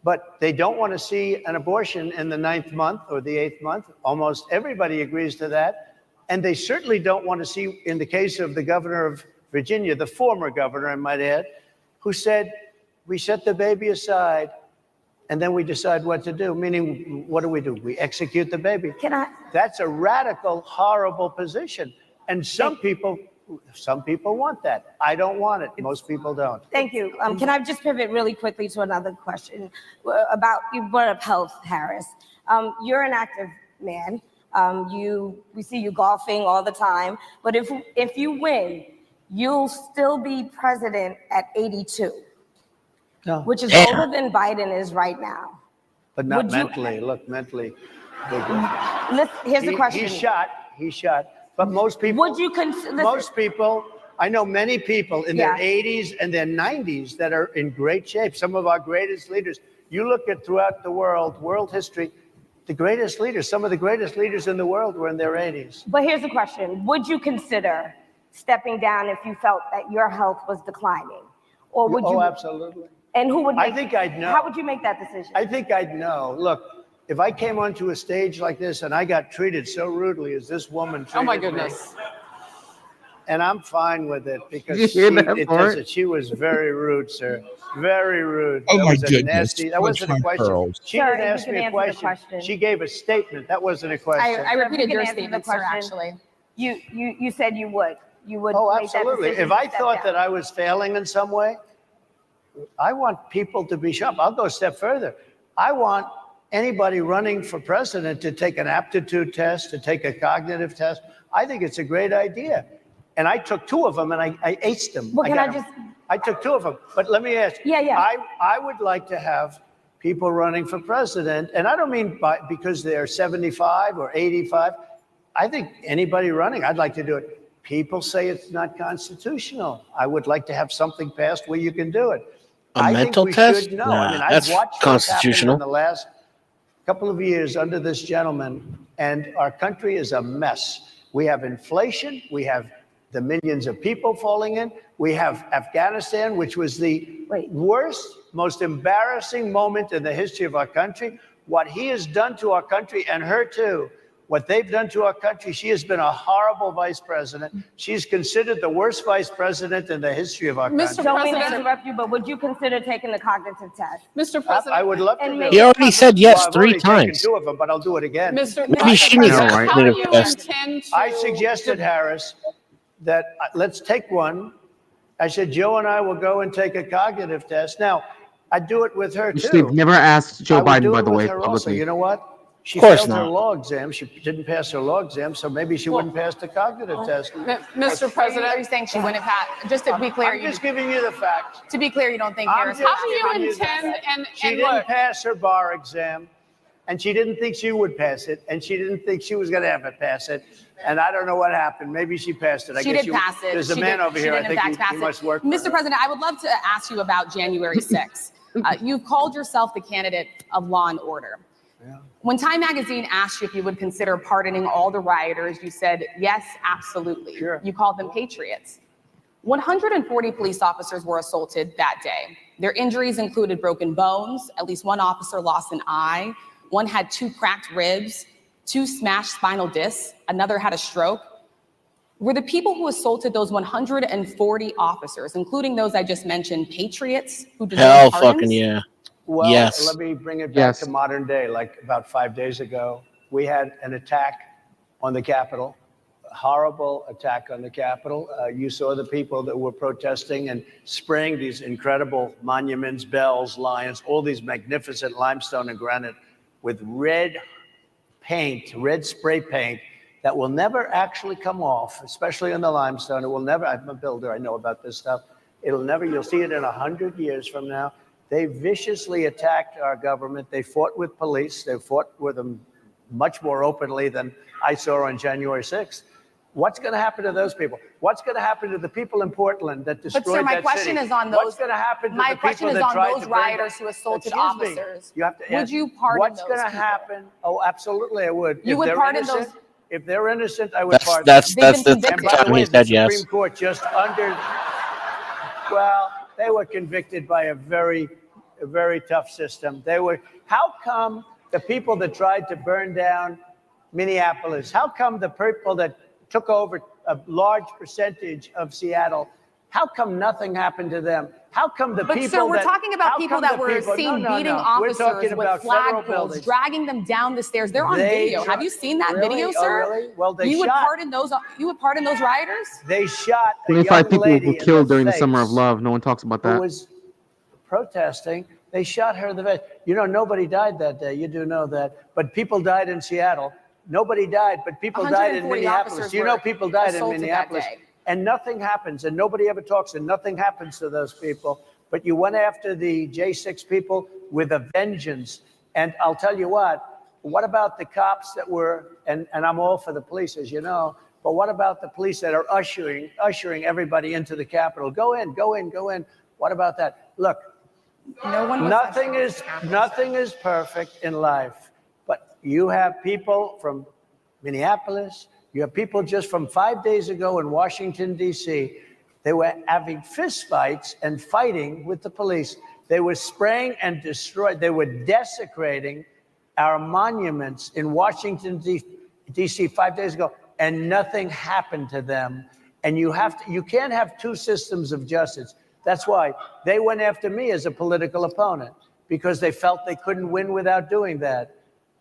But they don't want to see an abortion in the 9th month or the 8th month. Almost everybody agrees to that. And they certainly don't want to see, in the case of the governor of Virginia, the former governor, I might add, who said, we set the baby aside and then we decide what to do. Meaning, what do? We execute the baby. That's a radical, horrible position. And some people want that. I don't want it. Most people don't. Thank you. Can I just pivot really quickly to another question about, you brought up health, Harris. You're an active man. We see you golfing all the time, but if you win, you'll still be president at 82, which is older than Biden is right now. But not mentally. Look, mentally. Here's the question. He's shot. But most people. Would you consider? Most people. I know many people in their 80s and their 90s that are in great shape. Some of our greatest leaders. You look at throughout the world history. The greatest leaders, some of the greatest leaders in the world were in their 80s. But here's the question. Would you consider stepping down if you felt that your health was declining? Or would you? Oh, absolutely. And who would make, I think I'd know. How would you make that decision? I think I'd know. Look, if I came onto a stage like this and I got treated so rudely as this woman treated Oh my me, goodness. and I'm fine with it because she was very rude, sir. Very rude. Oh, that my was a goodness. Nasty, that wasn't a question. Pearls. She didn't ask me a question. She gave a statement. That wasn't a question. I repeated your statement, sir, actually. You said you would. You would. Oh, make that absolutely. decision If I to step thought down. that I was failing in some way, I want people to be sharp. I'll go a step further. I want anybody running for president to take an aptitude test, to take a cognitive test. I think it's a great idea. And I took 2 of them and I aced them. Well, I took 2 of them. But let me ask. Yeah. I would like to have people running for president. And I don't mean because they're 75 or 85. I think anybody running, I'd like to do it. People say it's not constitutional. I would like to have something passed where you can do it. A mental test? Should know. Nah, I mean, that's I've watched constitutional. in the last couple of years under this gentleman, and our country is a mess. We have inflation. We have the millions of people falling in. We have Afghanistan, which was the worst, most embarrassing moment in the history of our country. What he has done to our country, and her too, what they've done to our country, she has been a horrible vice president. She's considered the worst vice president in the history of our country. Don't mean to interrupt you, but would you consider taking the cognitive test? Mr. President. I would love to. Do He already said yes I've already 3 times. taken 2 of them, but I'll do it again. Mr. Maybe you shouldn't President, have how do you test. intend to? I suggested, Harris, that let's take one. I said, Joe and I will go and take a cognitive test. Now, I'd do it with her too. They've never asked Joe I would Biden, do by it the with way, her also. publicly. You know what? She failed her law exam. She didn't pass her law exam, so maybe she wouldn't pass the cognitive test. Mr. President, are you saying she wouldn't pass? Just to be clear, I'm just giving you the facts. To be clear, you don't think I'm Harris? just how do you giving you the intend facts. She and didn't look, pass her bar exam, and she didn't think she would pass it, and she didn't think she was going to have to pass it. And I don't know what happened. Maybe she passed it. She did pass it. There's a man over here. I think he must work for Mr. her. President, I would love to ask you about January 6th. You've called yourself the candidate of law and order. Yeah. When Time Magazine asked you if you would consider pardoning all the rioters, you said, yes, absolutely. Sure. You called them patriots. 140 police officers were assaulted that day. Their injuries included broken bones. At least one officer lost an eye. One had 2 cracked ribs, 2 smashed spinal discs. Another had a stroke. Were the people who assaulted those 140 officers, including those I just mentioned, patriots who deserve Hell pardons? fucking yeah. Well, Yes. let me bring it back to modern day. Like about 5 days ago, we had an attack on the Capitol, a horrible attack on the Capitol. You saw the people that were protesting and spraying these incredible monuments, bells, lions, all these magnificent limestone and granite with red paint, red spray paint that will never actually come off, especially in the limestone. It will never, I'm a builder, I know about this stuff. It'll never, you'll see it in 100 years from now. They viciously attacked our government. They fought with police. They fought with them much more openly than I saw on January 6th. What's going to happen to those people? What's going to happen to the people in Portland that destroyed that city? But sir, my question is on those. What's going to happen to the people that tried to burn rioters who assaulted officers. You have to Would you pardon what's those going to people? happen? Oh, absolutely, I would. You would pardon those? If they're innocent, I would pardon. That's the And by the time way, he the said yes. Supreme Court just under. Well, they were convicted by a very tough system. They were. How come the people that tried to burn down Minneapolis? How come the people that took over a large percentage of Seattle? How come nothing happened to them? How come the people But sir, we're that, talking about how people come that the were people- seen no, beating no. We're officers talking with about federal flagpoles, buildings. dragging them down the stairs. They're on They video. try- Have you seen that Really? video, Oh, sir? really? Well, they you would shot. pardon those. You would pardon those rioters? They shot a 25 young people lady were in killed during the face Summer of Love. No one talks about who that. was protesting. They shot her in the face. You know, nobody died that day. You do know that. But people died in Seattle. Nobody died, but people died in 140 Minneapolis. officers You know, were people died in assaulted that Minneapolis. day. And nothing happens, and nobody ever talks, and nothing happens to those people. But you went after the J6 people with a vengeance. And I'll tell you what about the cops that were, and I'm all for the police, as you know, but what about the police that are ushering everybody into the Capitol? Go in, go in, go in. What about that? Look, nothing is perfect in life, but you have people from Minneapolis, you have people just from 5 days ago in Washington, D.C., they were having fistfights and fighting with the police. They were spraying and destroying. They were desecrating our monuments in Washington, D.C. 5 days ago, and nothing happened to them. And you can't have two systems of justice. That's why they went after me as a political opponent, because they felt they couldn't win without doing that.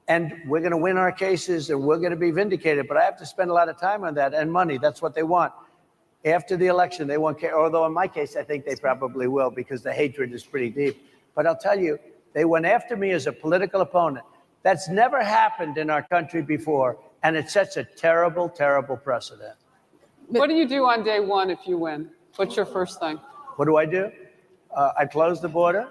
And we're going to win our cases, and we're going to be vindicated. But I have to spend a lot of time on that and money. That's what they want. After the election, they won't care. Although in my case, I think they probably will, because the hatred is pretty deep. But I'll tell you, they went after me as a political opponent. That's never happened in our country before. And it sets a terrible, terrible precedent. What do you do on day one if you win? What's your first thing? What do? I close the border.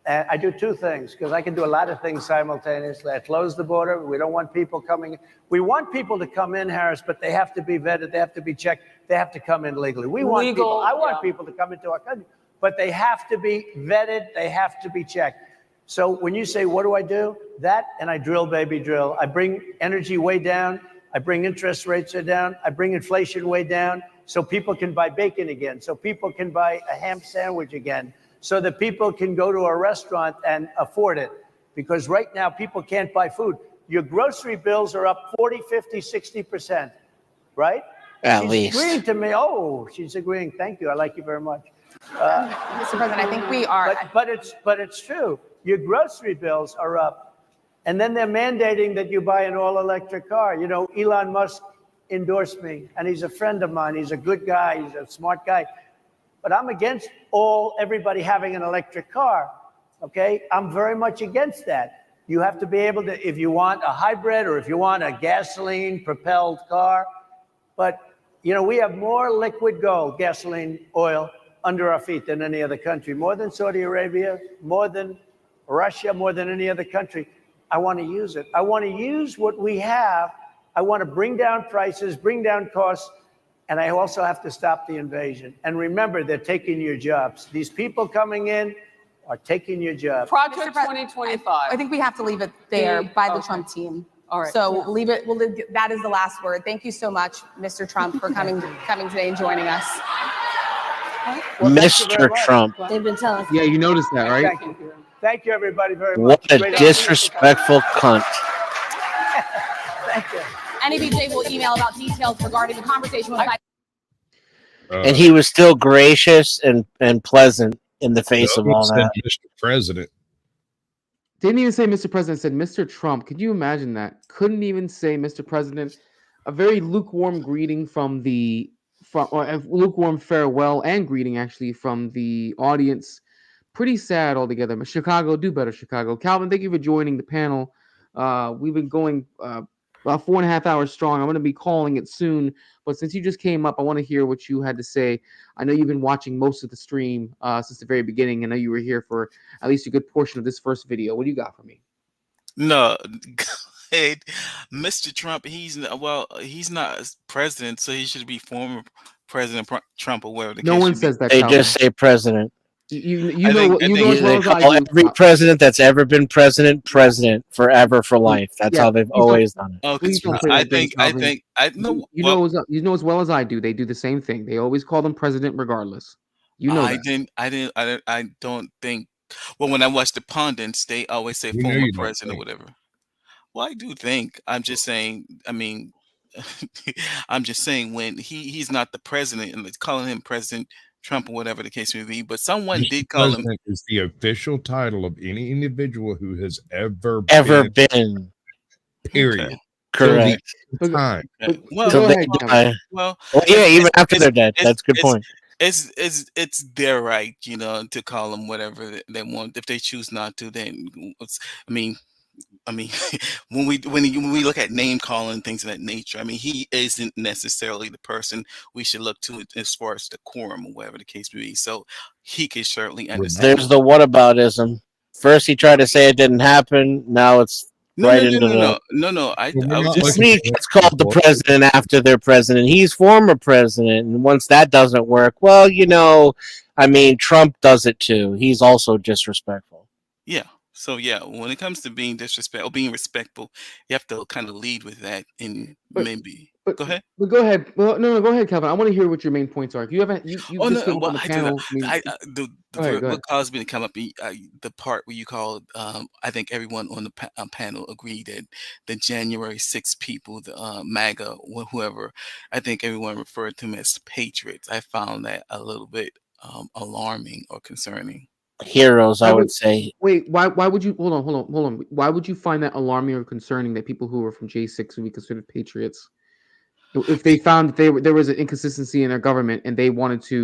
And I do two things, because I can do a lot of things simultaneously. I close the border. We don't want people coming. We want people to come in, Harris, but they have to be vetted. They have to be checked. They have to come in legally. I want people to come into our country, but they have to be vetted. They have to be checked. So when you say, what do I do? That, and I drill, baby, drill. I bring energy way down. I bring interest rates down. I bring inflation way down, so people can buy bacon again, so people can buy a ham sandwich again, so that people can go to a restaurant and afford it. Because right now, people can't buy food. Your grocery bills are up 40, 50, 60%, right? At She's least. agreeing to me. Oh, she's agreeing. Thank you. I like you very much. Mr. President, I think we are. But it's true. Your grocery bills are up. And then they're mandating that you buy an all-electric car. You know, Elon Musk endorsed me, and he's a friend of mine. He's a good guy. He's a smart guy. But I'm against everybody having an electric car, okay? I'm very much against that. You have to be able to, if you want a hybrid or if you want a gasoline propelled car. But, you know, we have more liquid gold, gasoline, oil under our feet than any other country, more than Saudi Arabia, more than Russia, more than any other country. I want to use it. I want to use what we have. I want to bring down prices, bring down costs, and I also have to stop the invasion. And remember, they're taking your jobs. These people coming in are taking your jobs. Project 2025. I think we have to leave it there by the Trump team. All right. So leave it. That is the last word. Thank you so much, Mr. Trump, for coming today and joining us. Well, Mr. Trump. They've been telling us. Yeah, you noticed that, right? Thank you. Thank you, everybody, very What much. a disrespectful cunt. Thank you. NEBJ will email about details regarding the conversation with And he was still gracious and pleasant in the face of all that. Mr. President. Didn't even say Mr. President, said Mr. Trump. Could you imagine that? Couldn't even say Mr. President. A very lukewarm greeting from or a lukewarm farewell and greeting actually from the audience. Pretty sad altogether. But Chicago, do better, Chicago. Calvin, thank you for joining the panel. We've been going about 4.5 hours strong. I'm going to be calling it soon. But since you just came up, I want to hear what you had to say. I know you've been watching most of the stream since the very beginning. I know you were here for at least a good portion of this first video. What do you got for me? No, Mr. Trump, he's not president, so he should be former President Trump or whatever. No one says that. They just say president. You know as well as I do. Every president that's ever been president forever for life. That's how they've always done it. Okay, You know as well as I do. They do the same thing. They always call them president regardless. You know I don't think. Well, when I watch the pundits, they always say former president or whatever. Well, I do think. I'm just saying. I mean, I'm just saying when he's not the president and calling him President Trump or whatever the case may be, but someone did call him. Is the official title of any individual who has ever been. Period. Okay. Correct. Time. Well, yeah, even after they're dead. That's a good point. It's their right, to call them whatever they want. If they choose not to, then I mean, when we look at name calling things of that nature, I mean, he isn't necessarily the person we should look to as far as decorum or whatever the case may be. So he can certainly understand. There's the whataboutism. First, he tried to say it didn't happen. Now it's No. I was just it's called the president after their president. He's former president, and once that doesn't work, well, I mean, Trump does it too. He's also disrespectful. Yeah. So yeah, when it comes to being disrespectful, being respectful, you have to kind of lead with that, and go ahead. But go ahead. Well, no, go ahead, Calvin. I want to hear what your main points are. If you haven't, you Oh just no, came up well, on the I panel. do. What caused me to come up, the part where you called, I think everyone on the panel agreed that the January 6 people, the MAGA, whoever, I think everyone referred to them as patriots. I found that a little bit alarming or concerning. Heroes, I would say. Wait, why would you hold on? Why would you find that alarming or concerning that people who were from J6 would be considered patriots? If they found that there was an inconsistency in their government and they wanted to